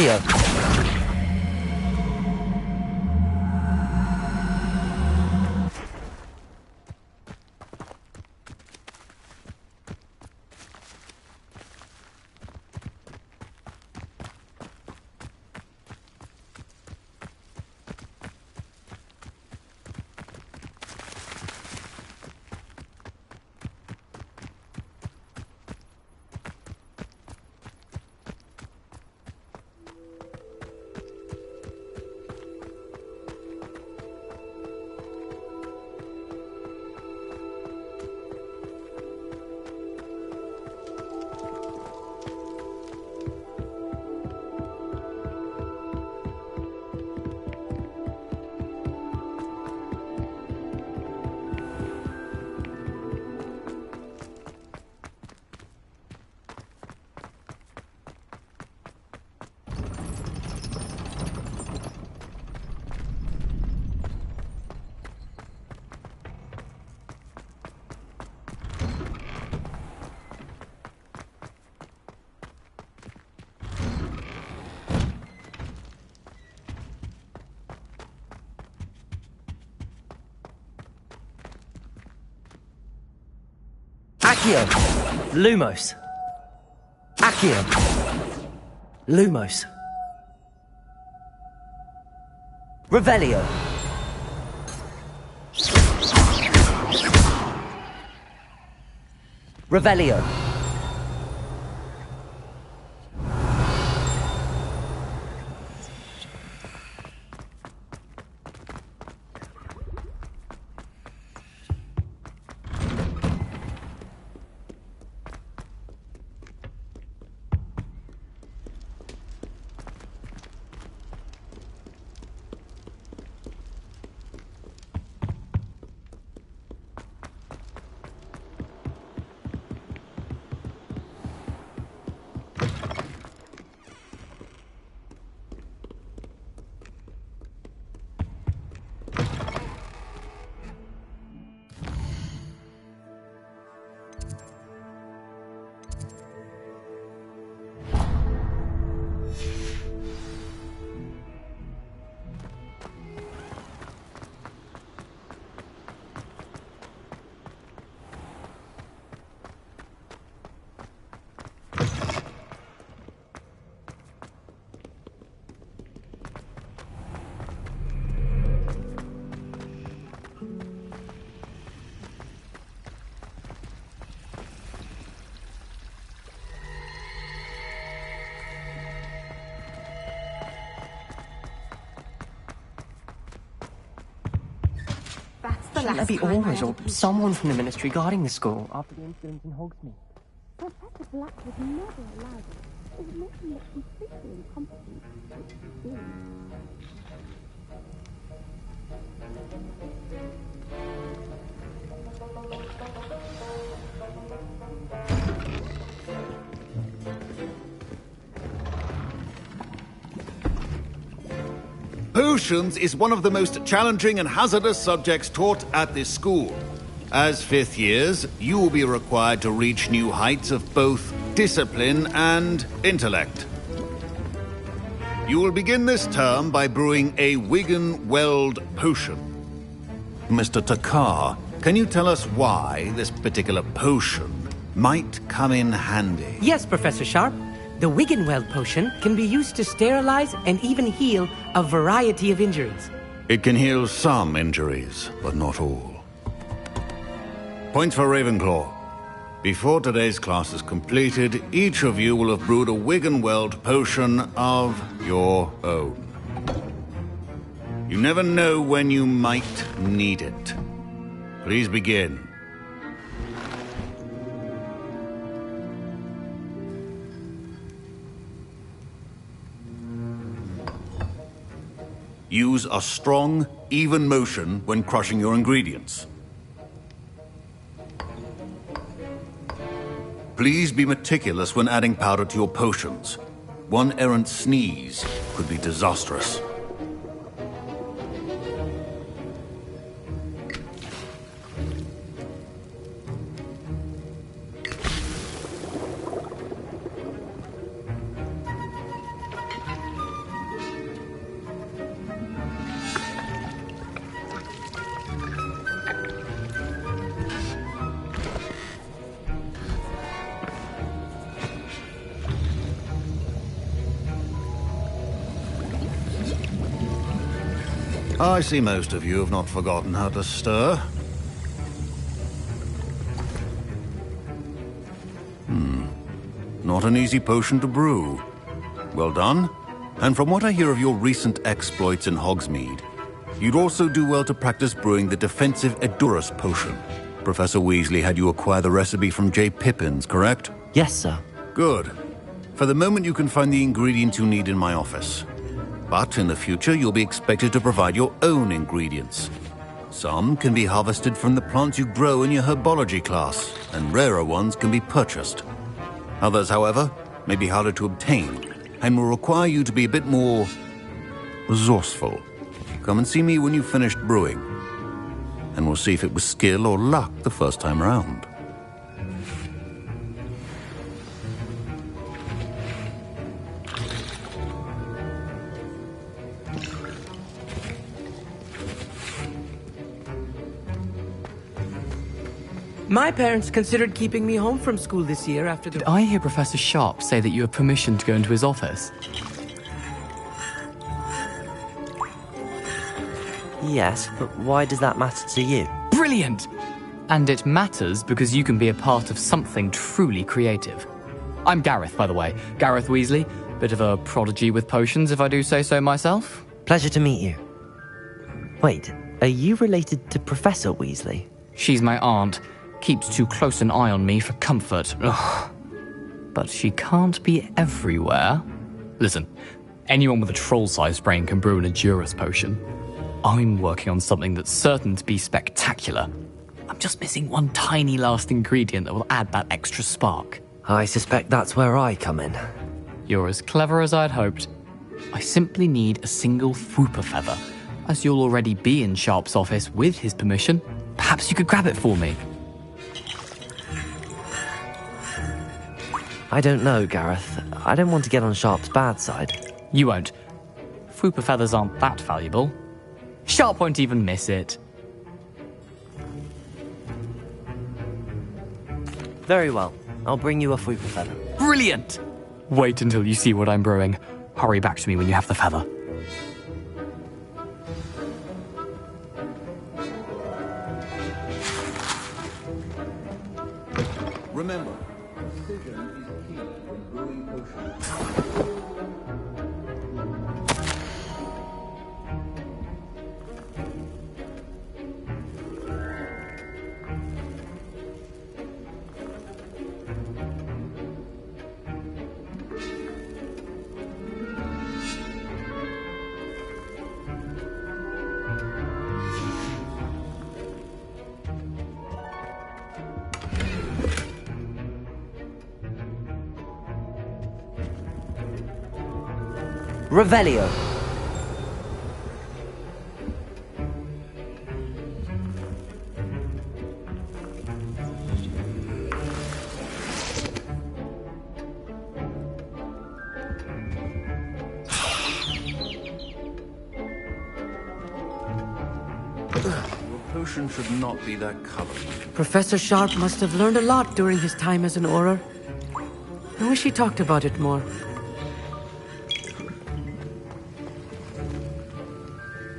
Accio. Accio. Lumos. Accio. Lumos. Revelio. Revelio. Shouldn't there be always or someone from the ministry guarding the school after the incident in Hogsmeade? Professor Black would never allow this. Potions is one of the most challenging and hazardous subjects taught at this school. As fifth years, you will be required to reach new heights of both discipline and intellect. You will begin this term by brewing a Wigan-Weld potion. Mr. Takar, can you tell us why this particular potion might come in handy? Yes, Professor Sharp. The Wigan-Weld potion can be used to sterilize and even heal a variety of injuries. It can heal some injuries, but not all. Points for Ravenclaw. Before today's class is completed, each of you will have brewed a Wigan-Weld potion of your own. You never know when you might need it. Please begin. Use a strong, even motion when crushing your ingredients. Please be meticulous when adding powder to your potions. One errant sneeze could be disastrous. I see most of you have not forgotten how to stir. Not an easy potion to brew. Well done. And from what I hear of your recent exploits in Hogsmeade, you'd also do well to practice brewing the defensive Edurus potion. Professor Weasley had you acquire the recipe from J. Pippins, correct? Yes, sir. Good. For the moment, you can find the ingredients you need in my office. But in the future, you'll be expected to provide your own ingredients. Some can be harvested from the plants you grow in your herbology class, and rarer ones can be purchased. Others, however, may be harder to obtain, and will require you to be a bit more resourceful. Come and see me when you've finished brewing, and we'll see if it was skill or luck the first time around. My parents considered keeping me home from school this year after the... Did I hear Professor Sharp say that you have permission to go into his office? Yes, but why does that matter to you? Brilliant! And it matters because you can be a part of something truly creative. I'm Gareth, by the way. Gareth Weasley. Bit of a prodigy with potions, if I do say so myself. Pleasure to meet you. Wait, are you related to Professor Weasley? She's my aunt. Keeps too close an eye on me for comfort. Ugh. But she can't be everywhere. Listen, anyone with a troll-sized brain can brew an Edurus potion. I'm working on something that's certain to be spectacular. I'm just missing one tiny last ingredient that will add that extra spark. I suspect that's where I come in. You're as clever as I'd hoped. I simply need a single Fwooper feather. As you'll already be in Sharp's office with his permission, perhaps you could grab it for me. I don't know, Gareth. I don't want to get on Sharp's bad side. You won't. Fwooper feathers aren't that valuable. Sharp won't even miss it. Very well. I'll bring you a Fwooper feather. Brilliant! Wait until you see what I'm brewing. Hurry back to me when you have the feather. Remember, precision is key when brewing potions. Revelio. Your potion should not be that color. Professor Sharp must have learned a lot during his time as an Auror. I wish he talked about it more.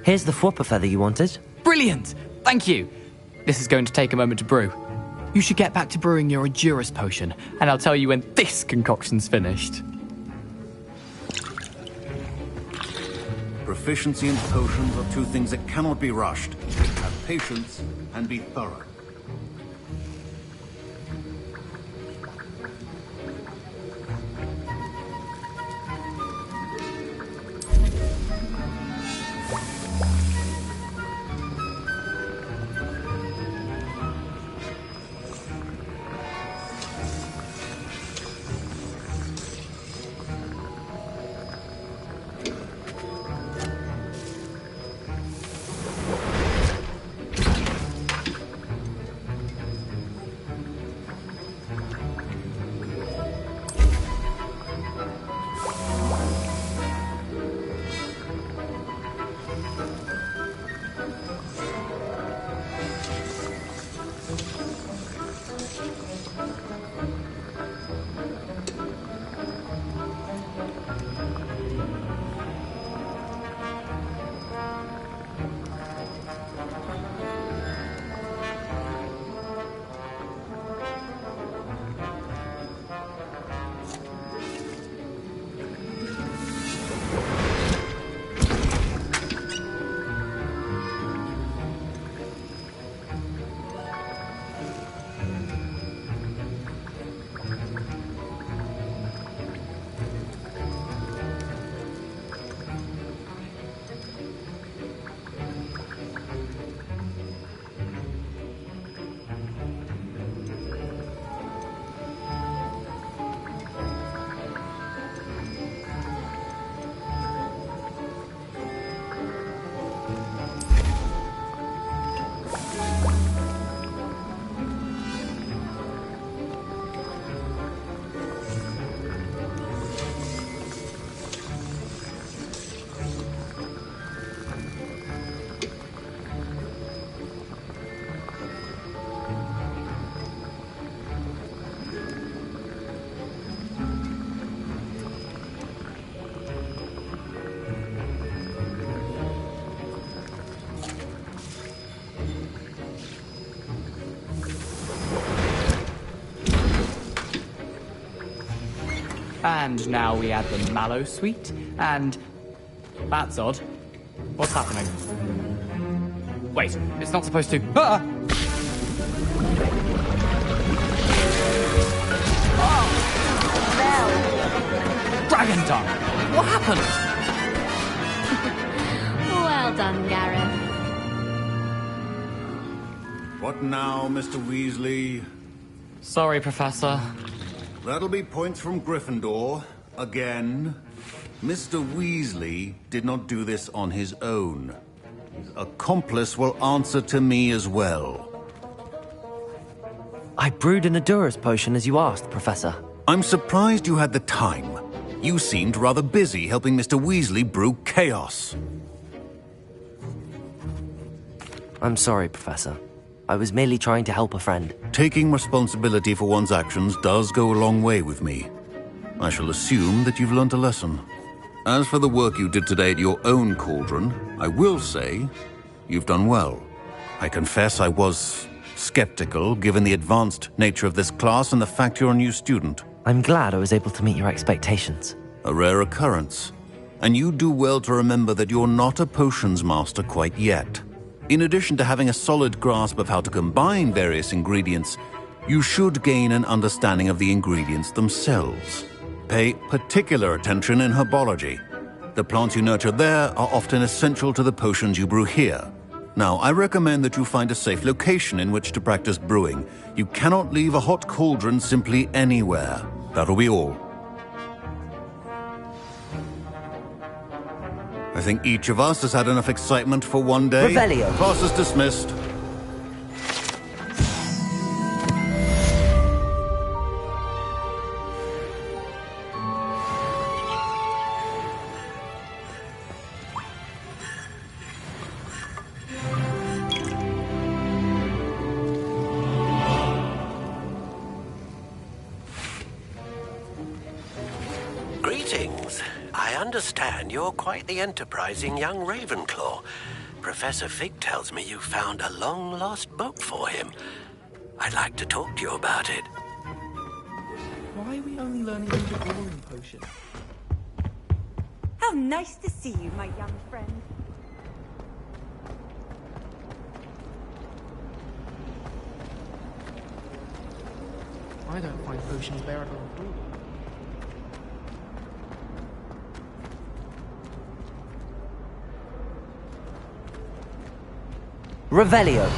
Here's the Fwooper feather you wanted. Brilliant! Thank you! This is going to take a moment to brew. You should get back to brewing your Endurus potion, and I'll tell you when this concoction's finished. Proficiency in potions are two things that cannot be rushed. Have patience and be thorough. And now we add the mallow sweet, and... That's odd. What's happening? Wait, it's not supposed to... Ah! Dragon tongue! What happened? Well done, Gareth. What now, Mr. Weasley? Sorry, Professor. That'll be points from Gryffindor. Again. Mr. Weasley did not do this on his own. His accomplice will answer to me as well. I brewed an Endurus potion as you asked, Professor. I'm surprised you had the time. You seemed rather busy helping Mr. Weasley brew chaos. I'm sorry, Professor. I was merely trying to help a friend. Taking responsibility for one's actions does go a long way with me. I shall assume that you've learnt a lesson. As for the work you did today at your own cauldron, I will say you've done well. I confess I was skeptical, given the advanced nature of this class and the fact you're a new student. I'm glad I was able to meet your expectations. A rare occurrence. And you do well to remember that you're not a potions master quite yet. In addition to having a solid grasp of how to combine various ingredients, you should gain an understanding of the ingredients themselves. Pay particular attention in herbology. The plants you nurture there are often essential to the potions you brew here. Now, I recommend that you find a safe location in which to practice brewing. You cannot leave a hot cauldron simply anywhere. That'll be all. I think each of us has had enough excitement for one day. Revelio. Class is dismissed. Greetings. I understand you're quite the enterprising young Ravenclaw. Professor Fig tells me you found a long-lost book for him. I'd like to talk to you about it. Why are we only learning the boring potion? How nice to see you, my young friend. I don't find potions bearable at all. Revelio.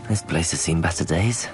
This place has seen better days.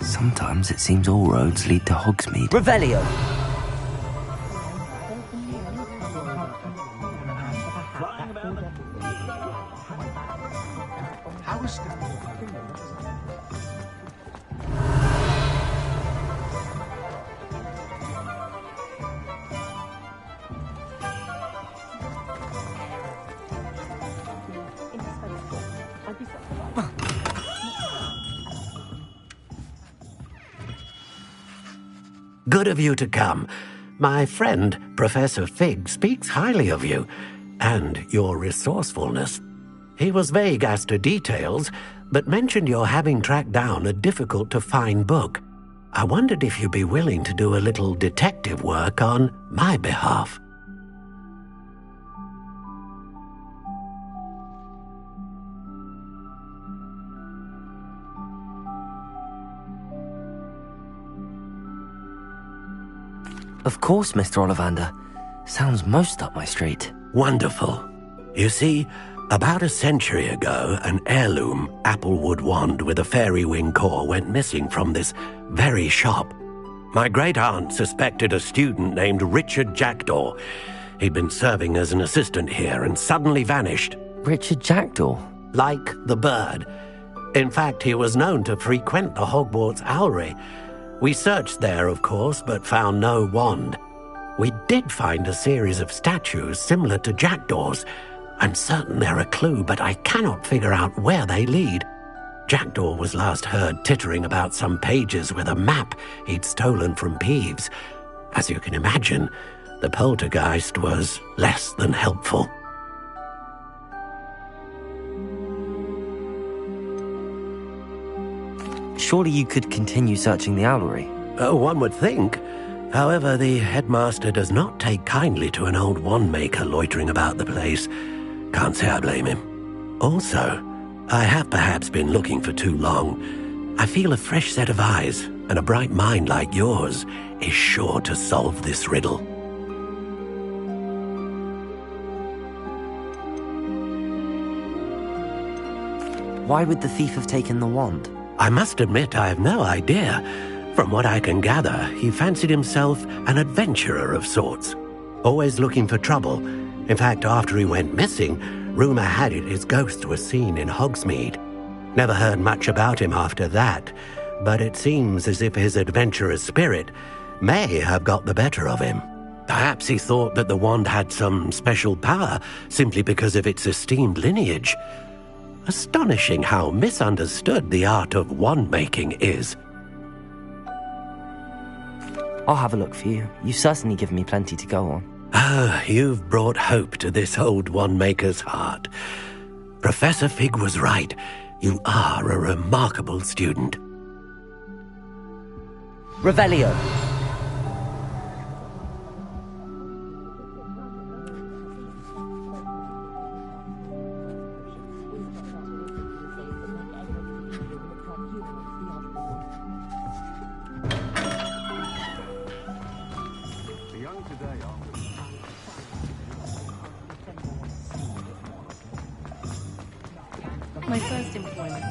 Sometimes it seems all roads lead to Hogsmeade. Revelio! Good of you to come. My friend, Professor Fig, speaks highly of you and your resourcefulness. He was vague as to details, but mentioned your having tracked down a difficult-to-find book. I wondered if you'd be willing to do a little detective work on my behalf. Of course, Mr. Ollivander. Sounds most up my street. Wonderful. You see, about a century ago, an heirloom applewood wand with a fairy wing core went missing from this very shop. My great-aunt suspected a student named Richard Jackdaw. He'd been serving as an assistant here and suddenly vanished. Richard Jackdaw? Like the bird. In fact, he was known to frequent the Hogwarts Owlery. We searched there, of course, but found no wand. We did find a series of statues similar to Jackdaw's. I'm certain they're a clue, but I cannot figure out where they lead. Jackdaw was last heard tittering about some pages with a map he'd stolen from Peeves. As you can imagine, the poltergeist was less than helpful. Surely you could continue searching the owlery. Oh, one would think. However, the headmaster does not take kindly to an old wand-maker loitering about the place. Can't say I blame him. Also, I have perhaps been looking for too long. I feel a fresh set of eyes, and a bright mind like yours is sure to solve this riddle. Why would the thief have taken the wand? I must admit I have no idea. From what I can gather, he fancied himself an adventurer of sorts, always looking for trouble. In fact, after he went missing, rumor had it his ghost was seen in Hogsmeade. Never heard much about him after that, but it seems as if his adventurous spirit may have got the better of him. Perhaps he thought that the wand had some special power simply because of its esteemed lineage. Astonishing how misunderstood the art of wand-making is. I'll have a look for you. You've certainly given me plenty to go on. Ah, you've brought hope to this old wand-maker's heart. Professor Fig was right. You are a remarkable student. Revelio. My first employment.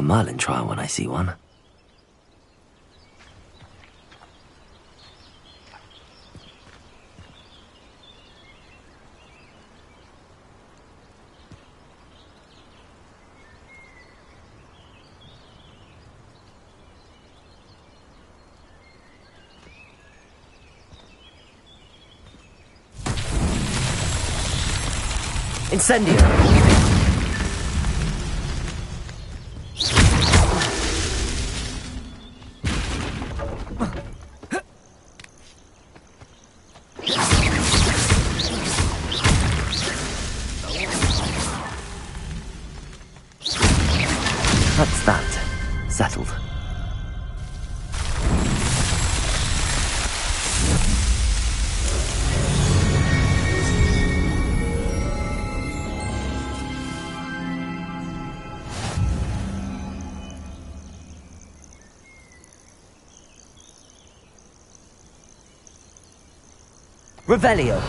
Merlin trial when I see one. Incendio! That's that. Settled. Revelio.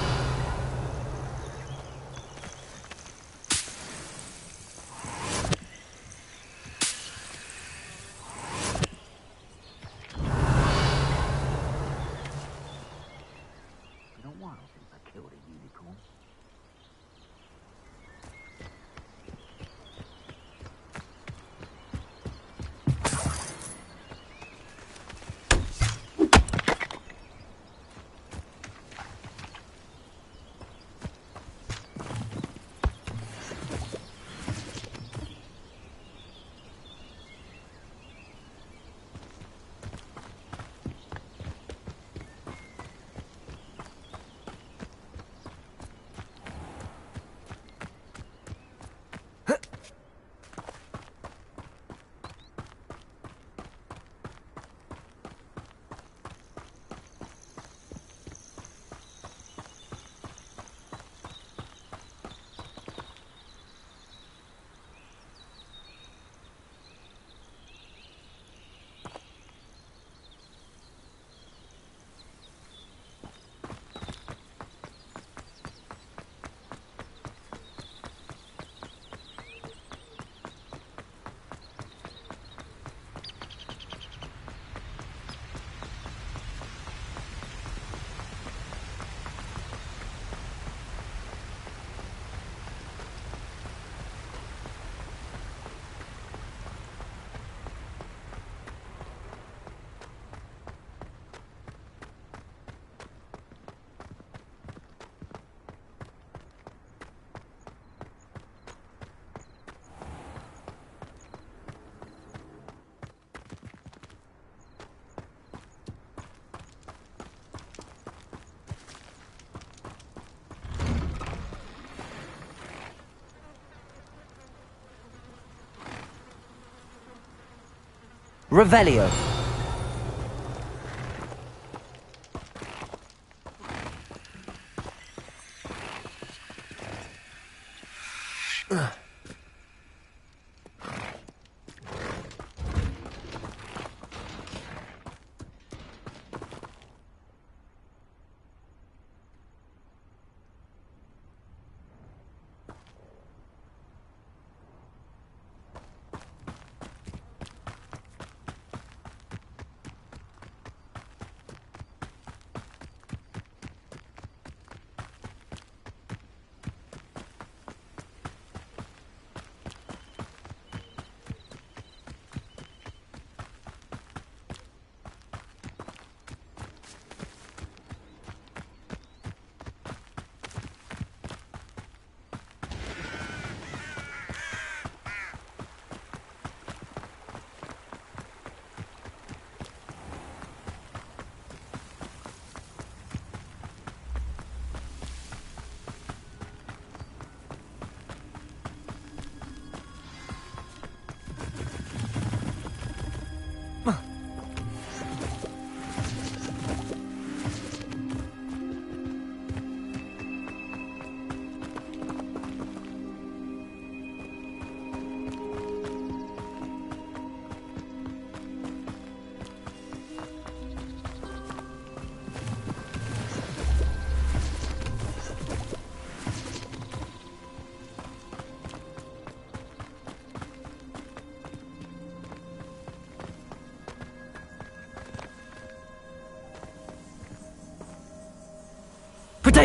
Revelio.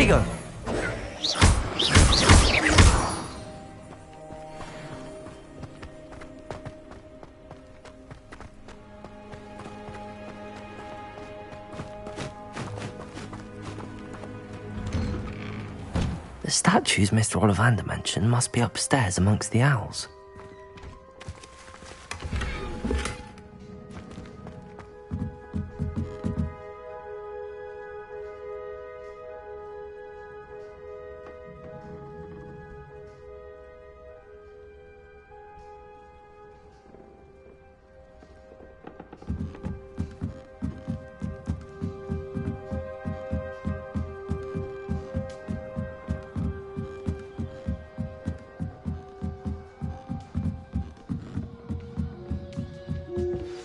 Protego! The statues Mr. Ollivander mentioned must be upstairs amongst the owls.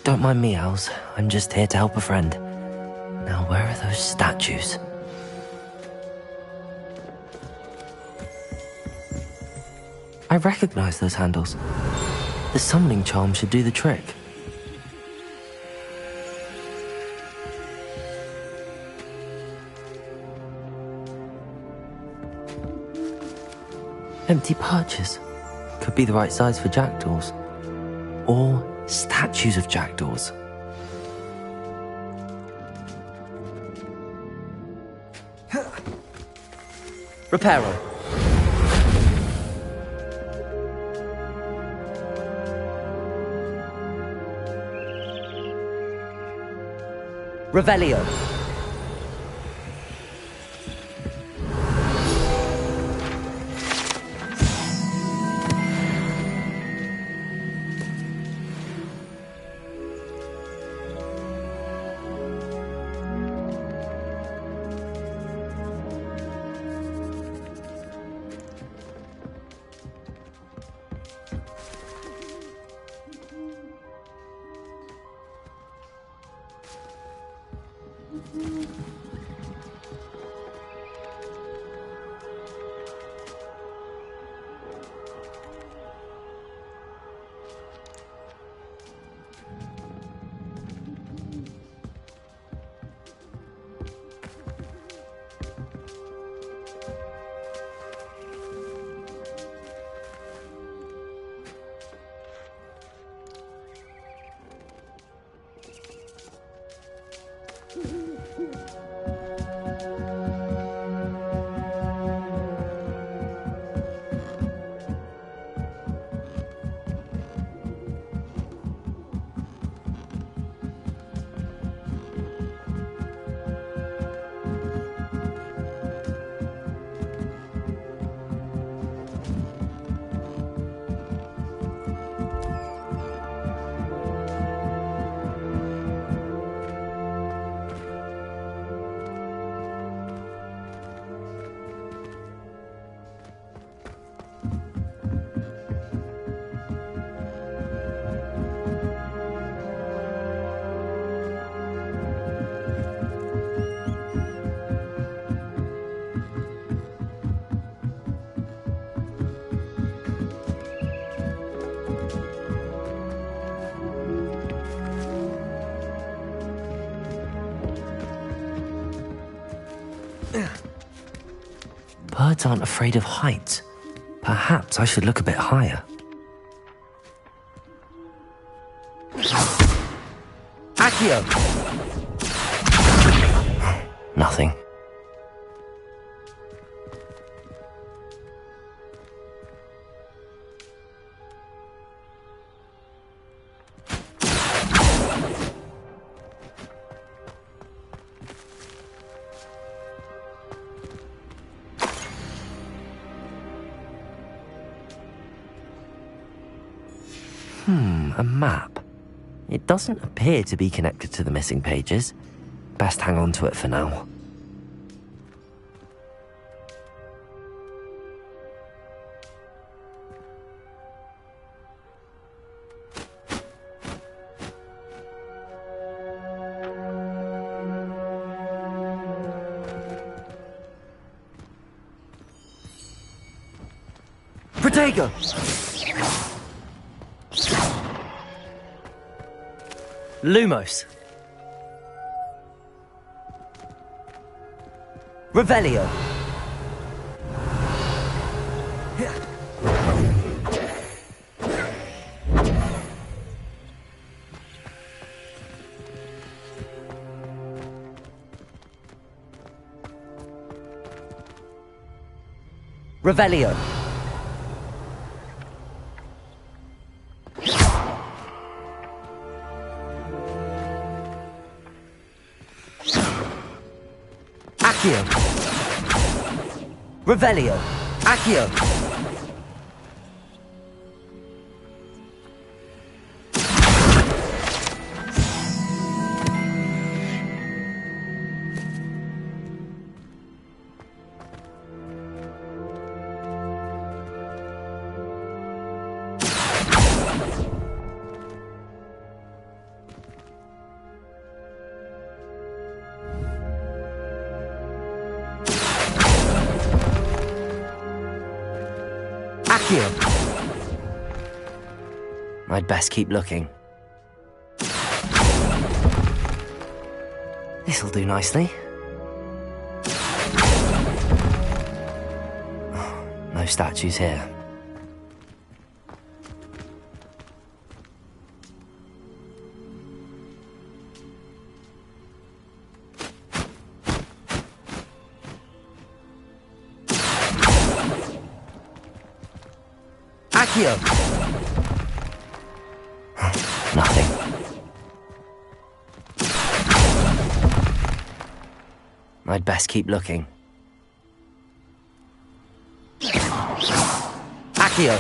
Don't mind me, owls. I'm just here to help a friend. Now, where are those statues? I recognize those handles. The summoning charm should do the trick. Empty perches. Could be the right size for jackdaws. Or statues of jackdaws. Reparo. Revelio. Birds aren't afraid of heights. Perhaps I should look a bit higher. Accio! Nothing. A map. It doesn't appear to be connected to the missing pages. Best hang on to it for now. Protego! Lumos. Revelio. Revelio. Accio. Revelio. Accio. I'd best keep looking. This'll do nicely. Oh, no statues here. Accio! Nothing. I'd best keep looking. Accio!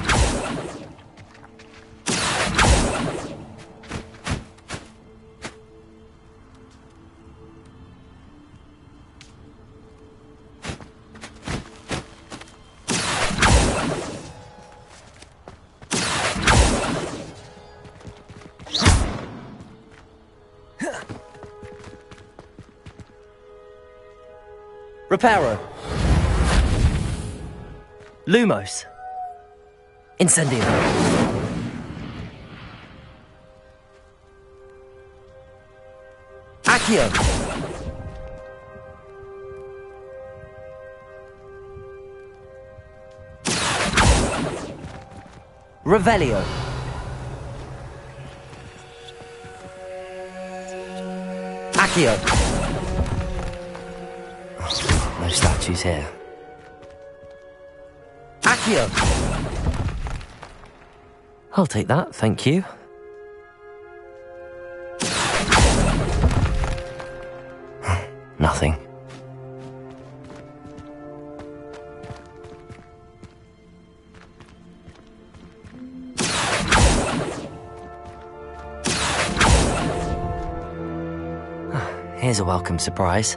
Reparo. Lumos. Incendio. Accio. Revelio. Accio. No statues here. Accio! I'll take that, thank you. Nothing. Here's a welcome surprise.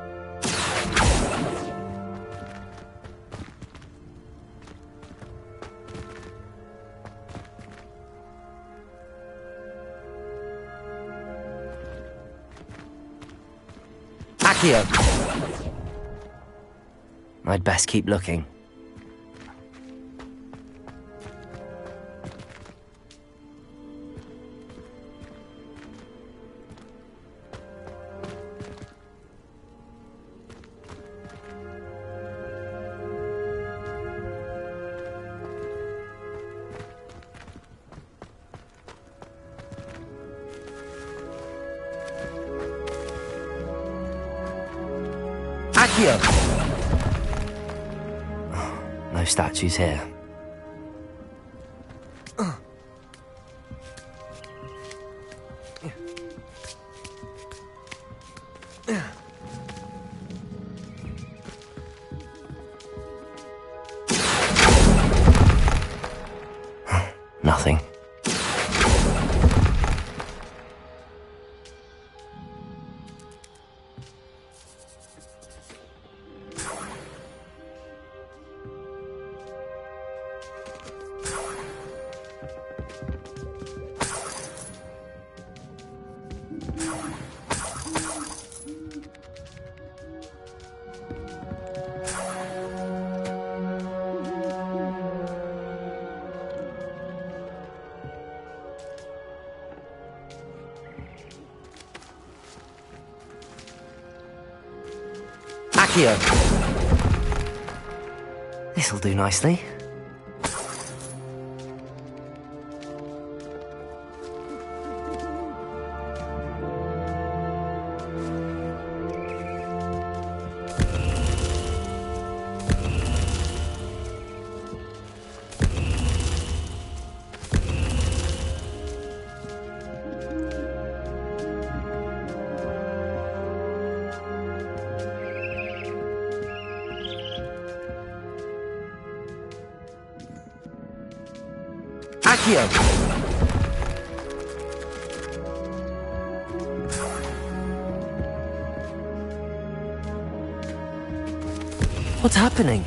Accio! I'd best keep looking. Accio! No statues here. Nothing. Accio! This'll do nicely. Accio! What's happening?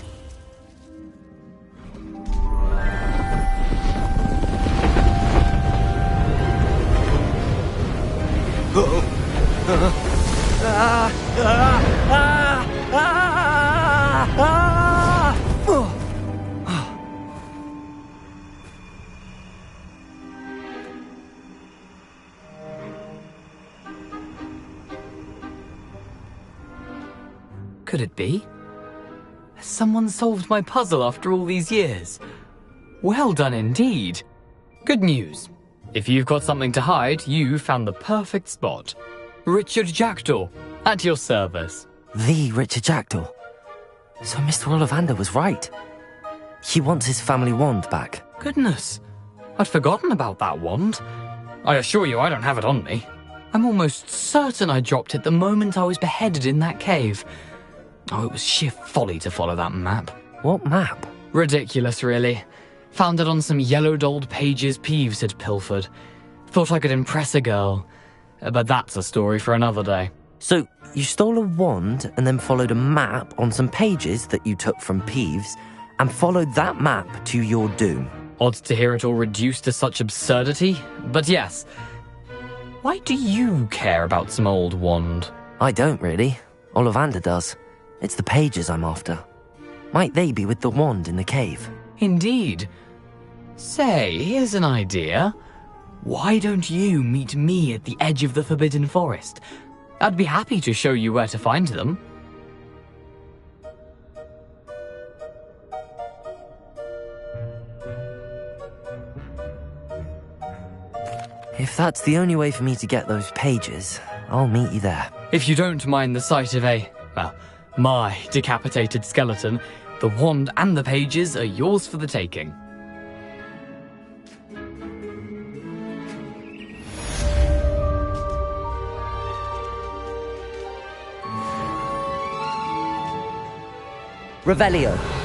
Could it be? Has someone solved my puzzle after all these years? Well done indeed. Good news. If you've got something to hide, you found the perfect spot. Richard Jackdaw, at your service. The Richard Jackdaw. So Mr. Ollivander was right. He wants his family wand back. Goodness, I'd forgotten about that wand. I assure you I don't have it on me. I'm almost certain I dropped it the moment I was beheaded in that cave. Oh, it was sheer folly to follow that map. What map? Ridiculous, really. Found it on some yellowed old pages Peeves had pilfered. Thought I could impress a girl. But that's a story for another day. So, you stole a wand and then followed a map on some pages that you took from Peeves and followed that map to your doom. Odd to hear it all reduced to such absurdity, but yes. Why do you care about some old wand? I don't really. Ollivander does. It's the pages I'm after. Might they be with the wand in the cave? Indeed. Say, here's an idea. Why don't you meet me at the edge of the Forbidden Forest? I'd be happy to show you where to find them. If that's the only way for me to get those pages, I'll meet you there. If you don't mind the sight of my decapitated skeleton, the wand and the pages are yours for the taking. Revelio.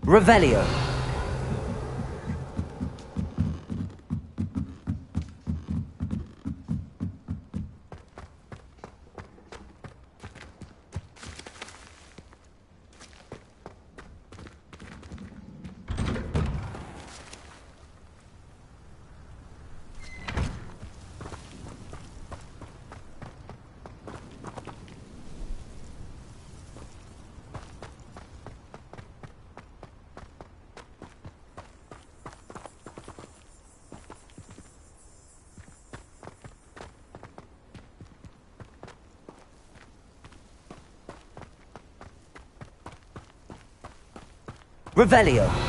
Revelio. Revelio.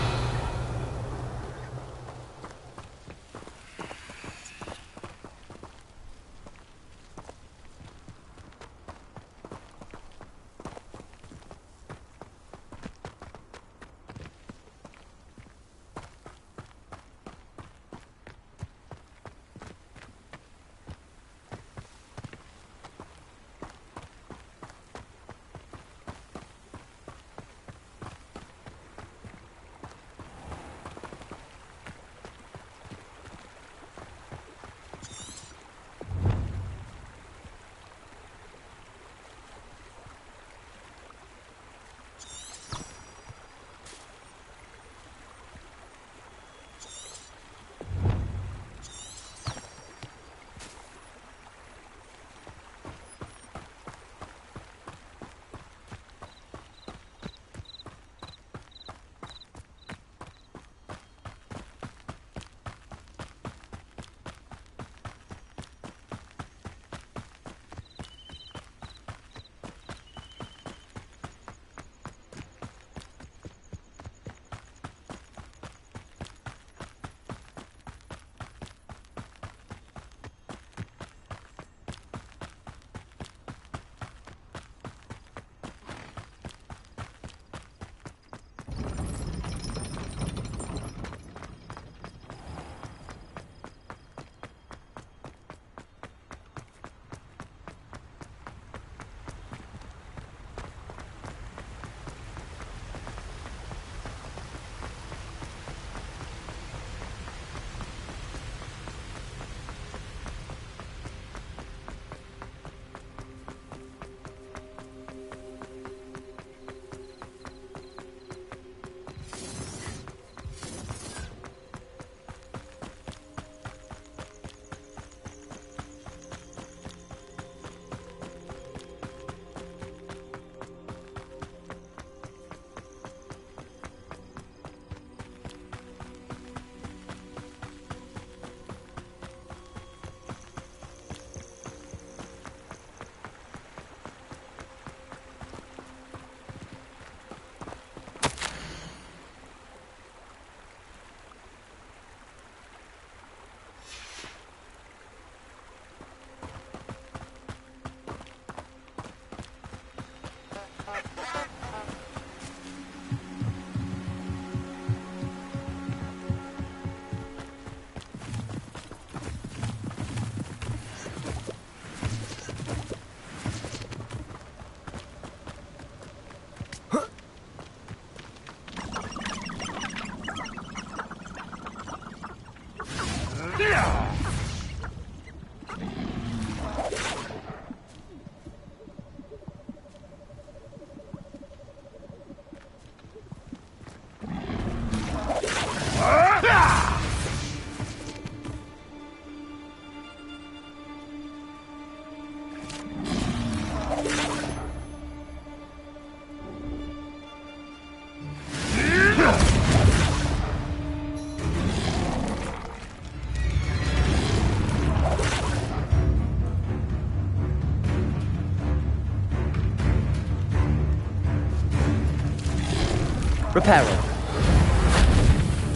Reparo.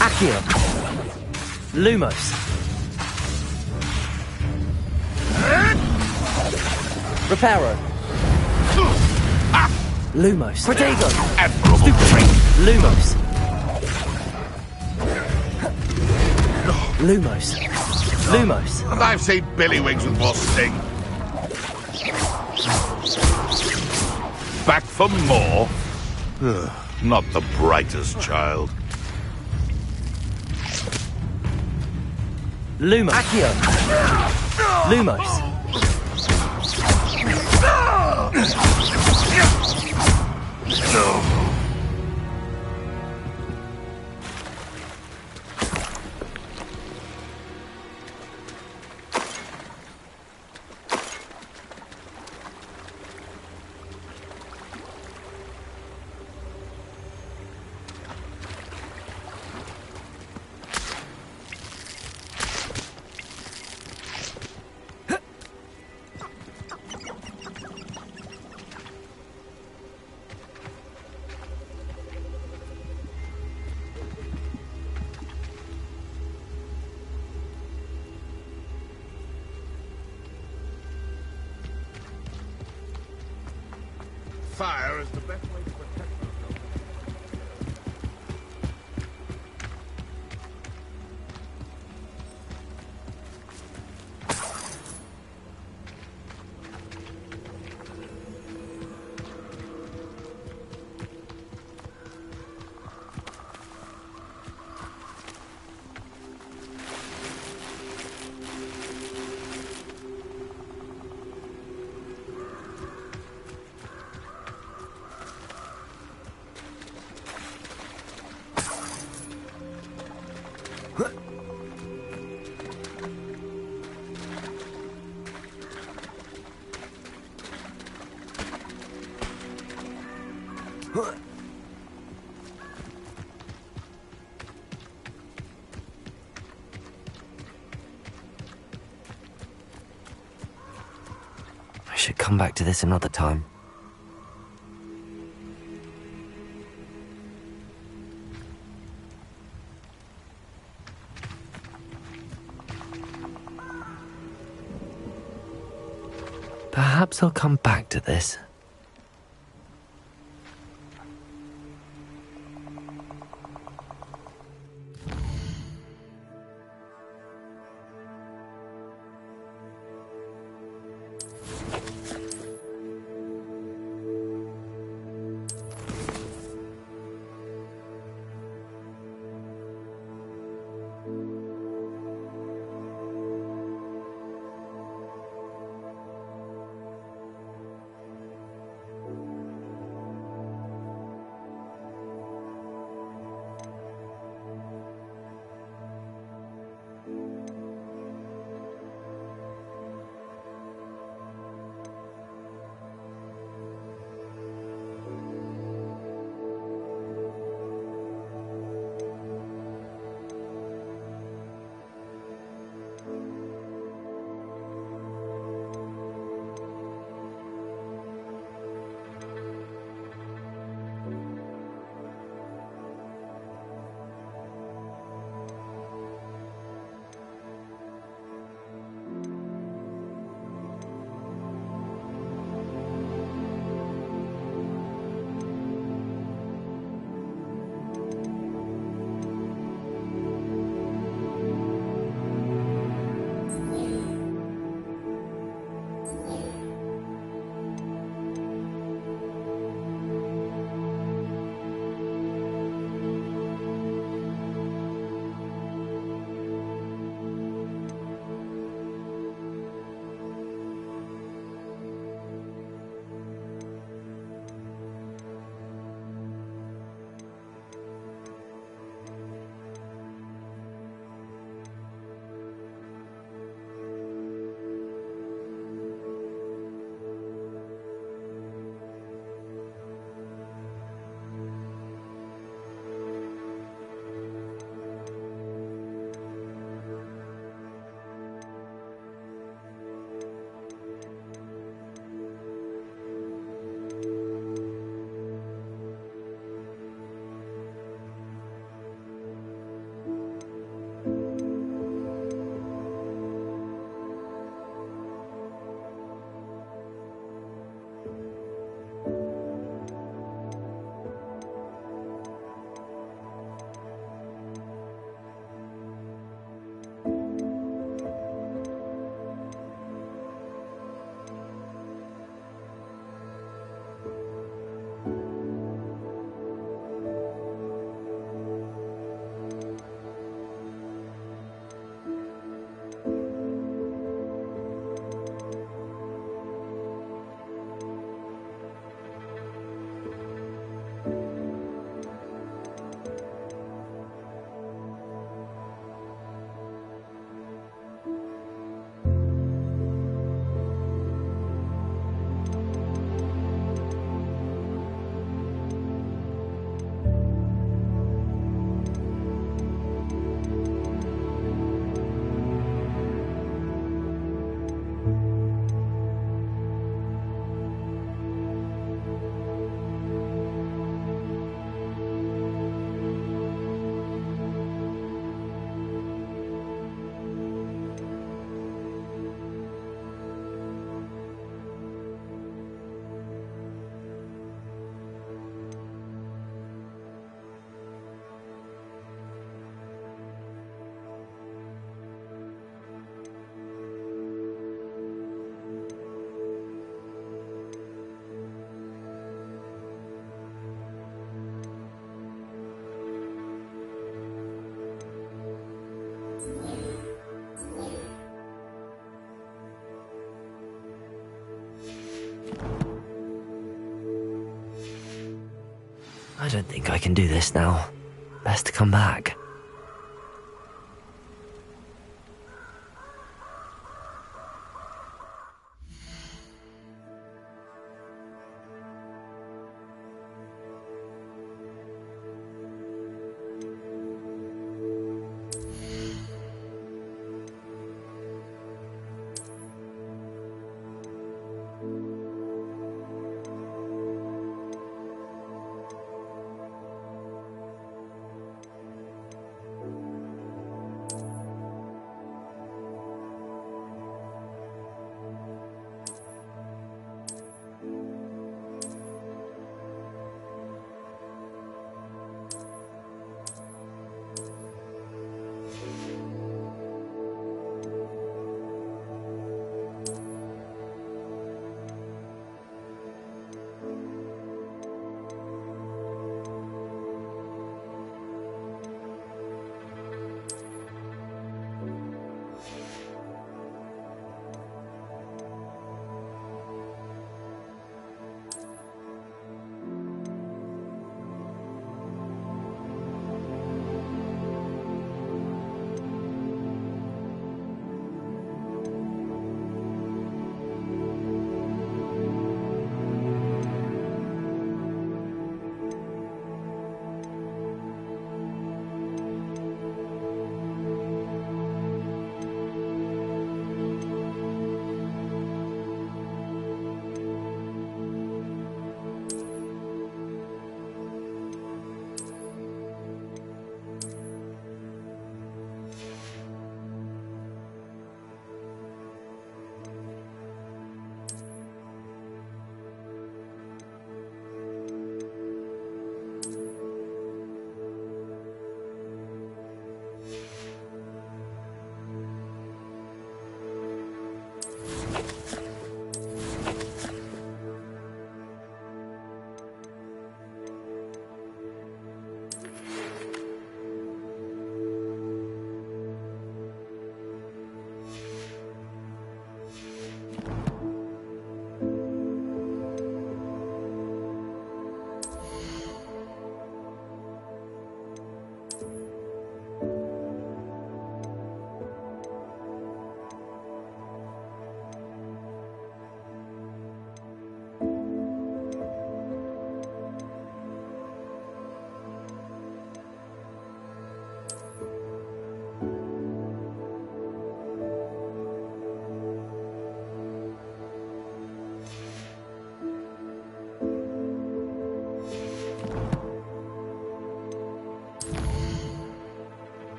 Accio. Lumos. Reparo. Lumos. Protego. Lumos. Lumos. Lumos. And I've seen Billywigs with more sting. Back for more? Ugh, not the brightest child. Lumos. Accio. Lumos. Fire is the best way to protect yourself. I should come back to this another time. Perhaps I'll come back to this. don't think I can do this now. Best to come back.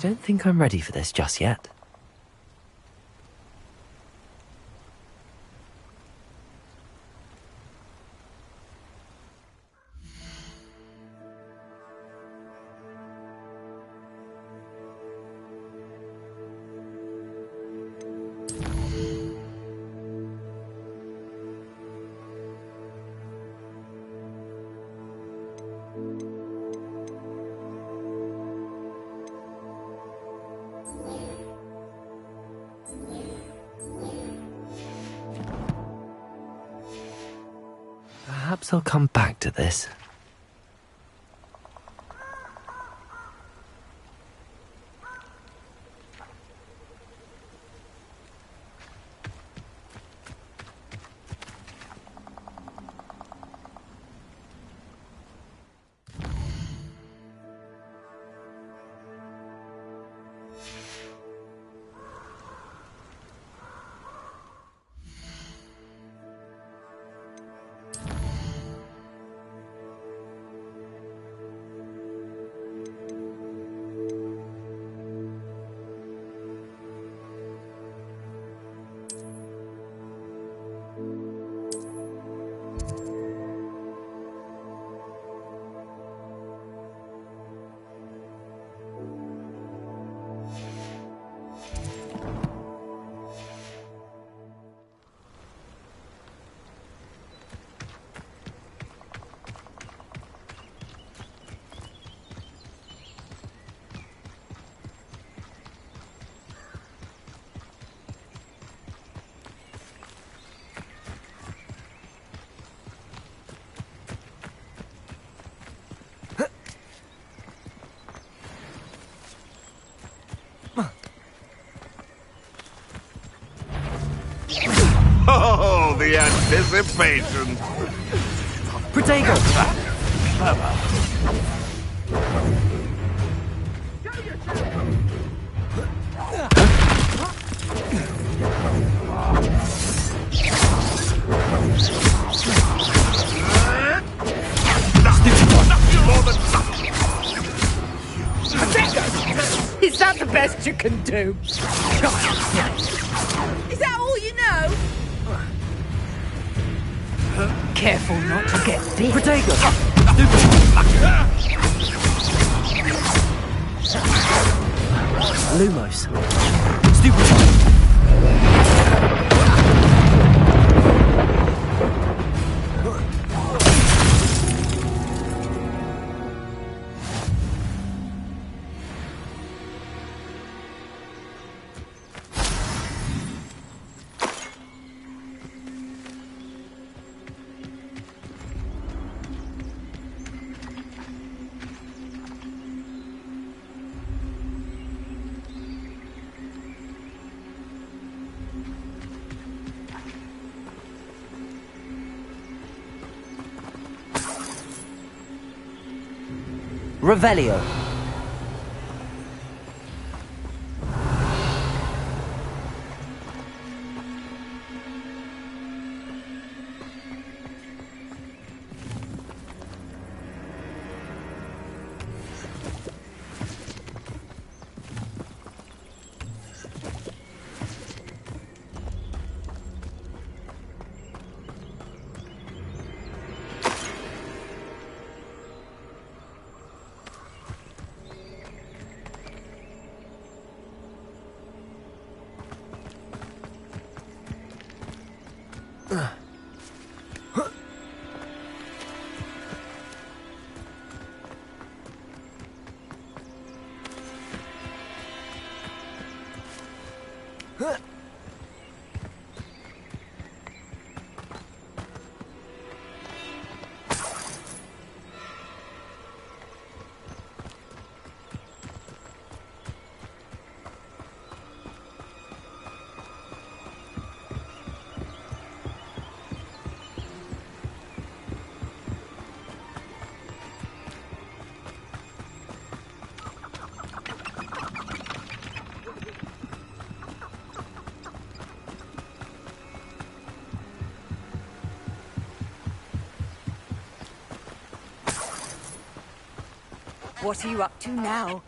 don't think I'm ready for this just yet. Perhaps I'll come back to this. Oh, the anticipation! Protego! Is that the best you can do? Is that all you know? Careful not to get bit. Protego! Lumos. Revelio. What are you up to now?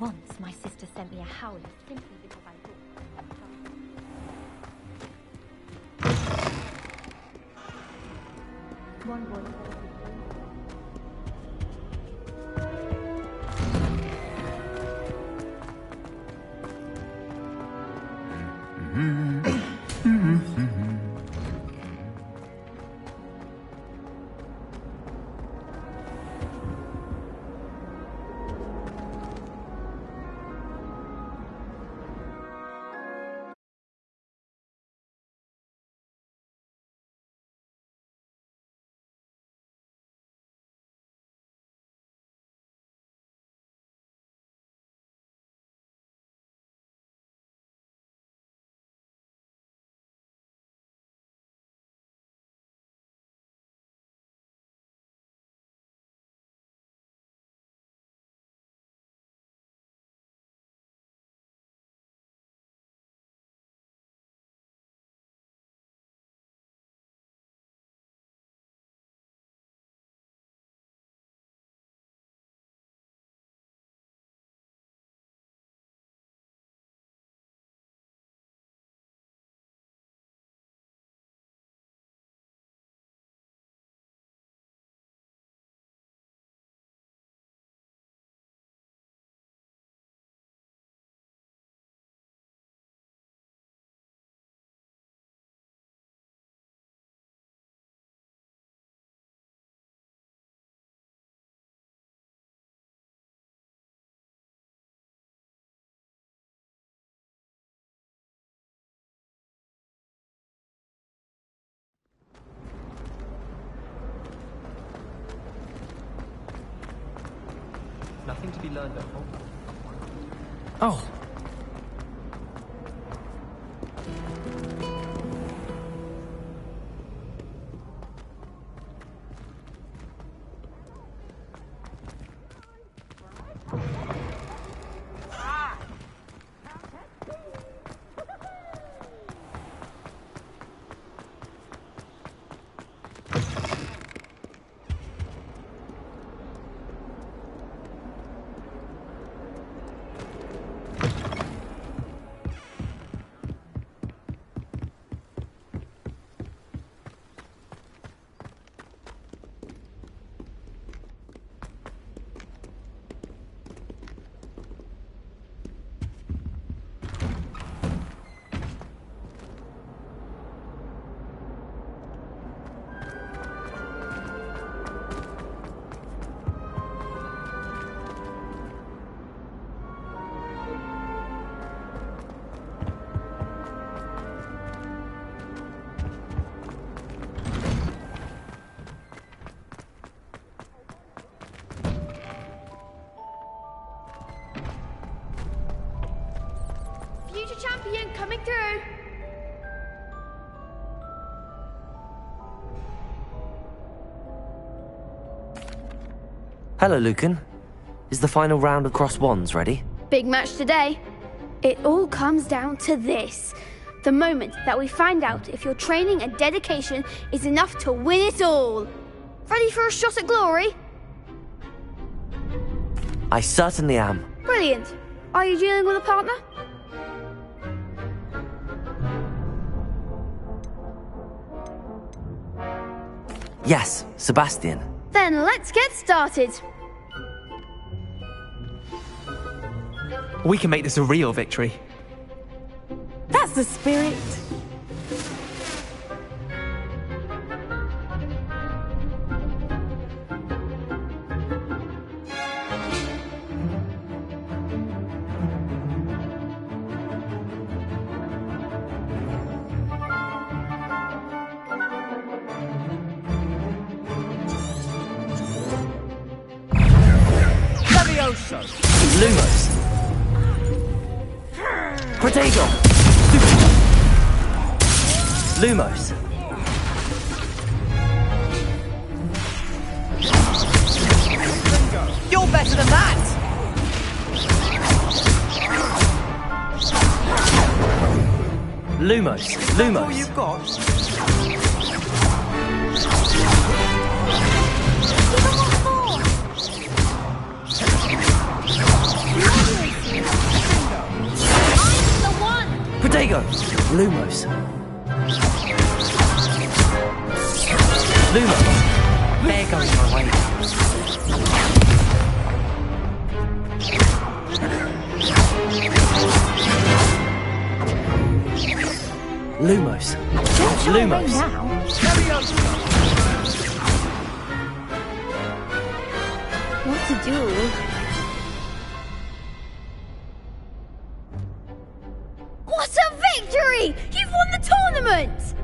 Once my sister sent me a howler simply because I thought... One boy Nothing to be learned at home. Oh. Future champion coming through. Hello, Lucan. Is the final round of Cross Wands ready? Big match today. It all comes down to this. The moment that we find out if your training and dedication is enough to win it all. Ready for a shot at glory? I certainly am. Brilliant. Are you dealing with a partner? Yes, Sebastian. Then let's get started. We can make this a real victory. That's the spirit. Lumos. Protego. Lumos. You're better than that! Lumos. That's all you've got? Lovely Lumos. Lumos! They're going my way. Lumos. Lumos. What to do? What a victory! You've won the tournament!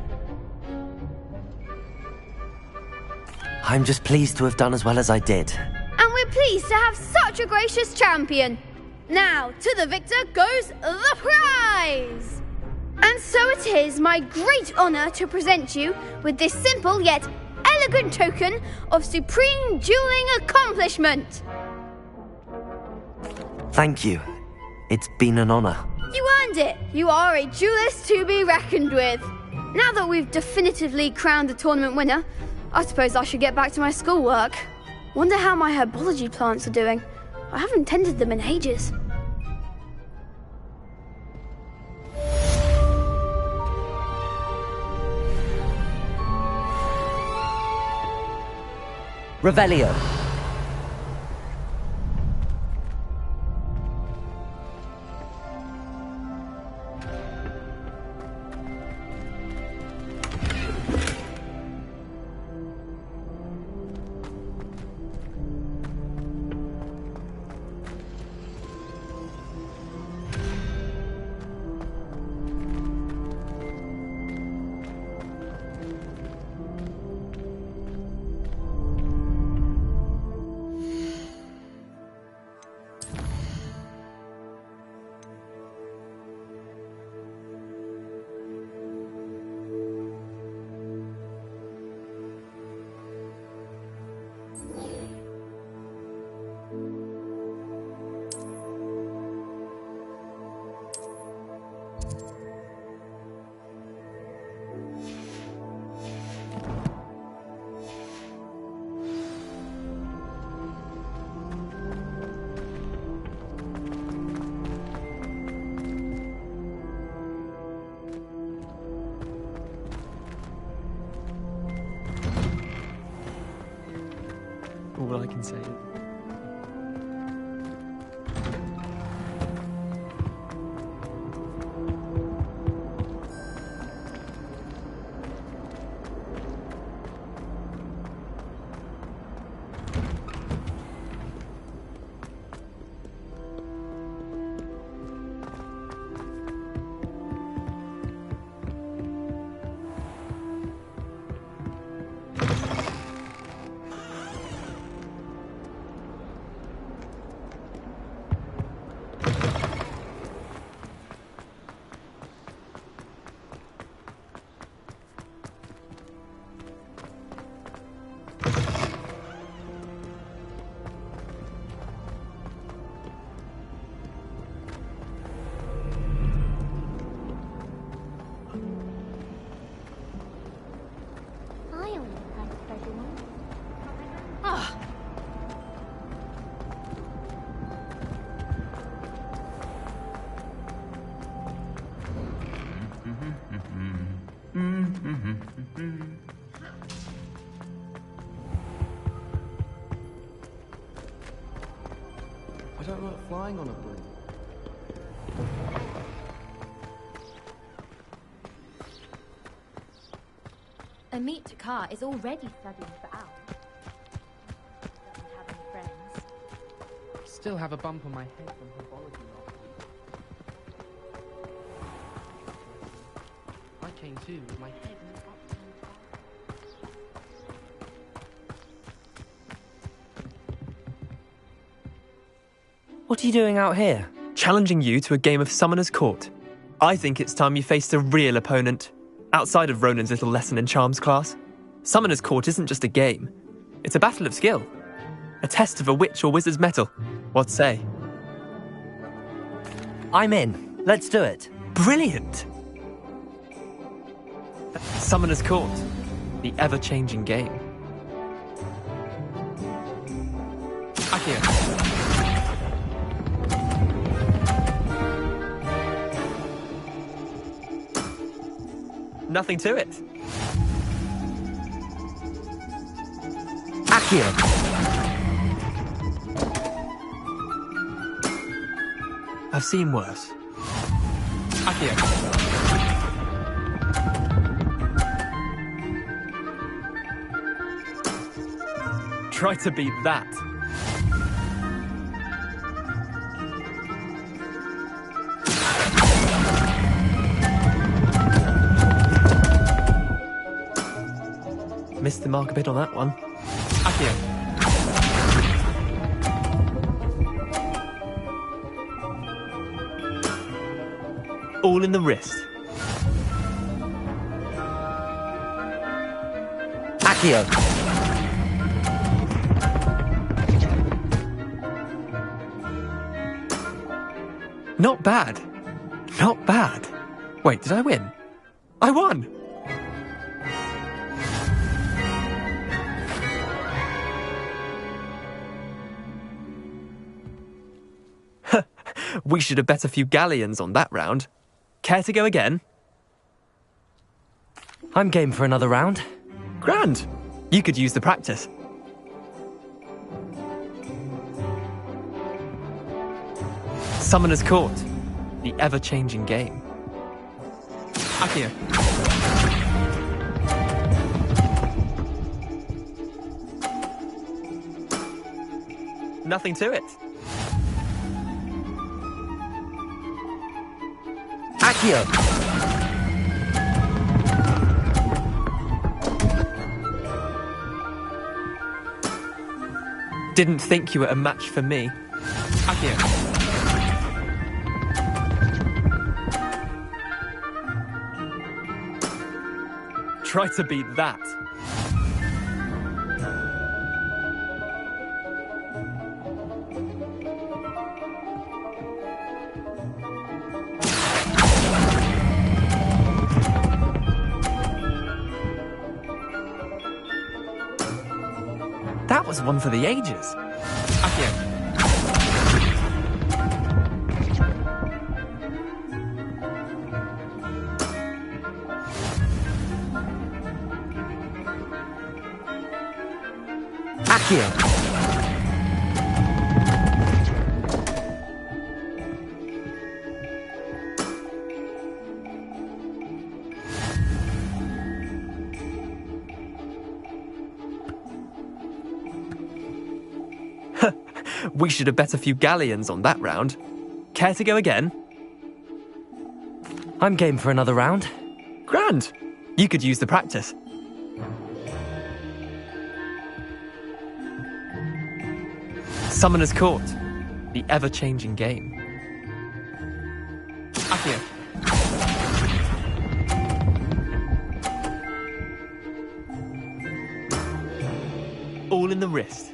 I'm just pleased to have done as well as I did. And we're pleased to have such a gracious champion. Now, to the victor goes the prize! And so it is my great honour to present you with this simple yet elegant token of supreme dueling accomplishment. Thank you. It's been an honour. You earned it. You are a duelist to be reckoned with. Now that we've definitively crowned the tournament winner, I suppose I should get back to my schoolwork. Wonder how my herbology plants are doing. I haven't tended them in ages. Revelio. All I can say. I don't like flying on a broom. Amit Kar is already studying for Owl. Doesn't have any friends. Still have a bump on my head from herbology last week. I came too with my head in an upturned bar. What are you doing out here? Challenging you to a game of Summoner's Court. I think it's time you faced a real opponent. Outside of Ronan's little lesson in charms class. Summoner's Court isn't just a game. It's a battle of skill. A test of a witch or wizard's mettle. What say? I'm in. Let's do it. Brilliant! Summoner's Court. The ever-changing game. Akira. Nothing to it. Accio. I've seen worse. Accio. Try to beat that. Missed the mark a bit on that one. Accio. All in the wrist. Accio. Not bad. Not bad. Wait, did I win? I won! We should have bet a few galleons on that round. Care to go again? I'm game for another round. Grand. You could use the practice. Summoner's Court. The ever-changing game. Accio. Nothing to it. Accio. Didn't think you were a match for me. Accio. Try to beat that. That was one for the ages. Accio. Accio. We should have bet a few galleons on that round. Care to go again? I'm game for another round. Grand. You could use the practice. Summoner's Court. The ever-changing game. Accio. All in the wrist.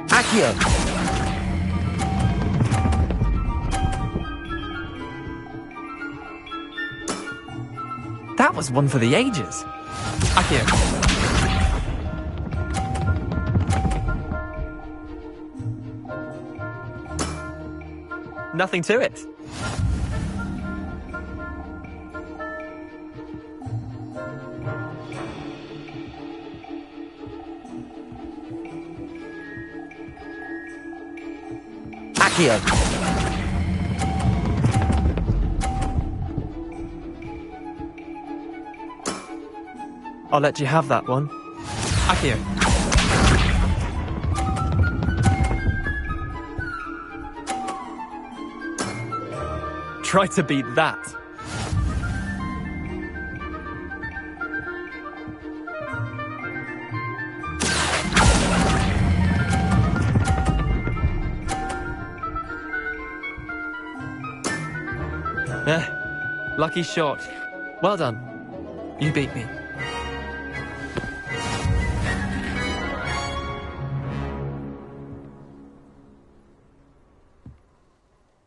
Accio. That was one for the ages. Accio. Nothing to it. Accio. I'll let you have that one. Accio. Try to beat that. Lucky shot. Well done. You beat me.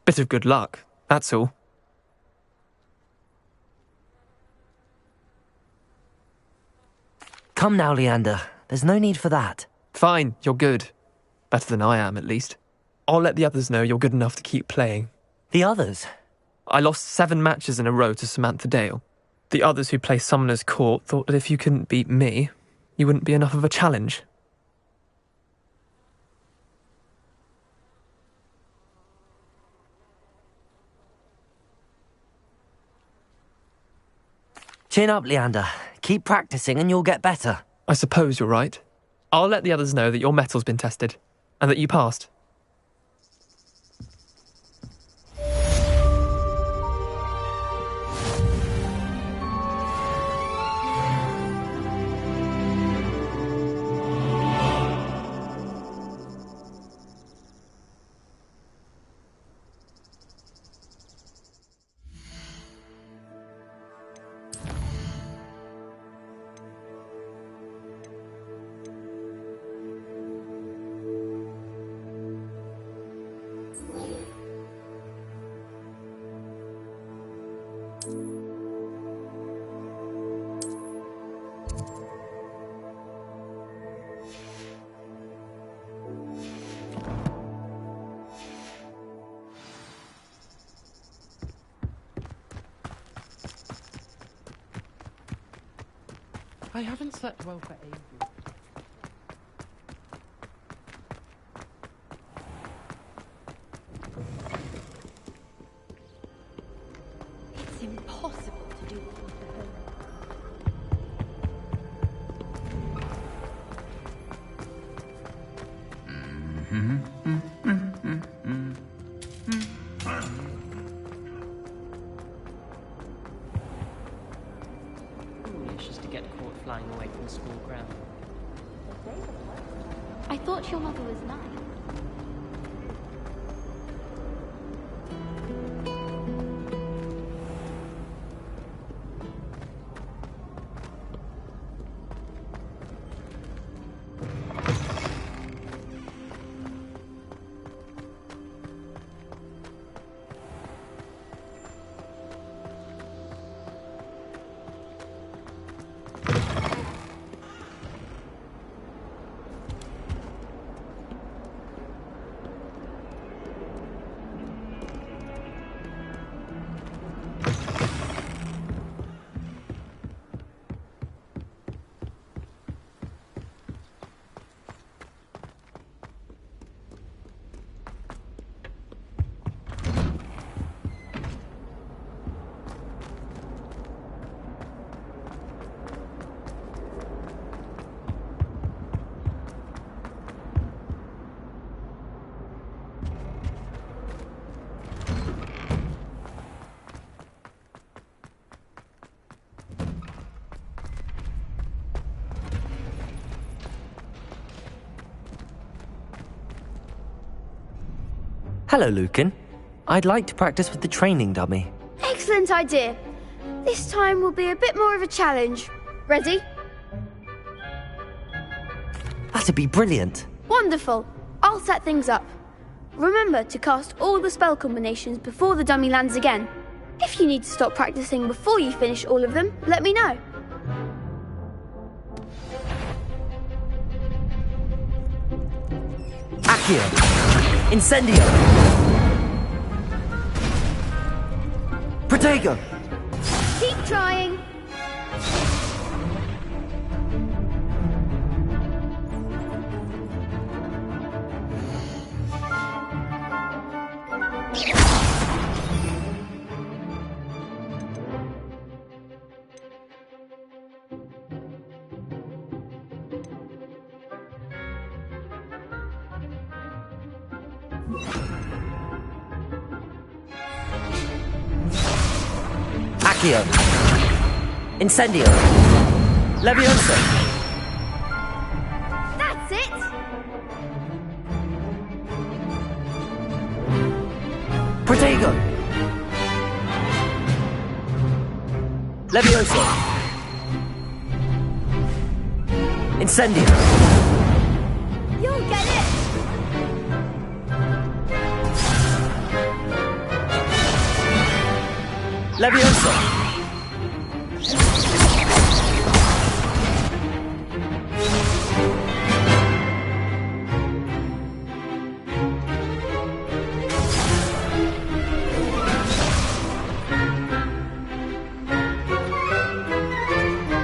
Bit of good luck, that's all. Come now, Leander. There's no need for that. Fine, you're good. Better than I am, at least. I'll let the others know you're good enough to keep playing. The others? I lost 7 matches in a row to Samantha Dale. The others who play Summoner's Court thought that if you couldn't beat me, you wouldn't be enough of a challenge. Chin up, Leander. Keep practicing and you'll get better. I suppose you're right. I'll let the others know that your metal's been tested, and that you passed. I haven't slept well for ages. It's impossible to do all of the Foolish just to get caught flying away from the school ground. I thought your mother was nice. Hello, Lucan. I'd like to practice with the training dummy. Excellent idea. This time will be a bit more of a challenge. Ready? That'd be brilliant. Wonderful. I'll set things up. Remember to cast all the spell combinations before the dummy lands again. If you need to stop practicing before you finish all of them, let me know. Accio! Incendio! Protego! Keep trying. Accio! Incendio! Leviosa! That's it. Protego! Leviosa! Incendio! You'll get it. Leviosa!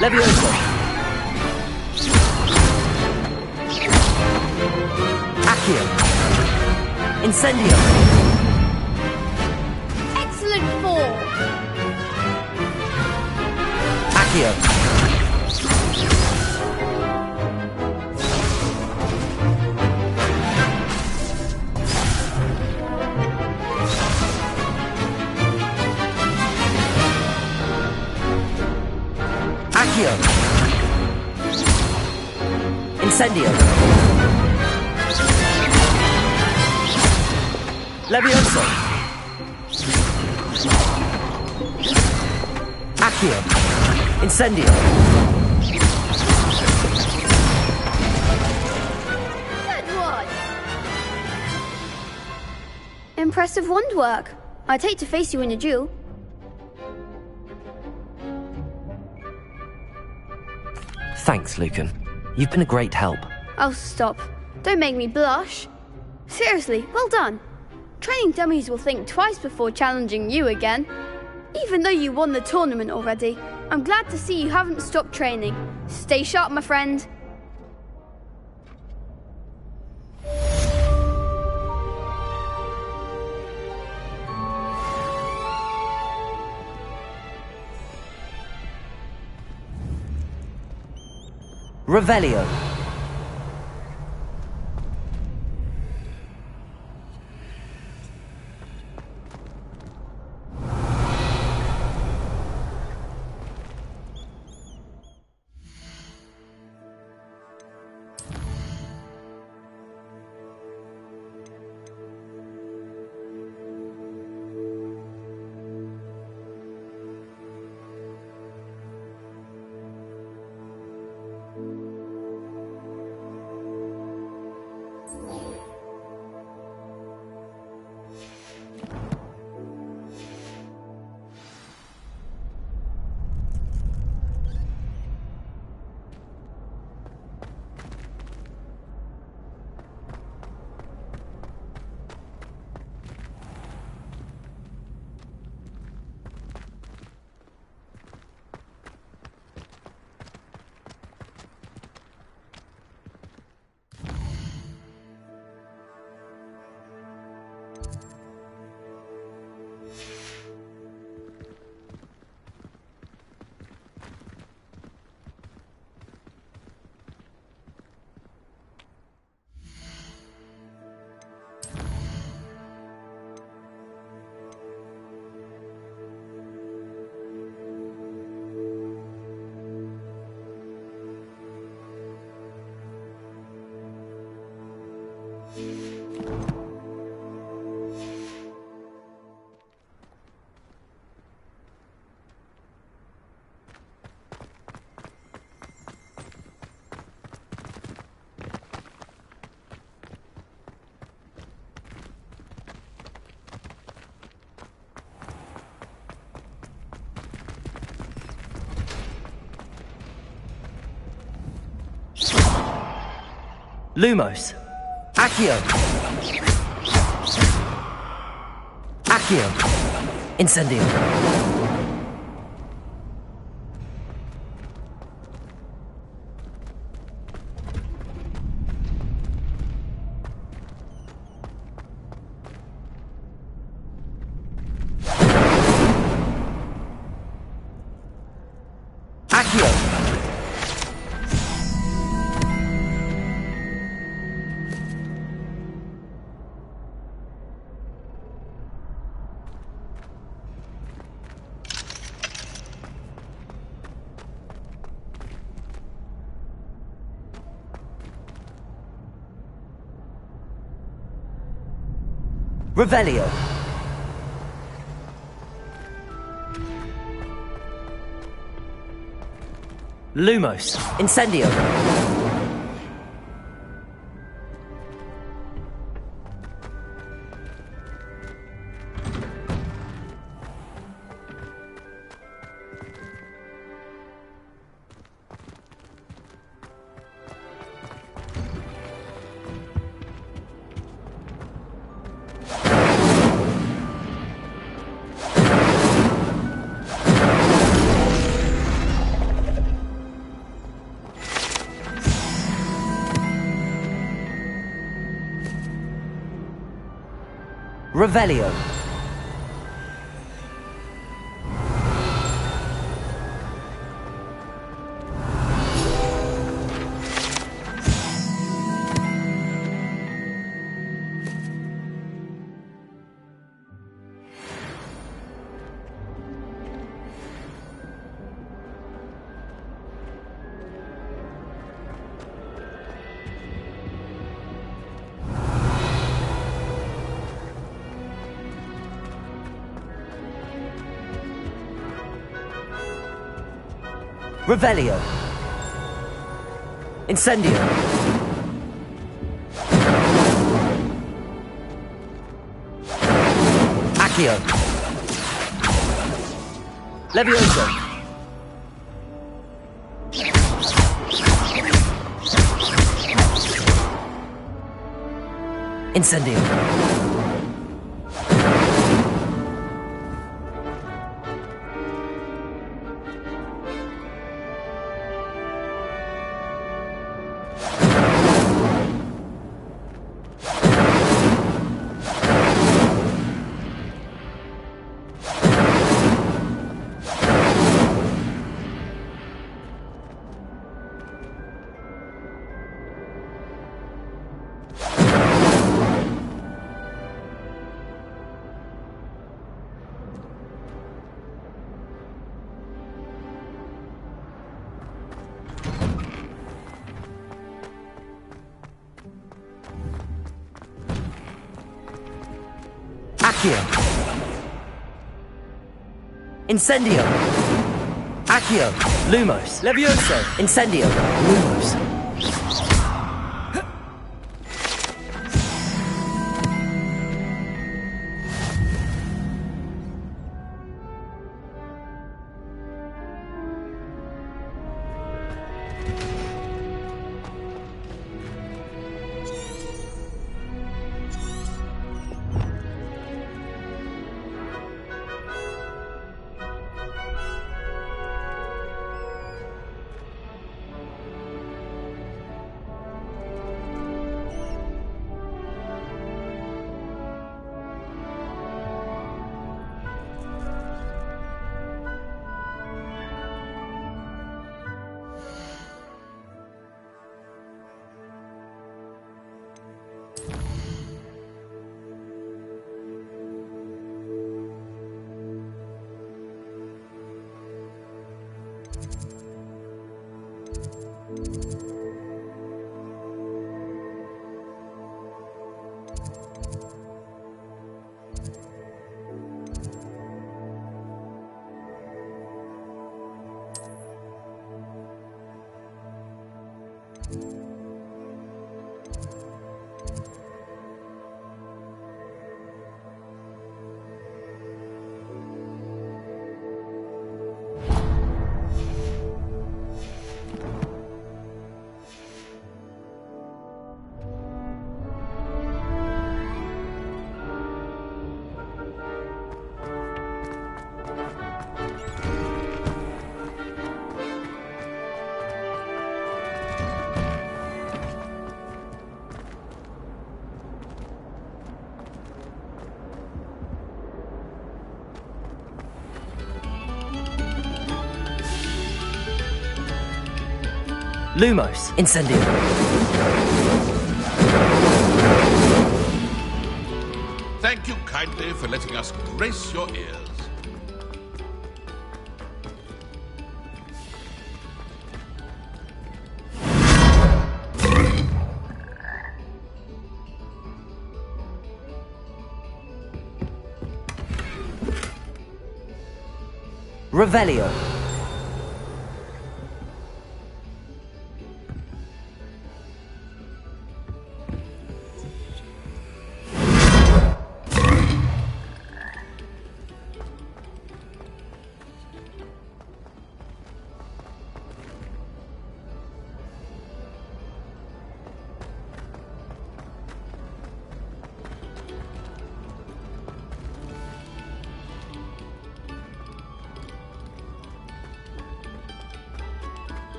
Levioso. Accio. Incendio. Excellent fall. Accio. Accio. Incendio. Levioso. Accio. Incendio. Good one. Impressive wand work. I'd hate to face you in a duel. Thanks, Lucan. You've been a great help. Oh, stop. Don't make me blush. Seriously, well done. Training dummies will think twice before challenging you again. Even though you won the tournament already, I'm glad to see you haven't stopped training. Stay sharp, my friend. Revelio. Lumos. Accio. Accio. Incendio. Accio. Revelio. Lumos. Incendio. Revelio. Revelio. Incendio. Accio. Levioso. Incendio. Accio. Incendio. Accio. Lumos. Levioso. Incendio. Lumos. Lumos. Incendio. Thank you kindly for letting us grace your ears. Revelio.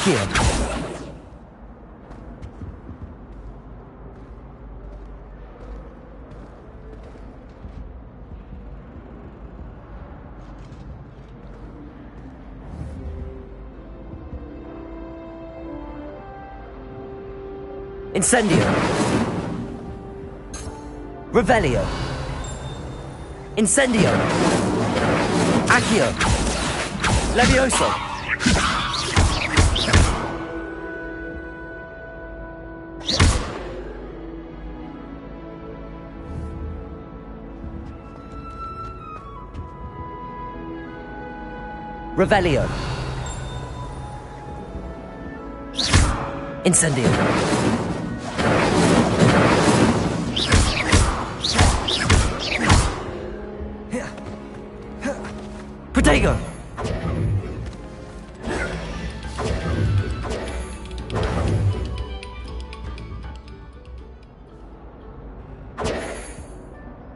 Accio. Incendio. Revelio. Incendio. Accio. Levioso. Revelio. Incendio. Protego!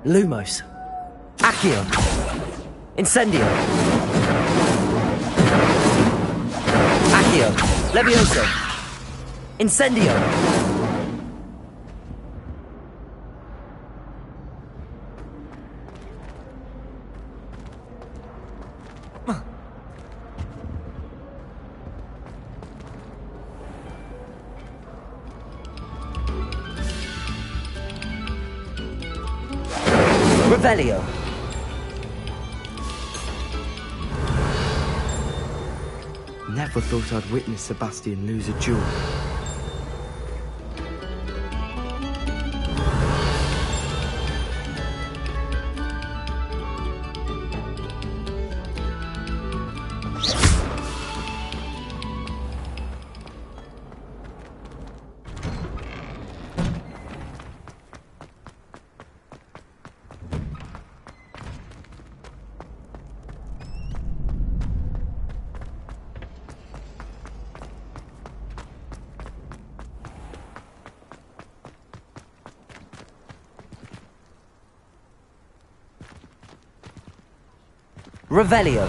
Lumos. Accio. Incendio. Accio. Levioso. Incendio. Revelio. Never thought I'd witness Sebastian lose a duel. Revelio.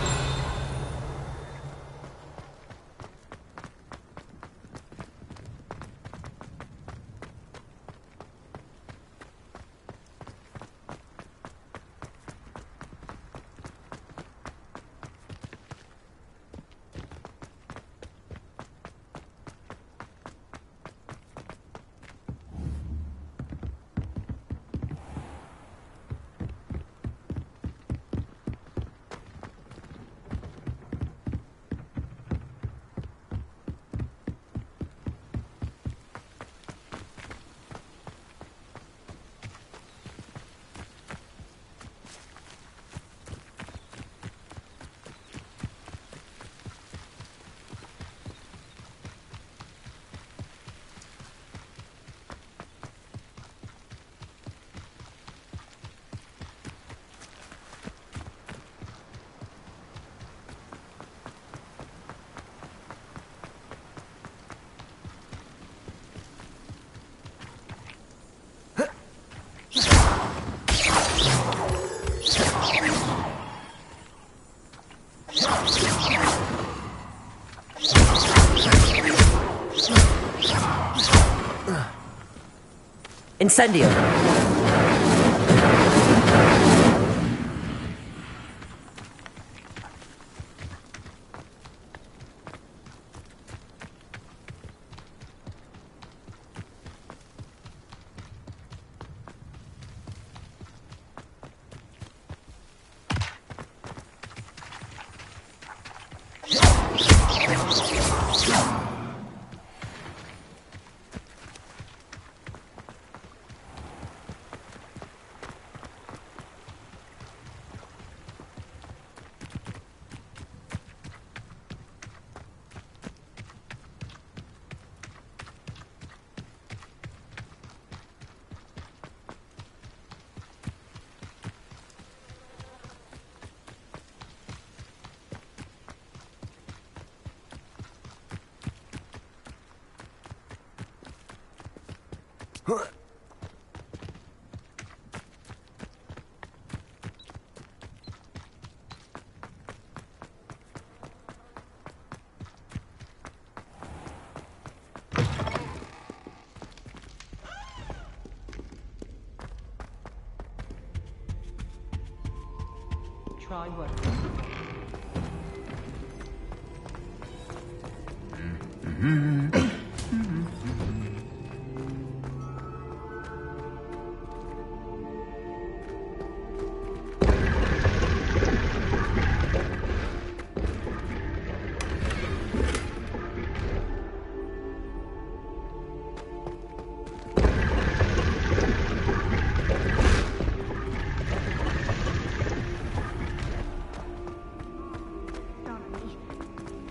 Incendio. try work.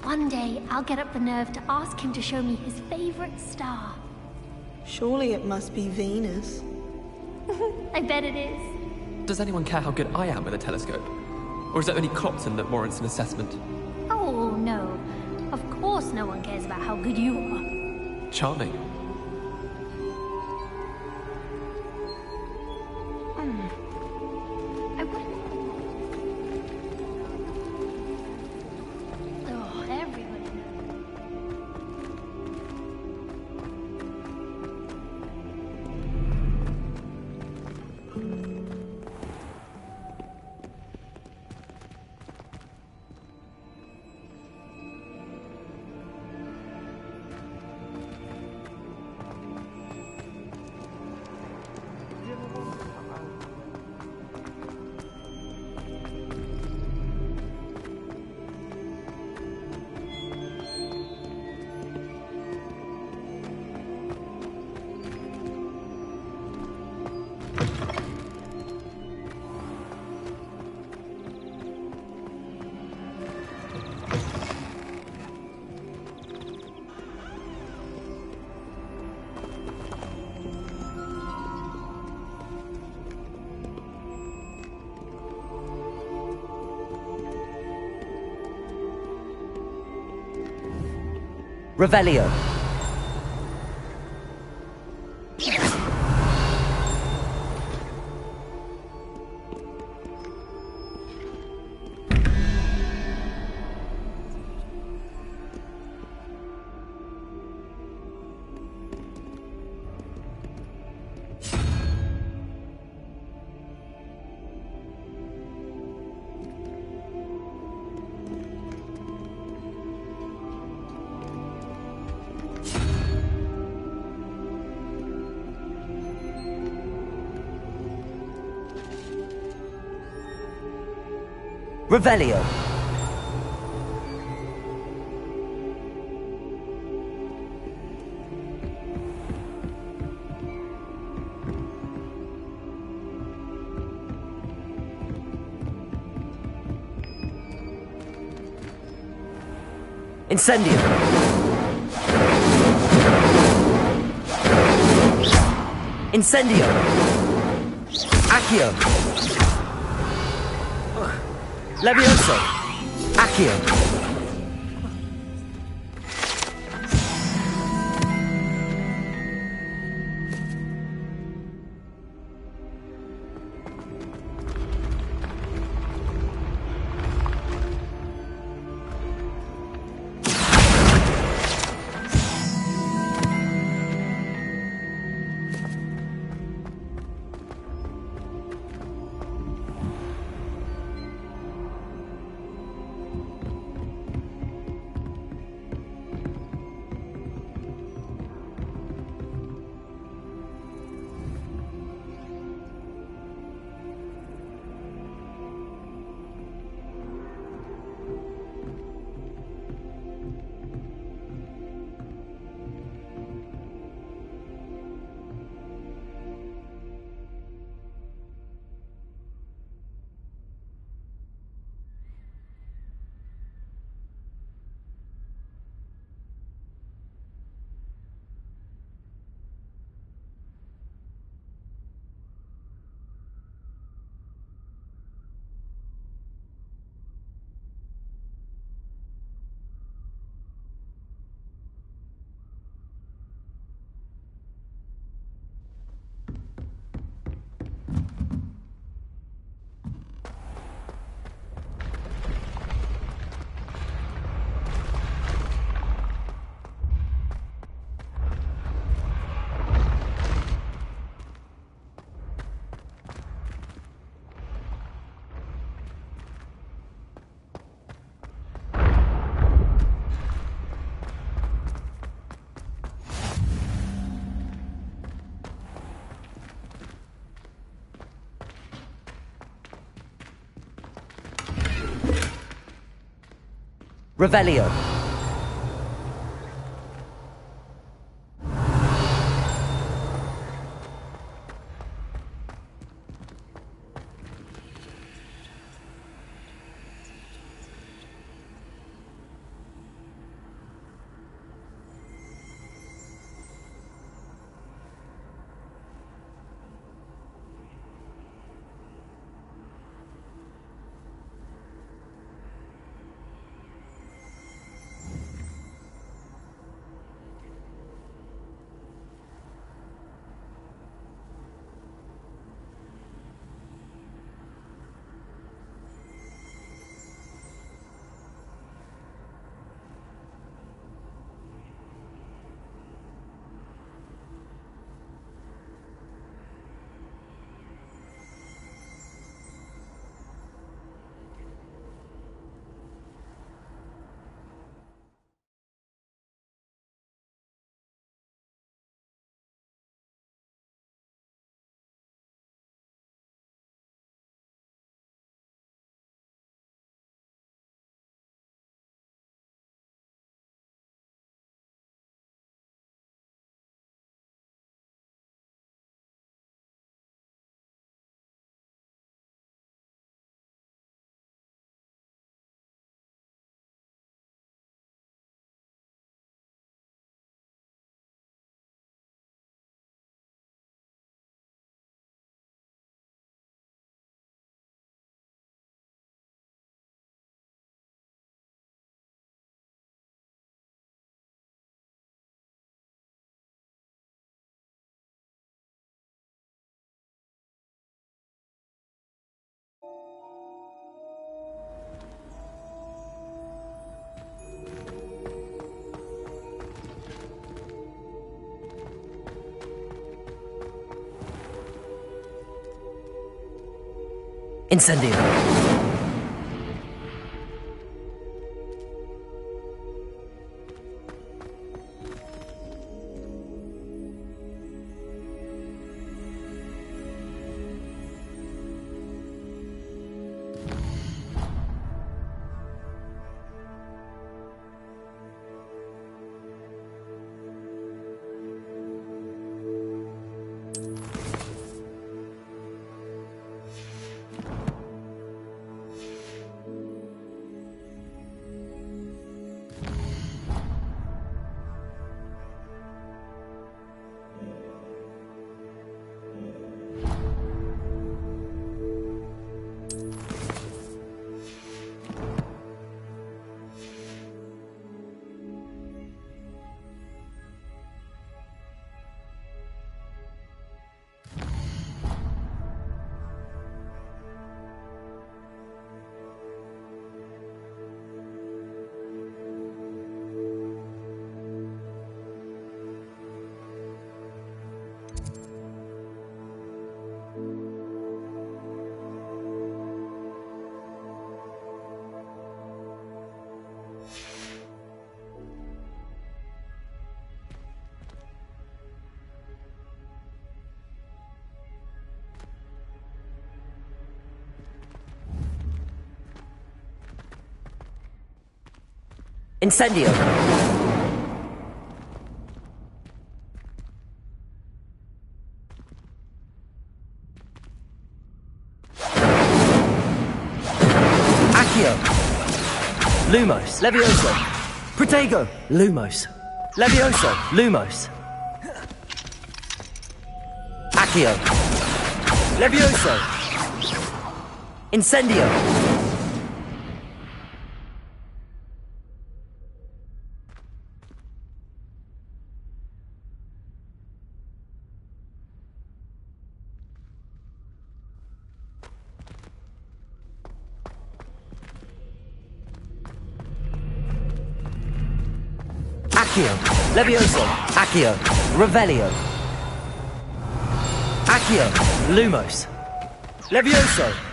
One day, I'll get up the nerve to ask him to show me his favorite star. Surely it must be Venus. I bet it is. Does anyone care how good I am with a telescope? Or is it only Clopton that warrants an assessment? Oh, no. Of course no one cares about how good you are. Charming. I wouldn't... Oh, everybody knows. Revelio. Revelio. Incendio. Incendio. Accio. Levioso. Accio. Revelio. Incendio. Incendio. Accio. Lumos. Levioso. Protego. Lumos. Levioso. Lumos. Accio. Levioso. Incendio. Accio, Levioso, Accio, Revelio. Accio, Lumos, Levioso.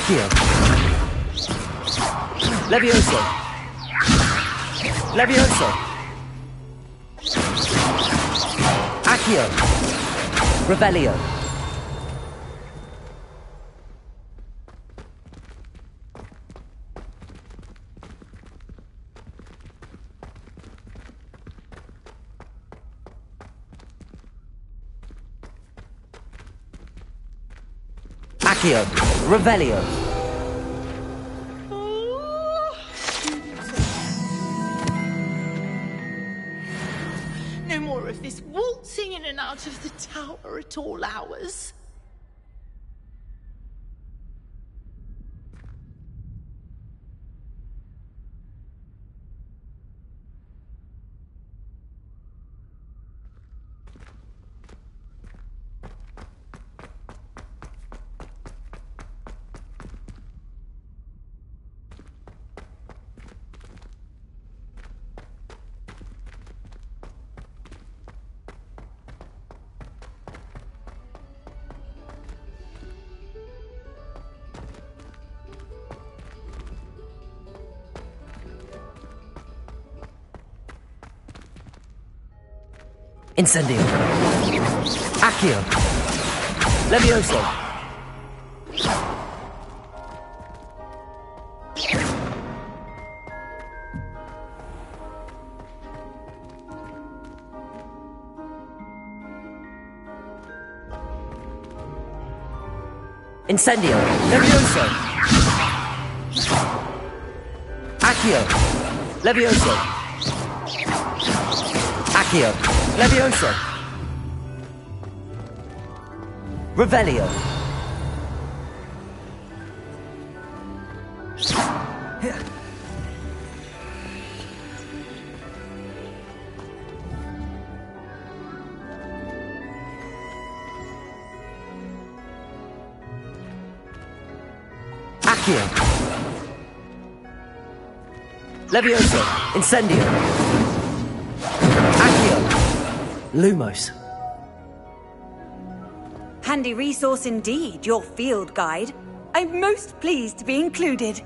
Accio. Levioso. Levioso. Accio. Revelio. Accio. Revelio. No more of this waltzing in and out of the tower at all hours. Incendio. Accio. Levioso. Incendio. Levioso. Accio. Levioso. Accio. Levioso. Revelio. Accio. Levioso. Incendio. Accio. Lumos. Handy resource indeed, your field guide. I'm most pleased to be included.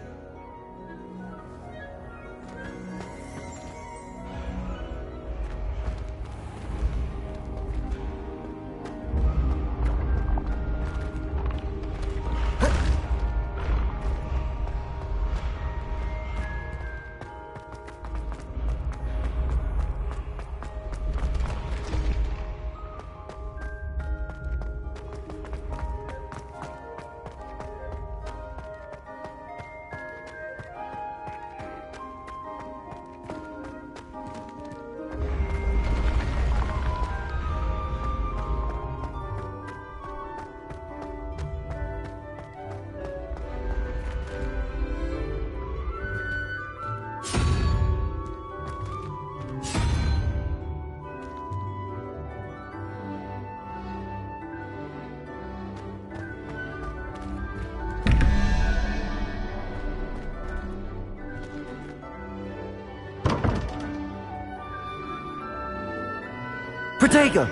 Protego!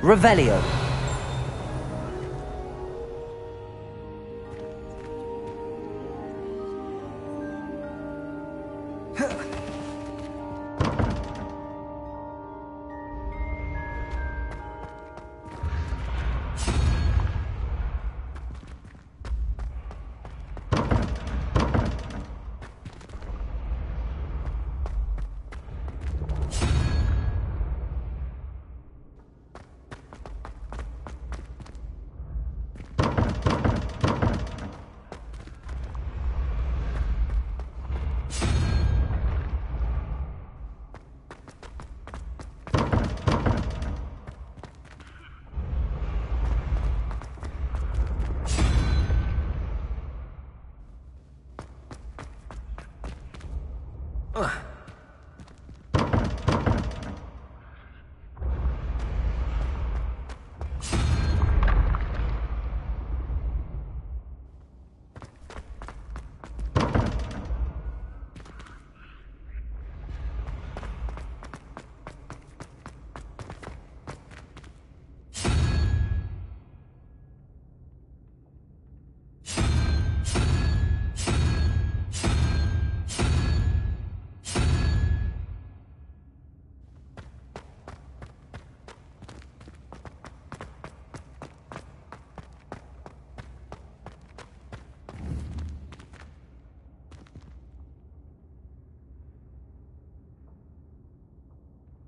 Revelio.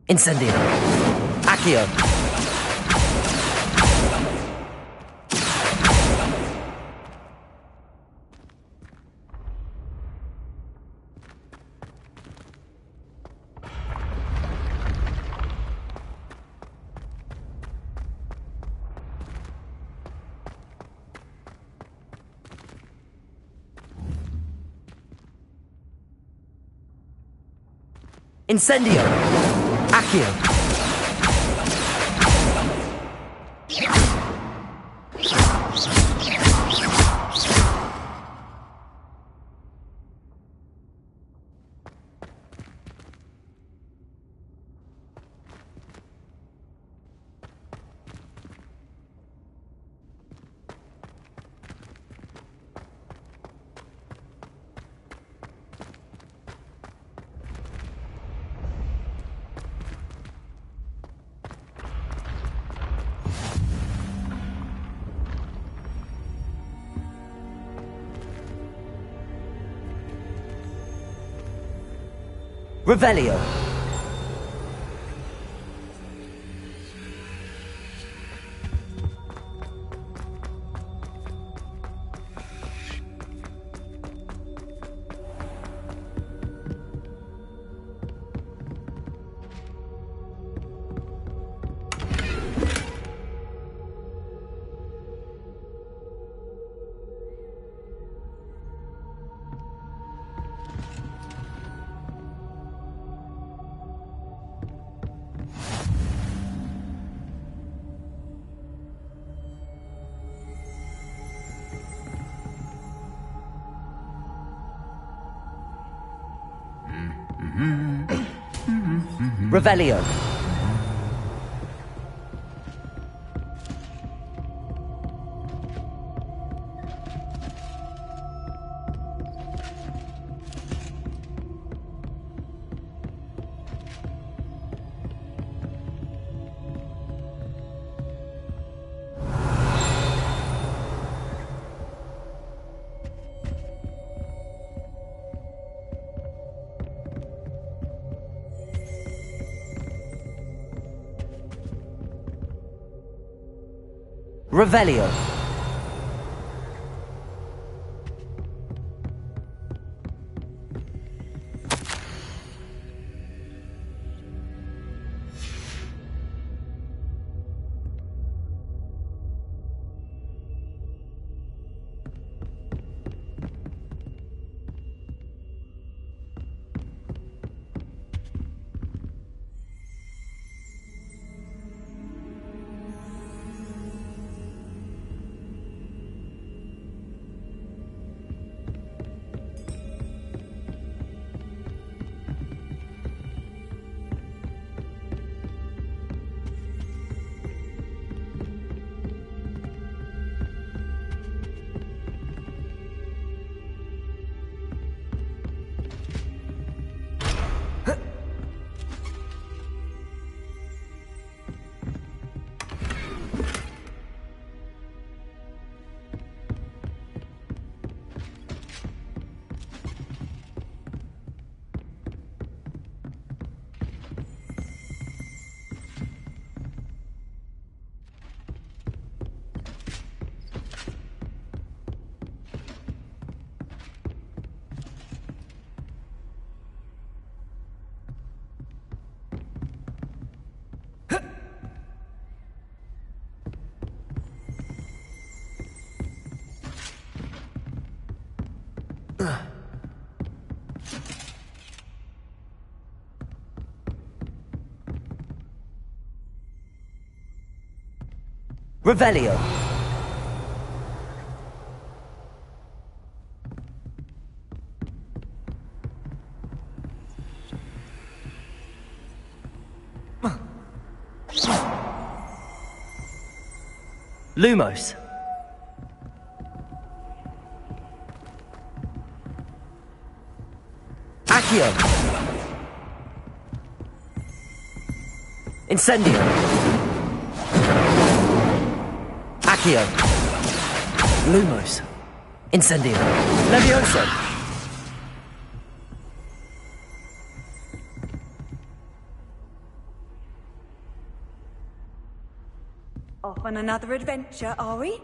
Incendio. Accio. Incendio. Accio. Revelio. Revelio. Revelio. Revelio. Lumos. Accio. Incendio. Accio. Lumos. Incendio. Levioso. Off on another adventure, are we?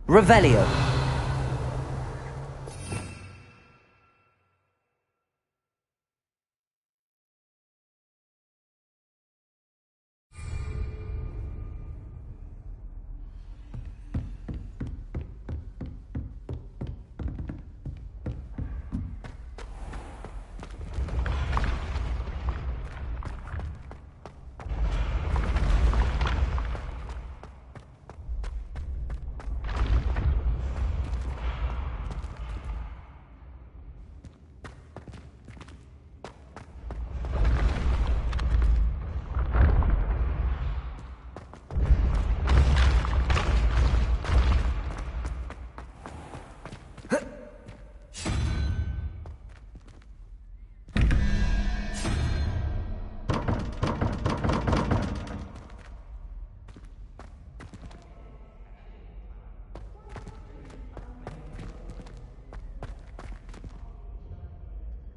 Revelio.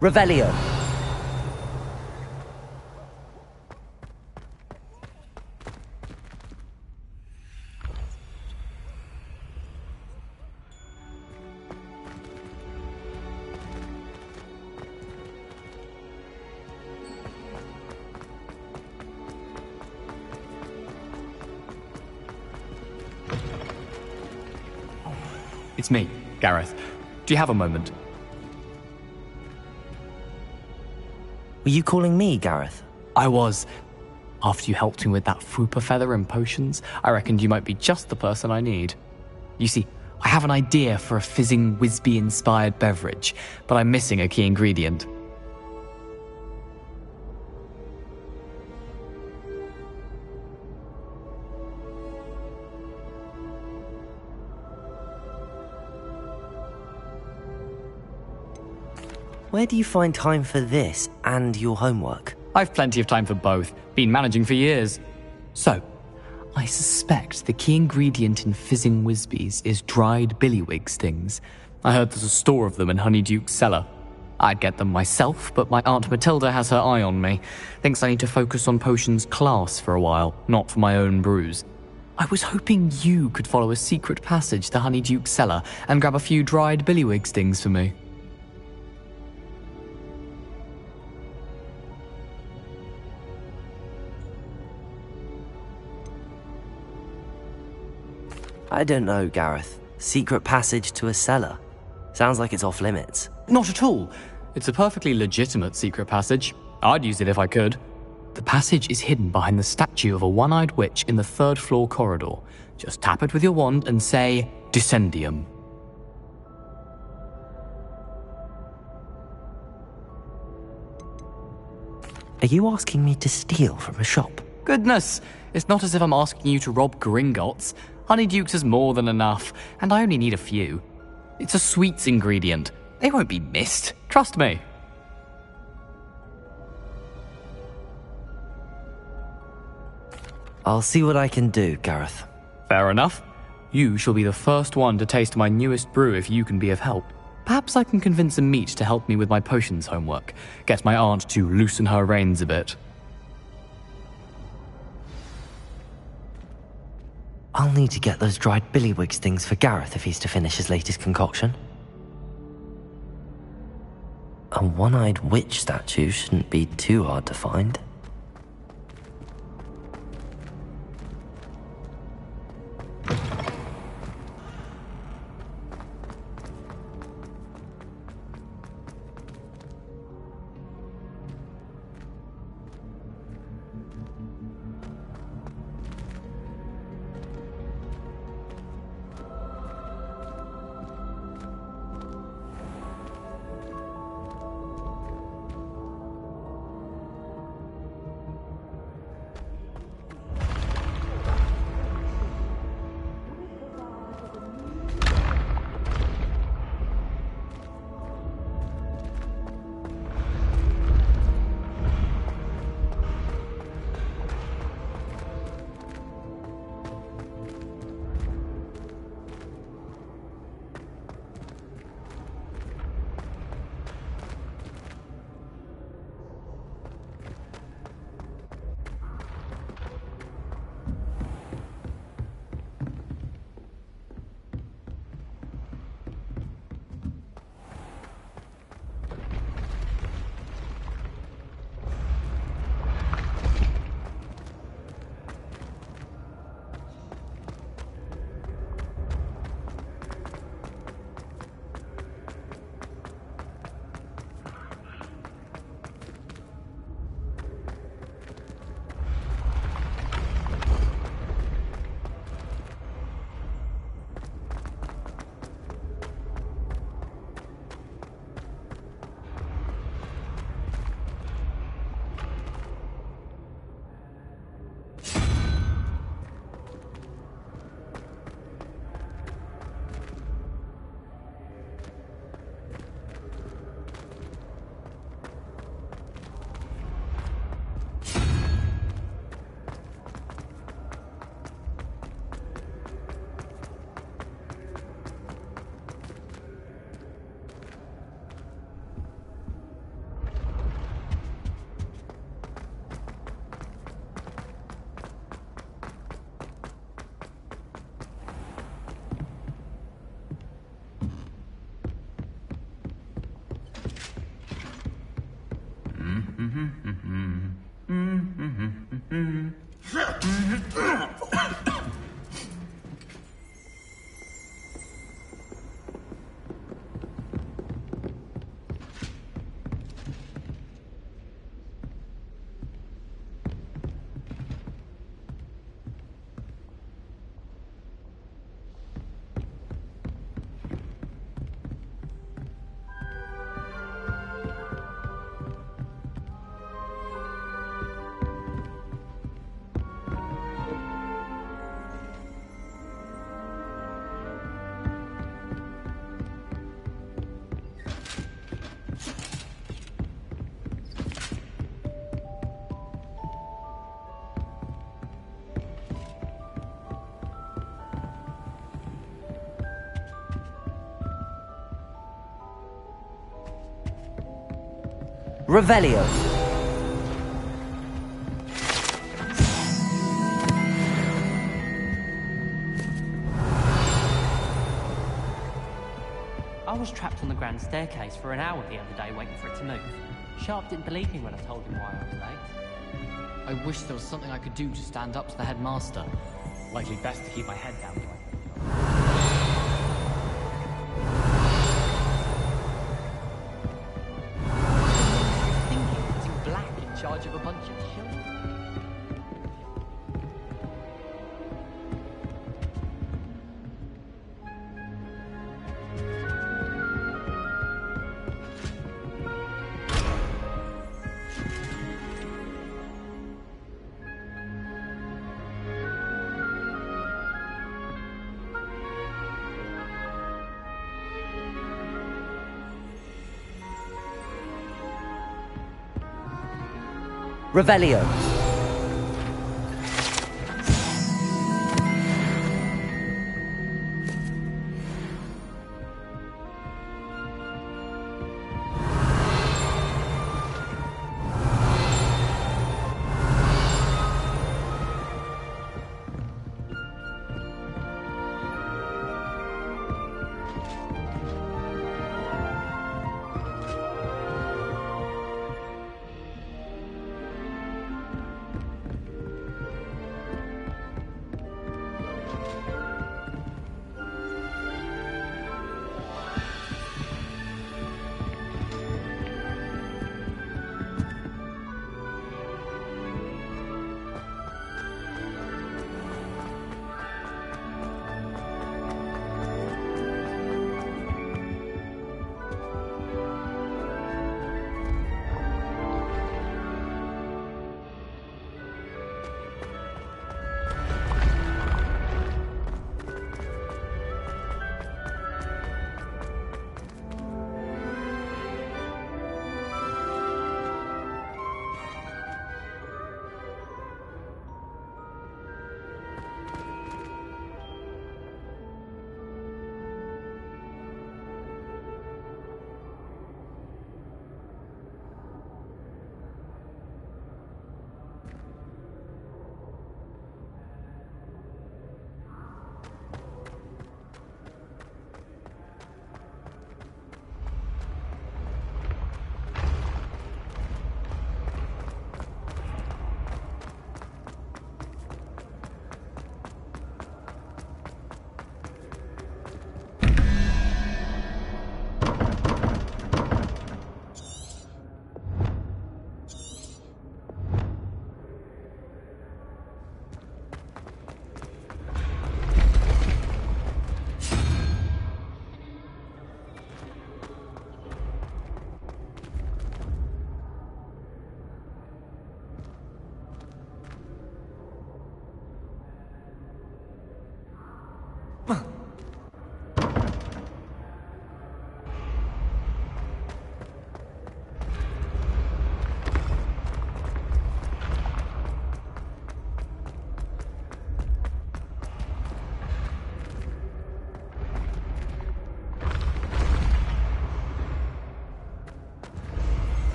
Revelio. It's me, Gareth. Do you have a moment? Were you calling me, Gareth? I was. After you helped me with that Fupa feather and potions, I reckoned you might be just the person I need. You see, I have an idea for a fizzing Whizbee-inspired beverage, but I'm missing a key ingredient. Where do you find time for this and your homework? I've plenty of time for both. Been managing for years. So, I suspect the key ingredient in fizzing Whizbees is dried billywig stings. I heard there's a store of them in Honeyduke's cellar. I'd get them myself, but my Aunt Matilda has her eye on me. Thinks I need to focus on potions class for a while, not for my own brews. I was hoping you could follow a secret passage to Honeyduke's cellar and grab a few dried billywig stings for me. I don't know, Gareth. Secret passage to a cellar. Sounds like it's off limits. Not at all. It's a perfectly legitimate secret passage. I'd use it if I could. The passage is hidden behind the statue of a one-eyed witch in the third-floor corridor. Just tap it with your wand and say, Descendium. Are you asking me to steal from a shop? Goodness, it's not as if I'm asking you to rob Gringotts. Honeyduke's is more than enough, and I only need a few. It's a sweets ingredient. They won't be missed. Trust me. I'll see what I can do, Gareth. Fair enough. You shall be the first one to taste my newest brew if you can be of help. Perhaps I can convince a meat to help me with my potions homework. Get my aunt to loosen her reins a bit. I'll need to get those dried billywig stings for Gareth if he's to finish his latest concoction. A one-eyed witch statue shouldn't be too hard to find. Revelio. I was trapped on the grand staircase for an hour the other day waiting for it to move. Sharp didn't believe me when I told him why I was late. I wish there was something I could do to stand up to the headmaster. Likely best to keep my head down. Thinking putting Black in charge of a bunch of children. Revelio.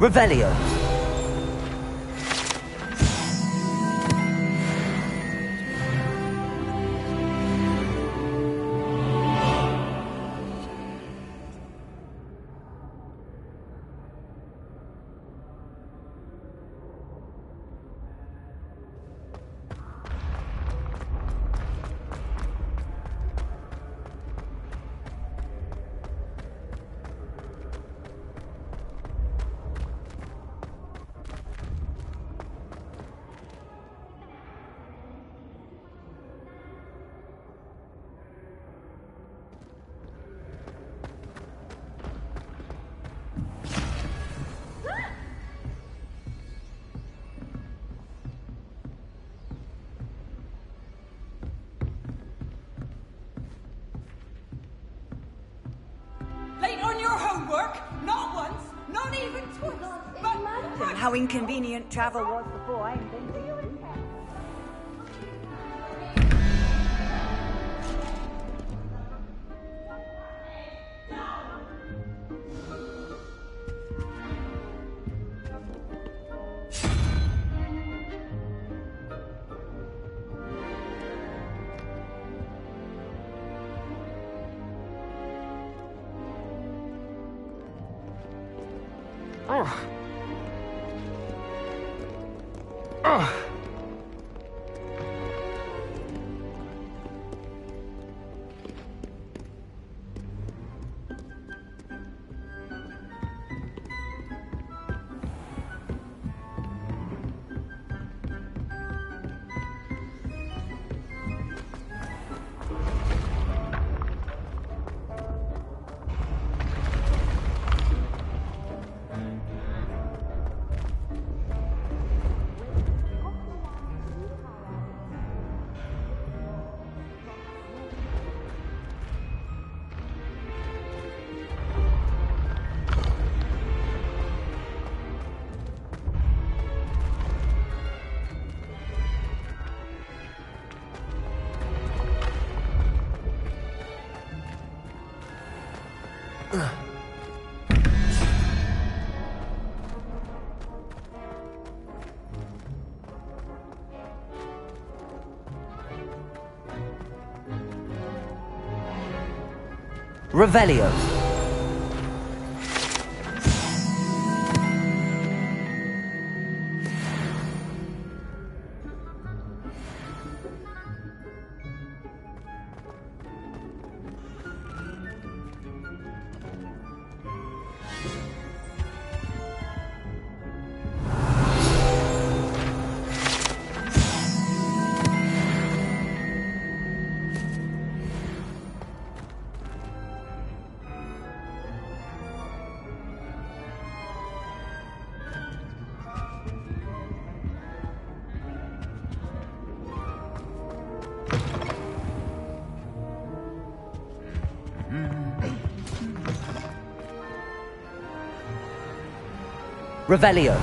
Revelio. Late on your homework? Not once, not even twice. But how inconvenient travel was before I invented it. Revelio. Revelio.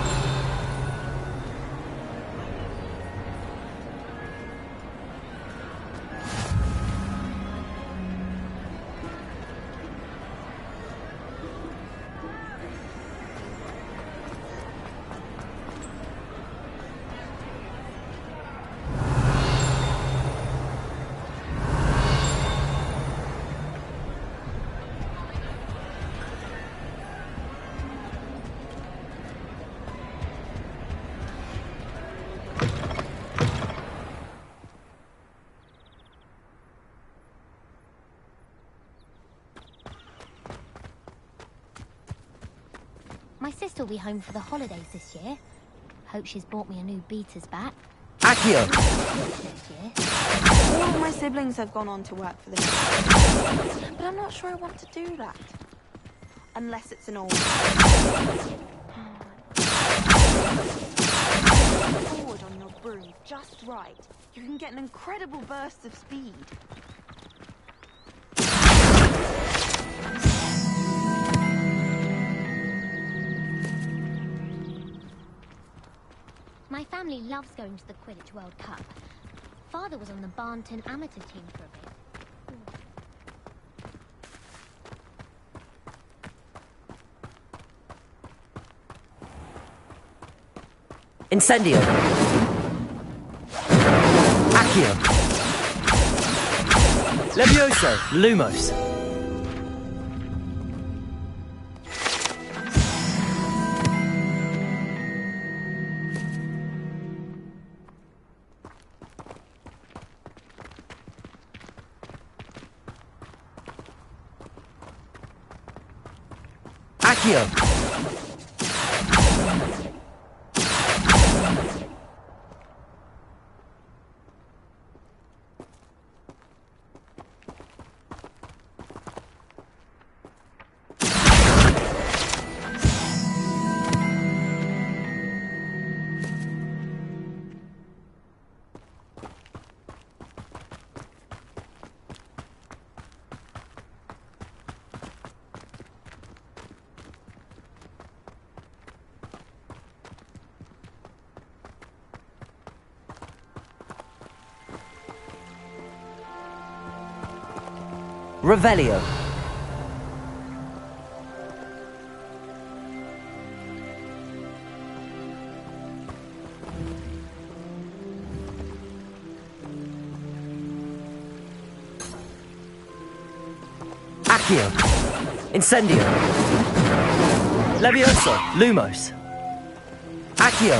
My sister will be home for the holidays this year. Hope she's bought me a new beater's back. Accio! All of my siblings have gone on to work for the next, but I'm not sure I want to do that. Unless it's an old forward on your broom just right. You can get an incredible burst of speed. My family loves going to the Quidditch World Cup. Father was on the Barnton amateur team for a bit. Incendio. Accio. Levioso. Lumos. Accio. Revelio. Accio. Incendio. Levioso, Lumos. Accio.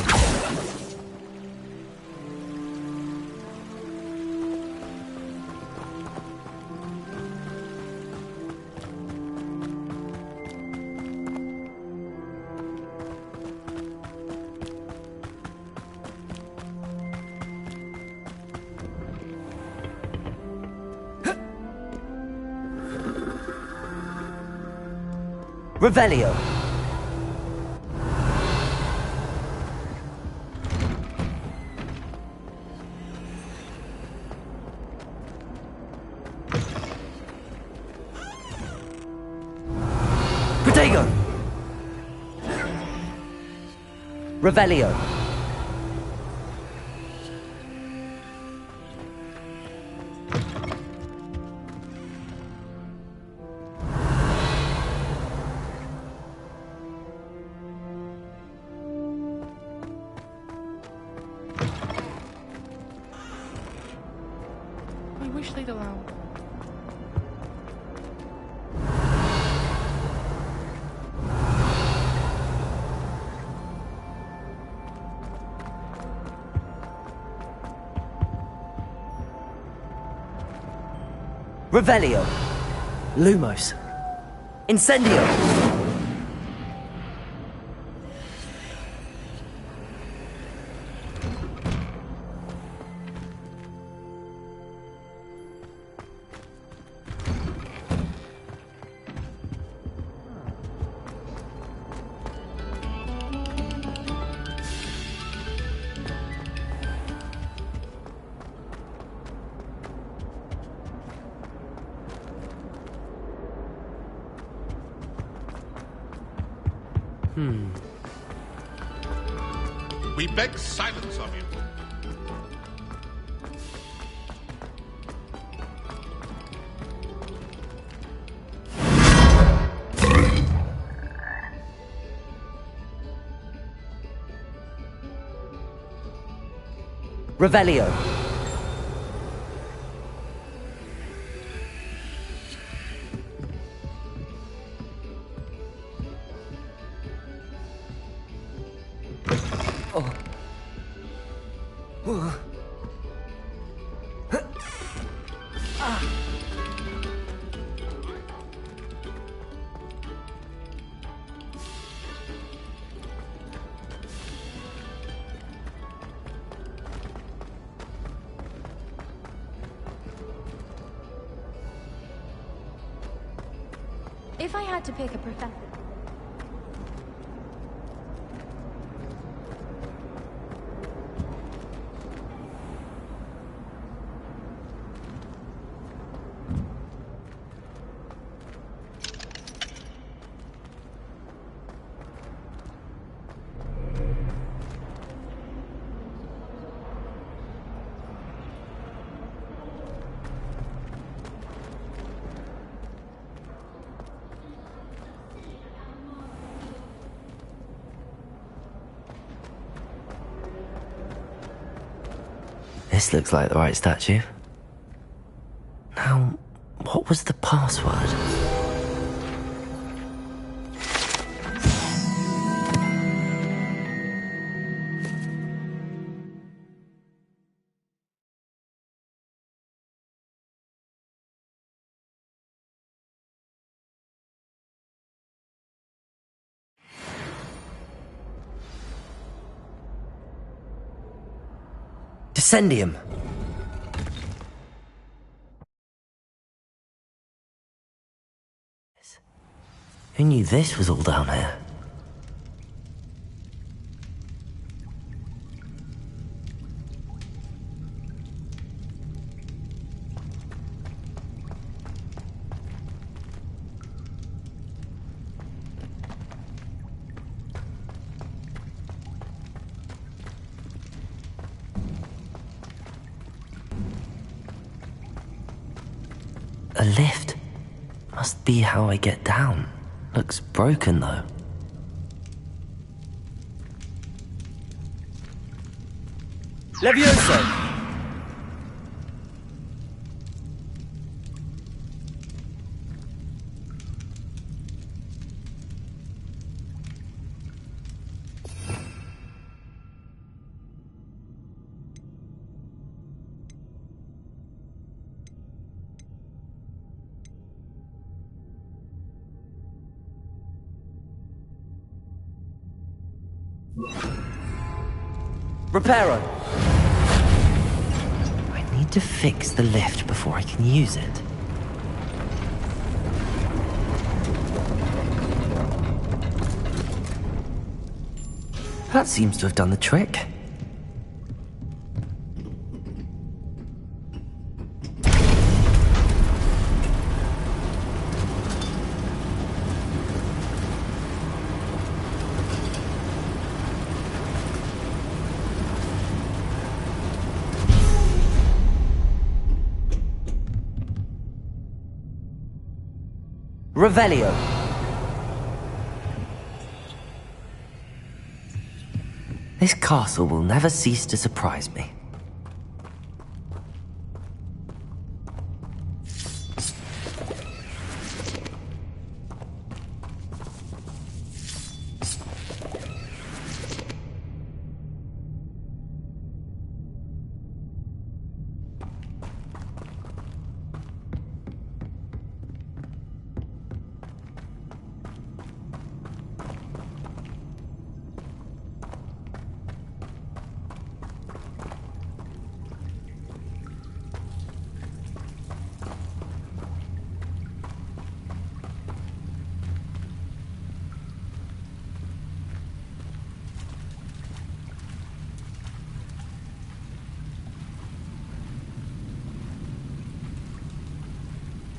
Revelio. Protego. Revelio. I wish they'd allow. Revelio. Lumos. Incendio. We beg silence of you. Revelio. If I had to pick a professor... This looks like the right statue. Now, what was the password? Descendium. Who knew this was all down here? A lift. Must be how I get down. Looks broken though. Levioso! Reparo! I need to fix the lift before I can use it. That seems to have done the trick. Revelio. This castle will never cease to surprise me.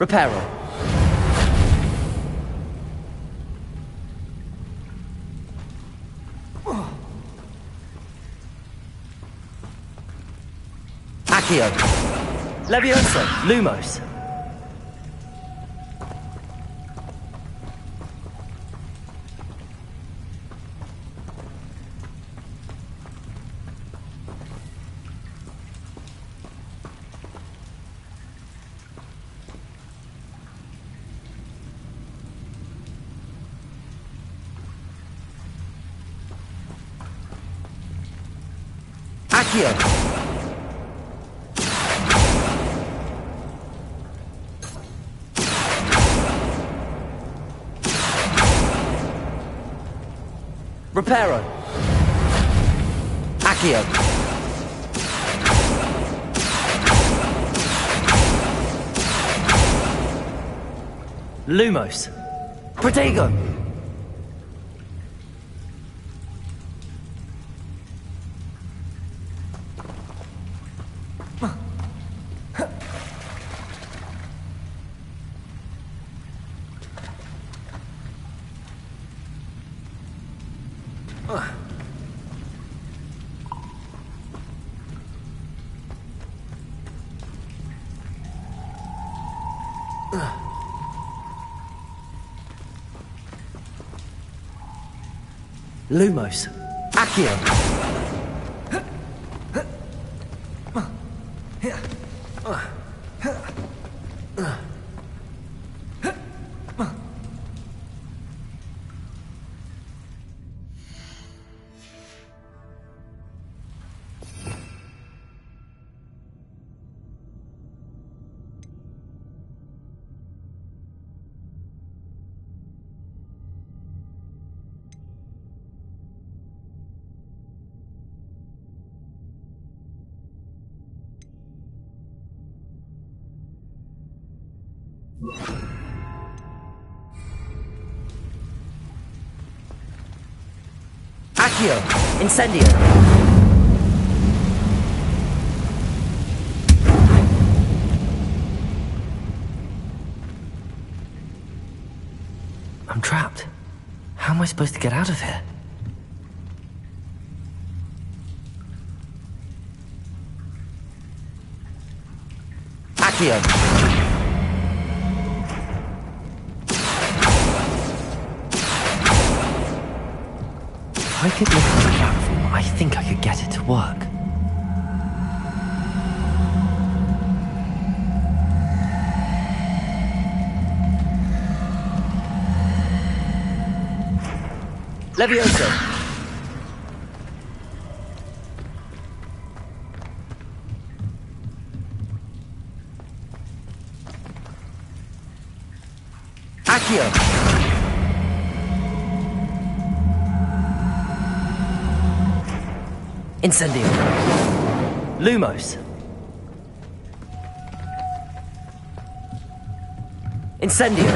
Reparo. Accio. Levioso. Lumos. Accio. Reparo. Accio. Lumos. Protego. Lumos. Accio. Accio. Incendio. I'm trapped. How am I supposed to get out of here? Accio. If I could lift the platform, I think I could get it to work. Levioso. Accio. Incendio. Lumos. Incendio.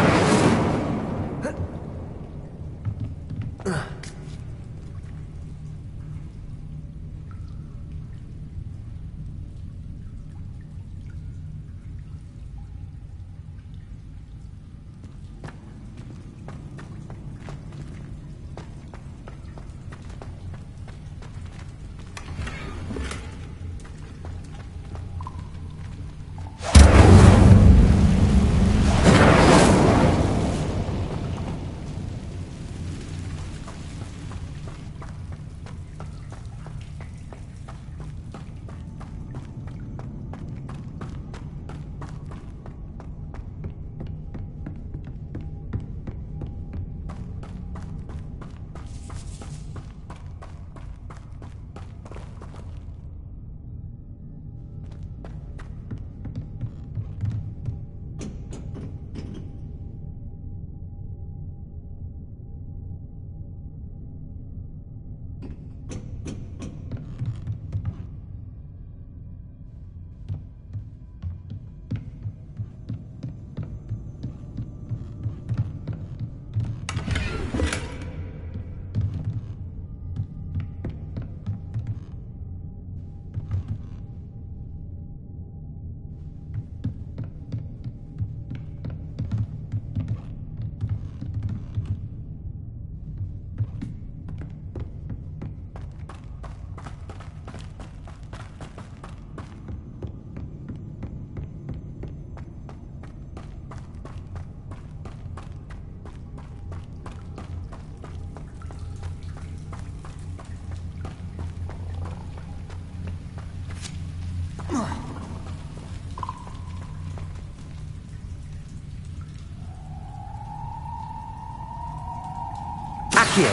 Accio.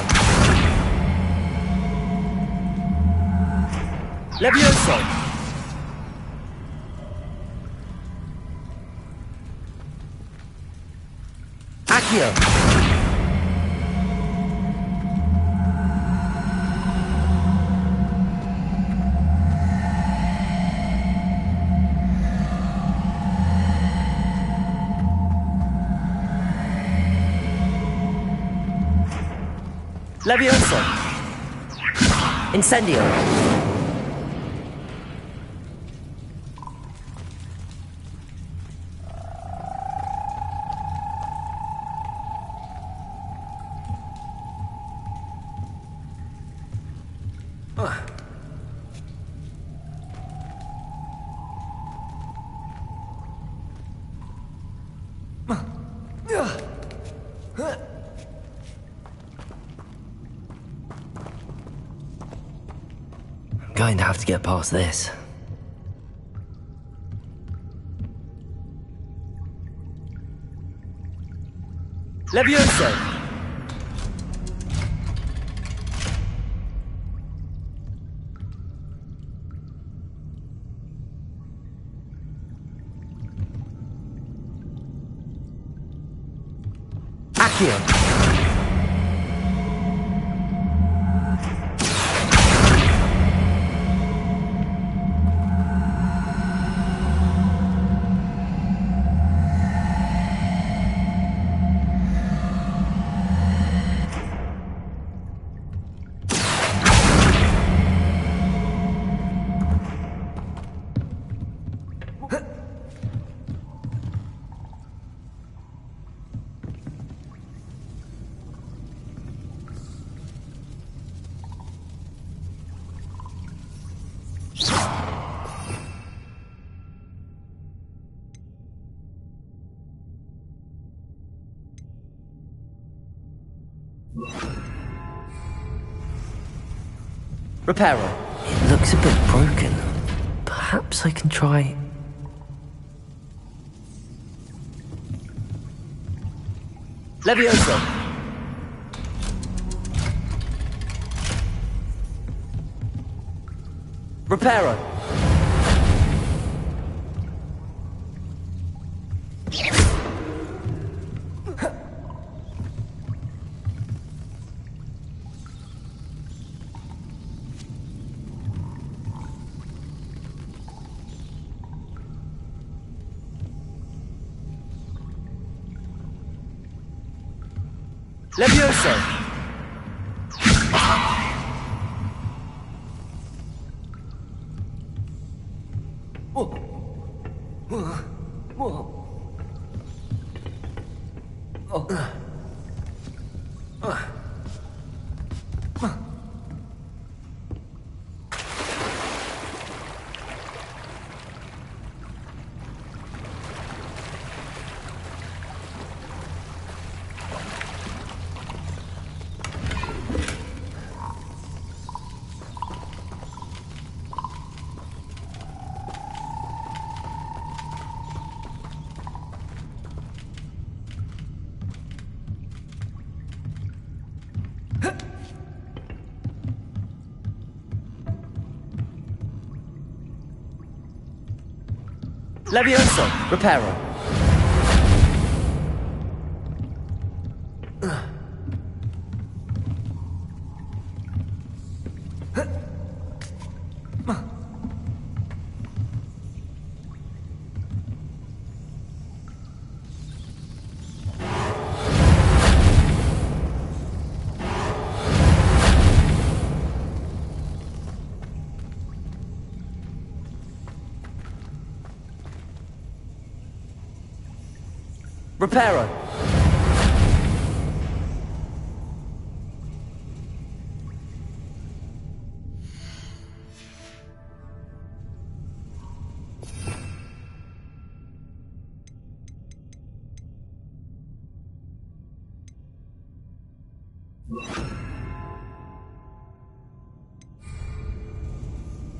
Levioso. Accio. Levioso. Incendio. Going to have to get past this. Levioso! Accio! Reparo. It looks a bit broken. Perhaps I can try... Levioso! Reparo! Levioso! Levioso! Reparo! Reparo!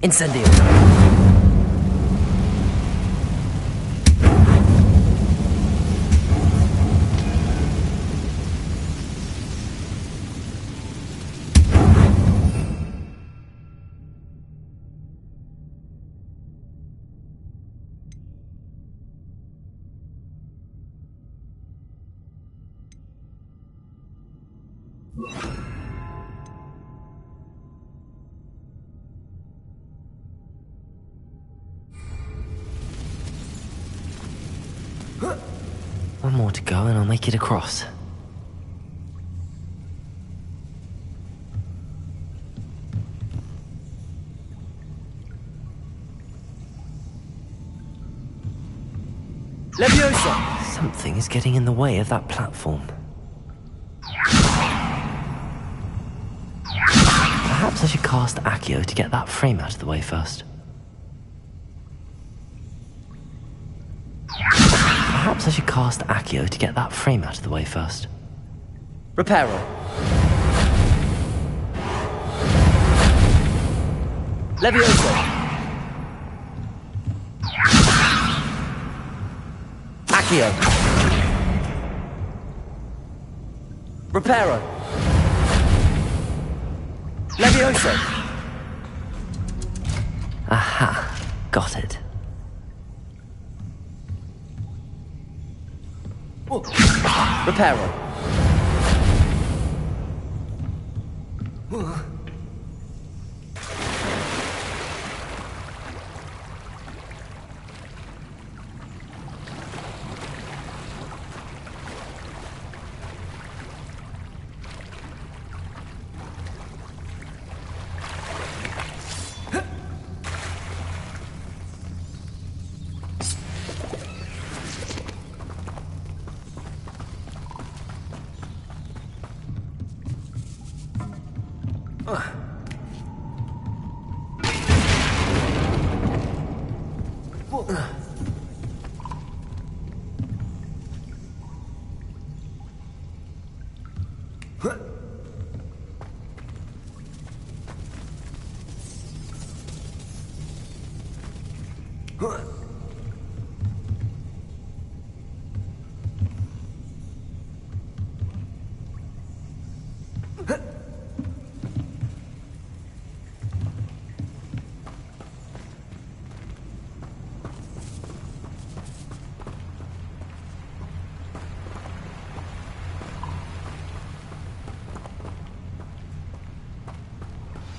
Incendio! One more to go and I'll make it across. Leviosa! Something is getting in the way of that platform. Perhaps I should cast Accio to get that frame out of the way first. Perhaps I should cast Accio to get that frame out of the way first. Reparo! Levioso! Accio! Reparo! Levioso! Aha, got it. Reparo!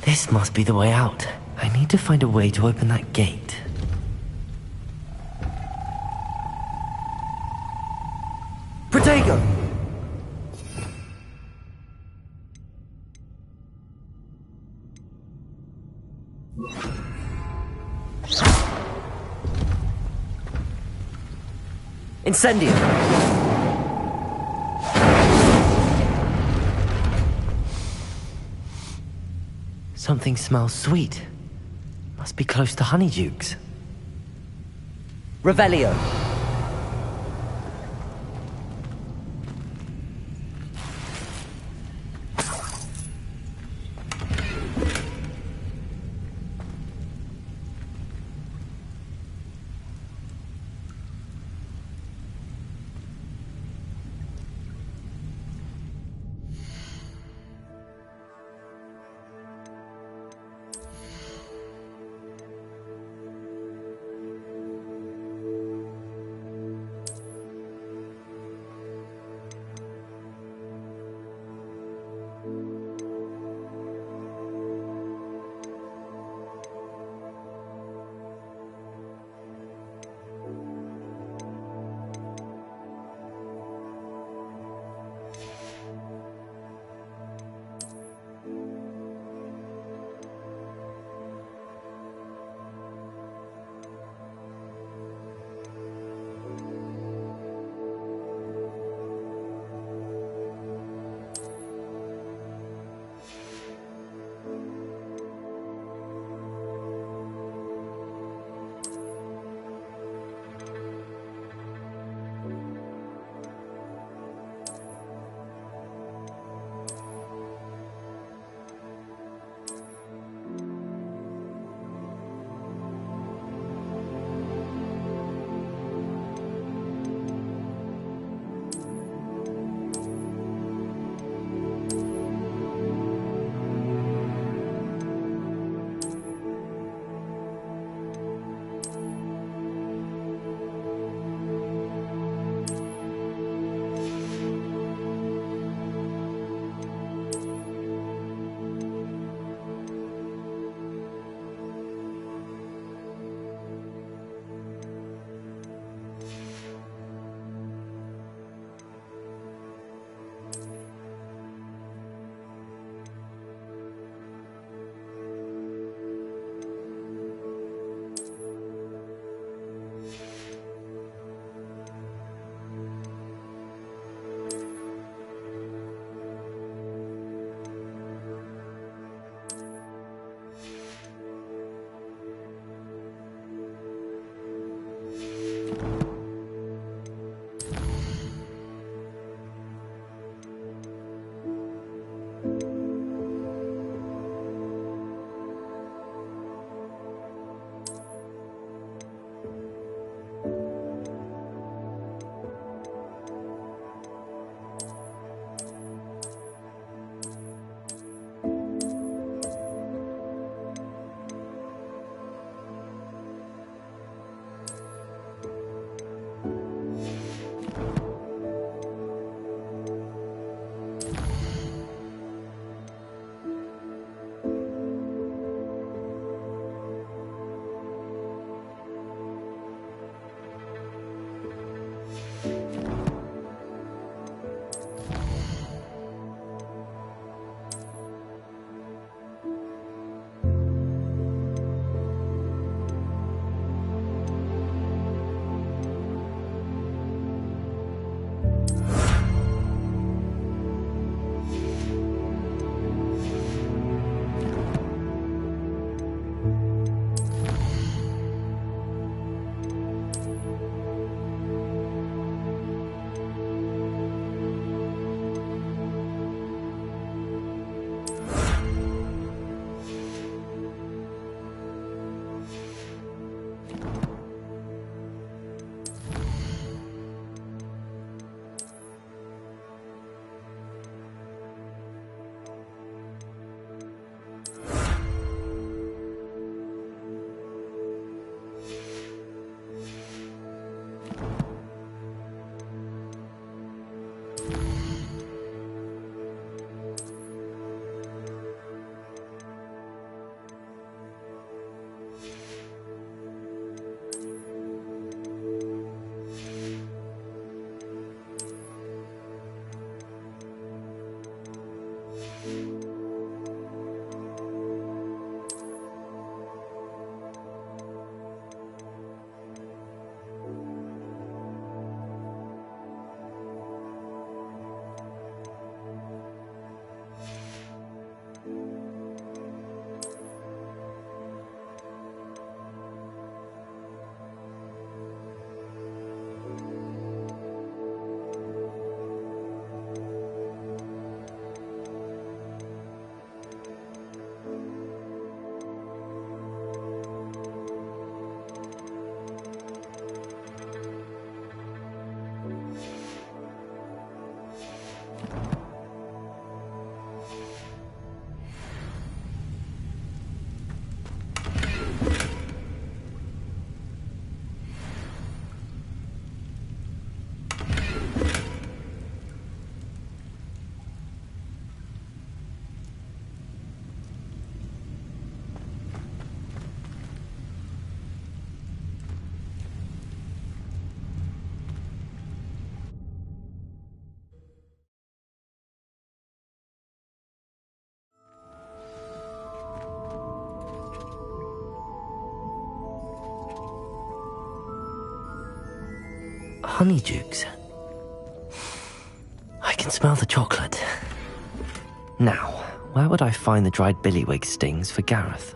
This must be the way out. I need to find a way to open that gate. Protego! Incendio! Something smells sweet. Must be close to Honeydukes. Revelio! Honeydukes. I can smell the chocolate. Now, where would I find the dried billywig stings for Gareth?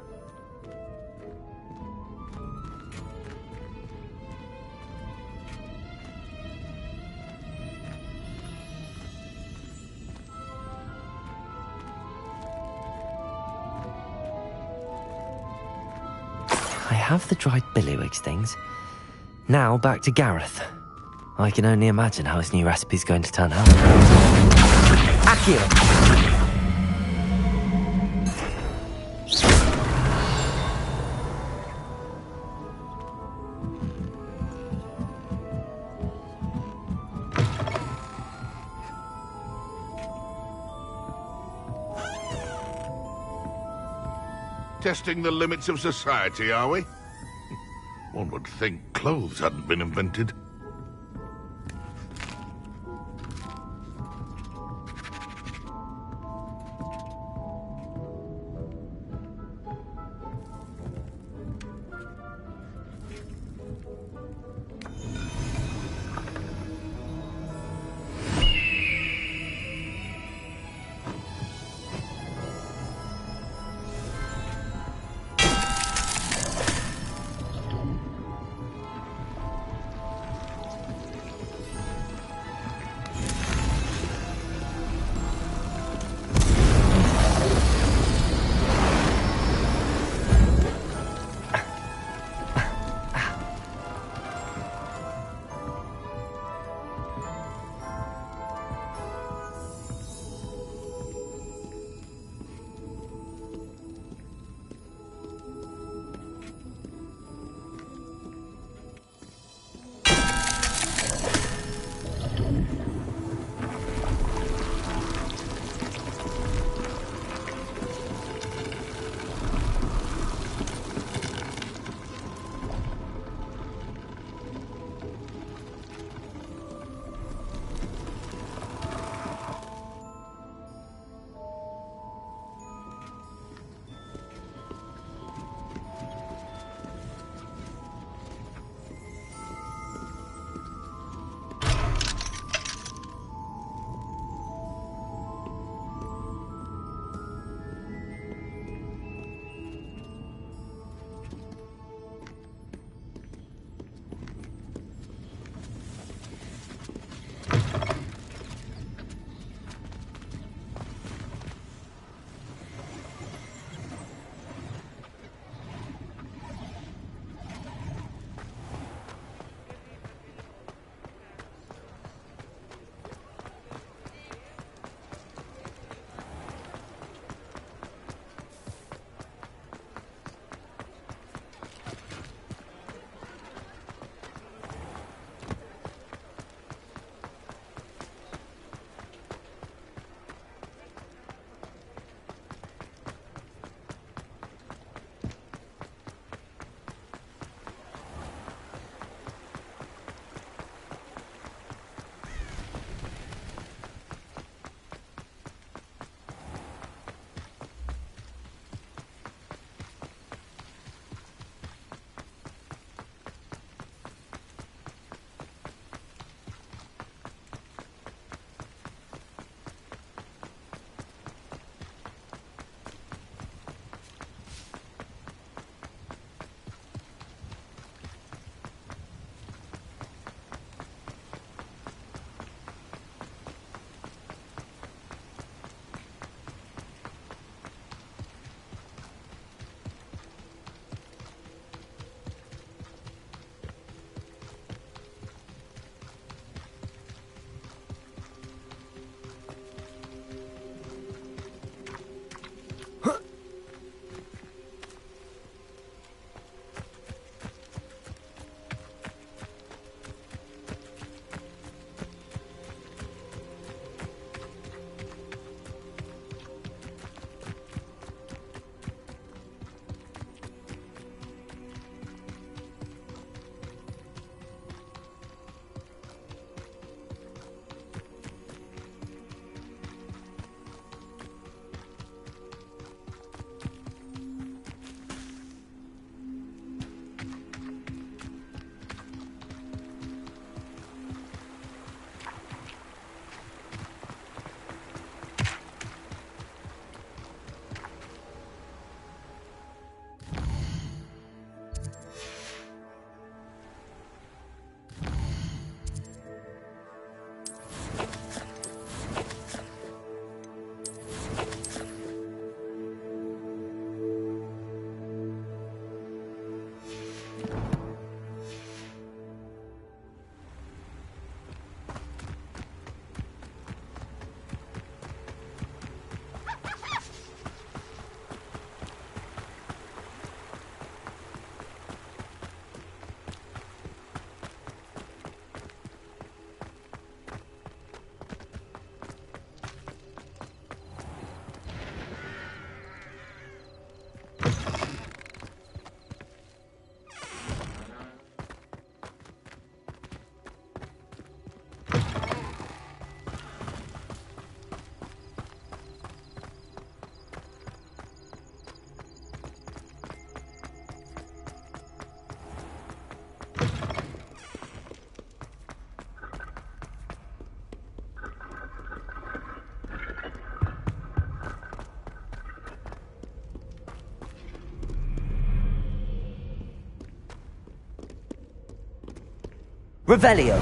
I have the dried billywig stings. Now back to Gareth. I can only imagine how his new recipe's going to turn out. Accio! Testing the limits of society, are we? One would think clothes hadn't been invented. Revelio.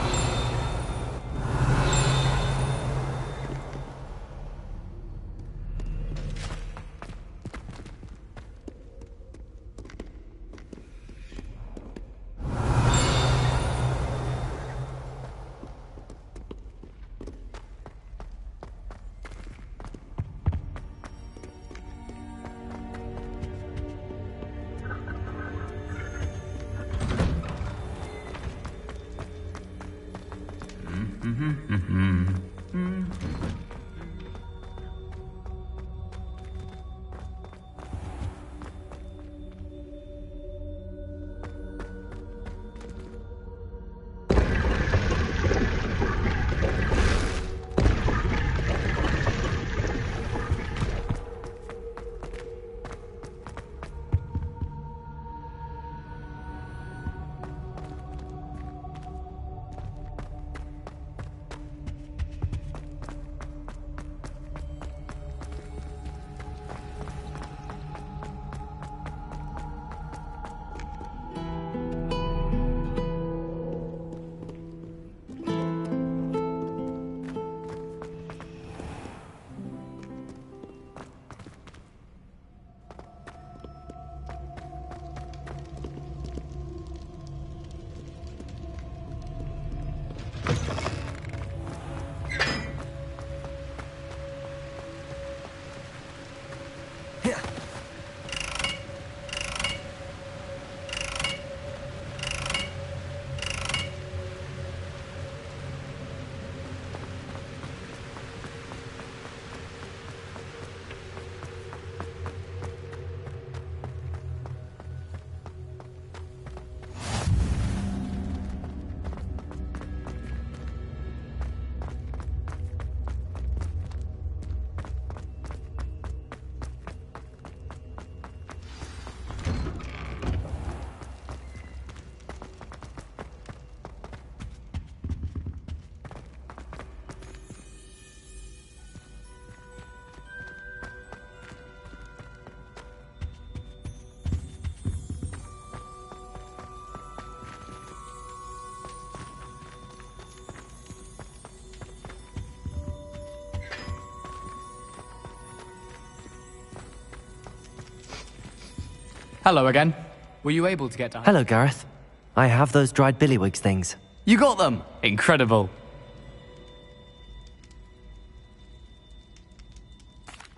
Hello again. Were you able to get down? Hello, Gareth. I have those dried billywigs things. You got them! Incredible.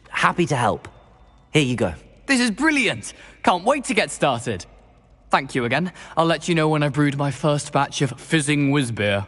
Happy to help. Here you go. This is brilliant! Can't wait to get started. Thank you again. I'll let you know when I've brewed my first batch of fizzing whiz-beer.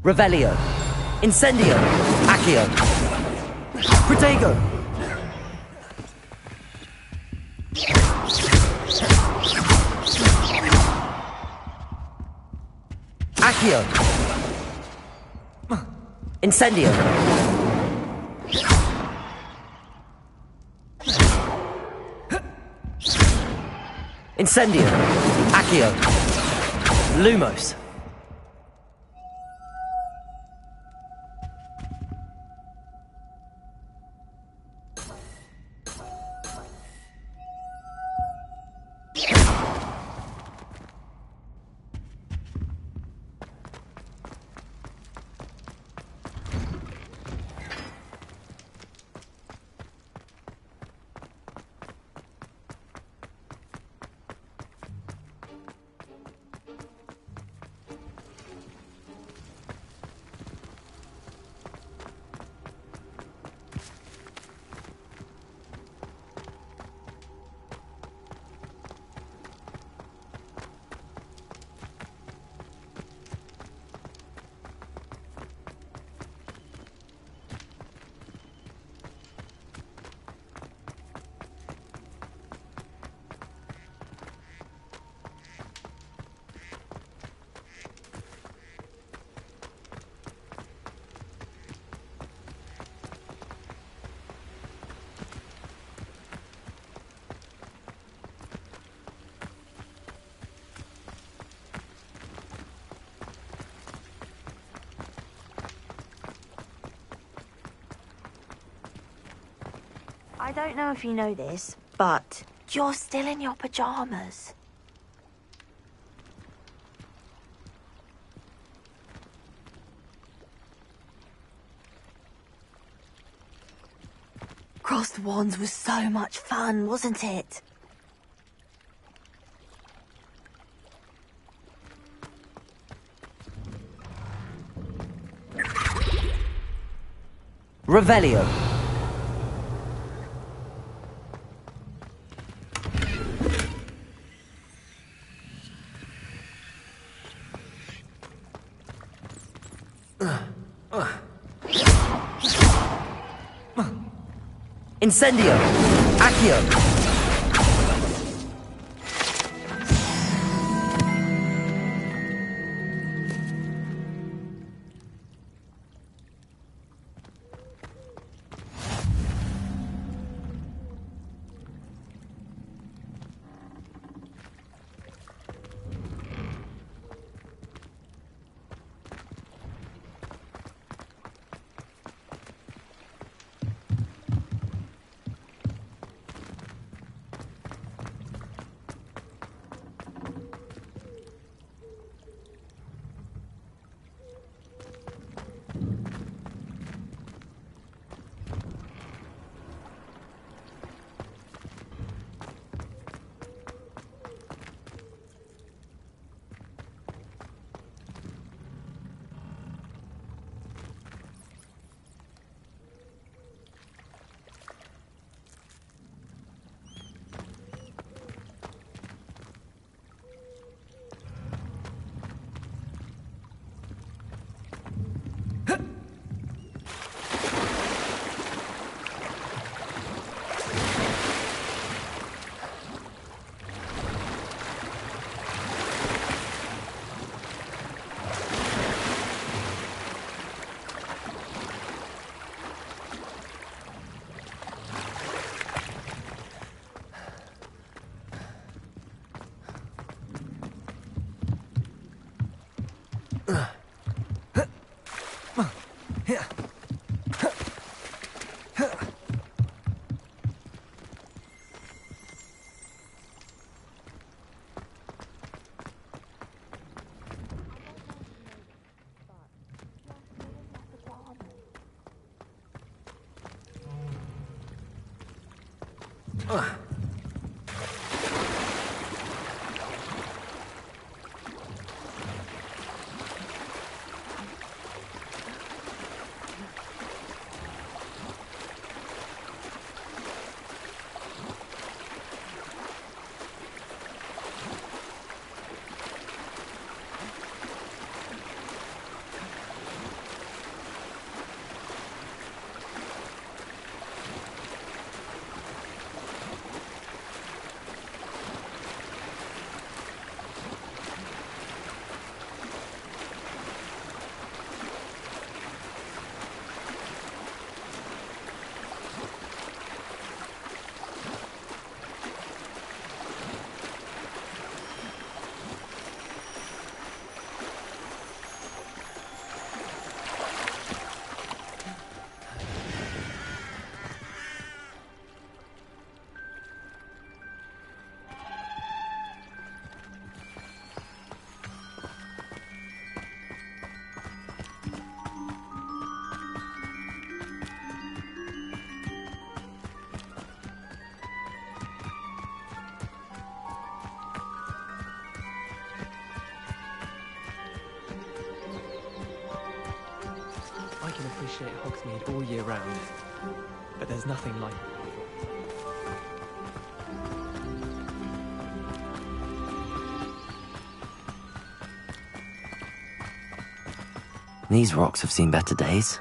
Revelio. Incendio. Accio. Protego. Accio. Incendio. Incendio. Accio. Lumos. I don't know if you know this, but you're still in your pajamas. Cross the Wands was so much fun, wasn't it? Revelio. Incendio. Accio. can appreciate Hogsmeade all year round, but there's nothing like These rocks have seen better days.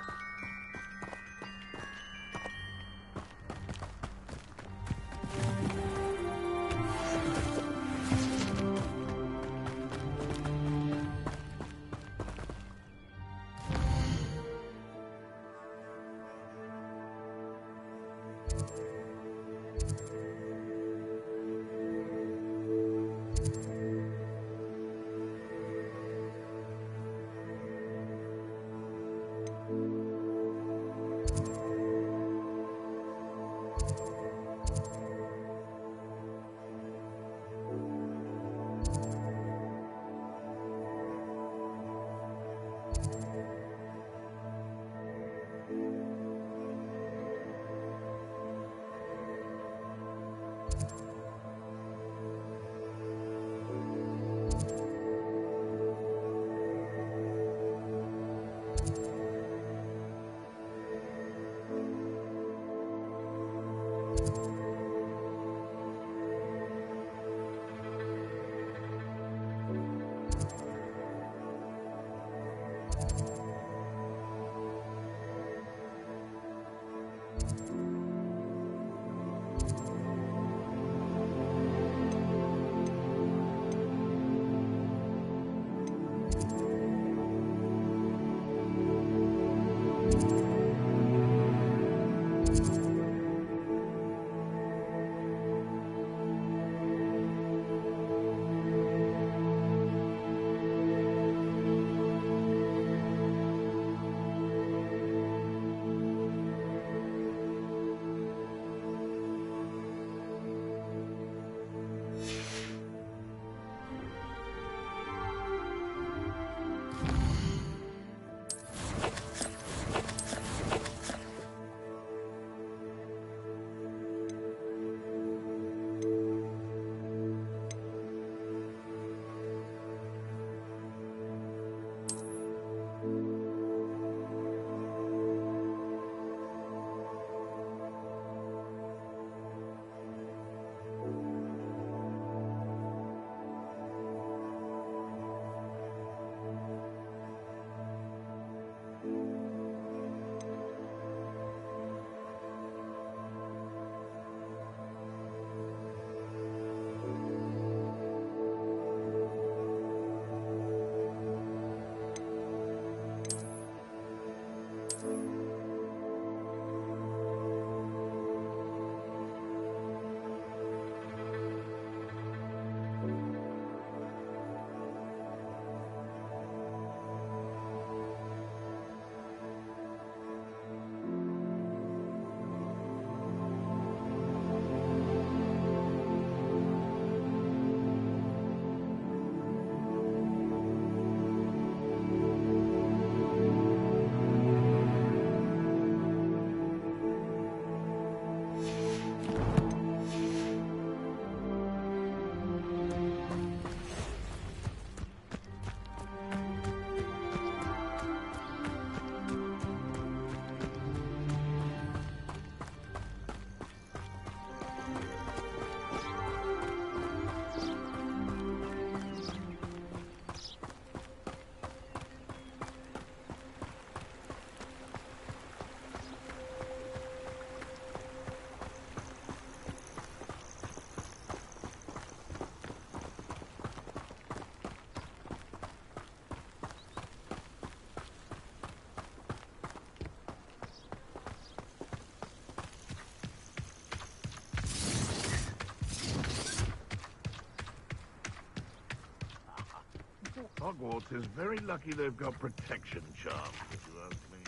Hogwarts is very lucky they've got protection charms, if you ask me.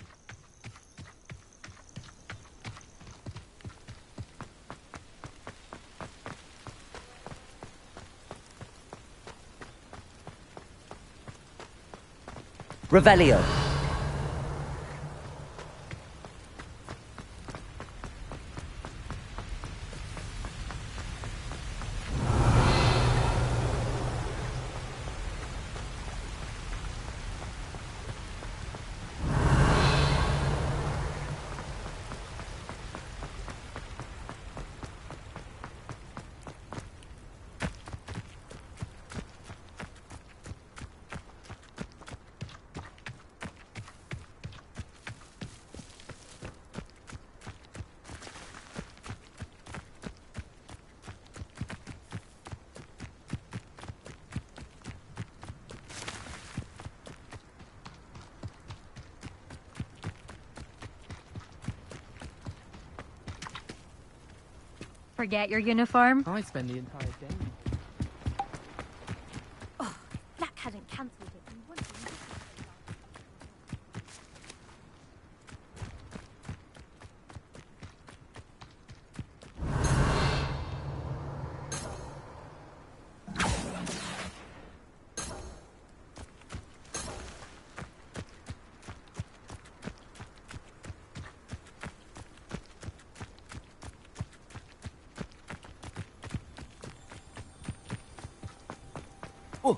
Revelio. Forget your uniform? I spend the entire day. Oh, Black hadn't cancelled it. We wouldn't be Whoa.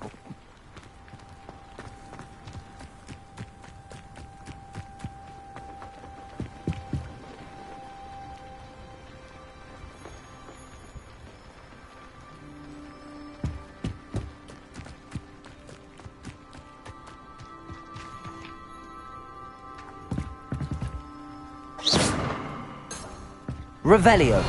Revelio.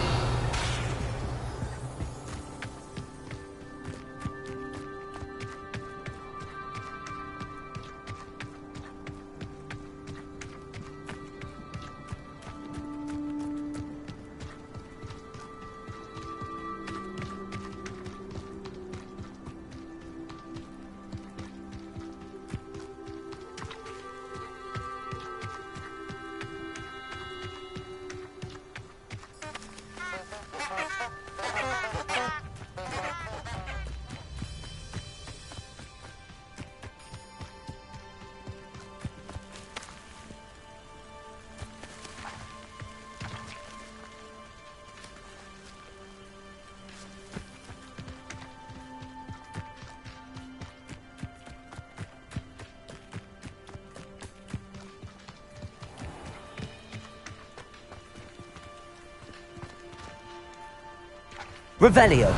Revelio.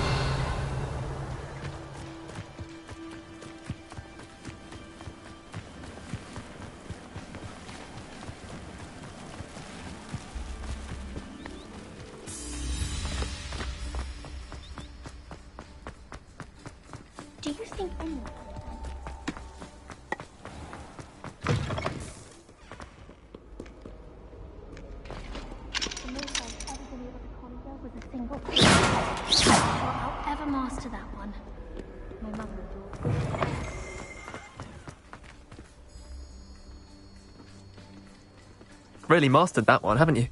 Do you think anyone... The most I've ever been able to conjure was a single... I'll ever master that one. My mother adored it. Really mastered that one, haven't you?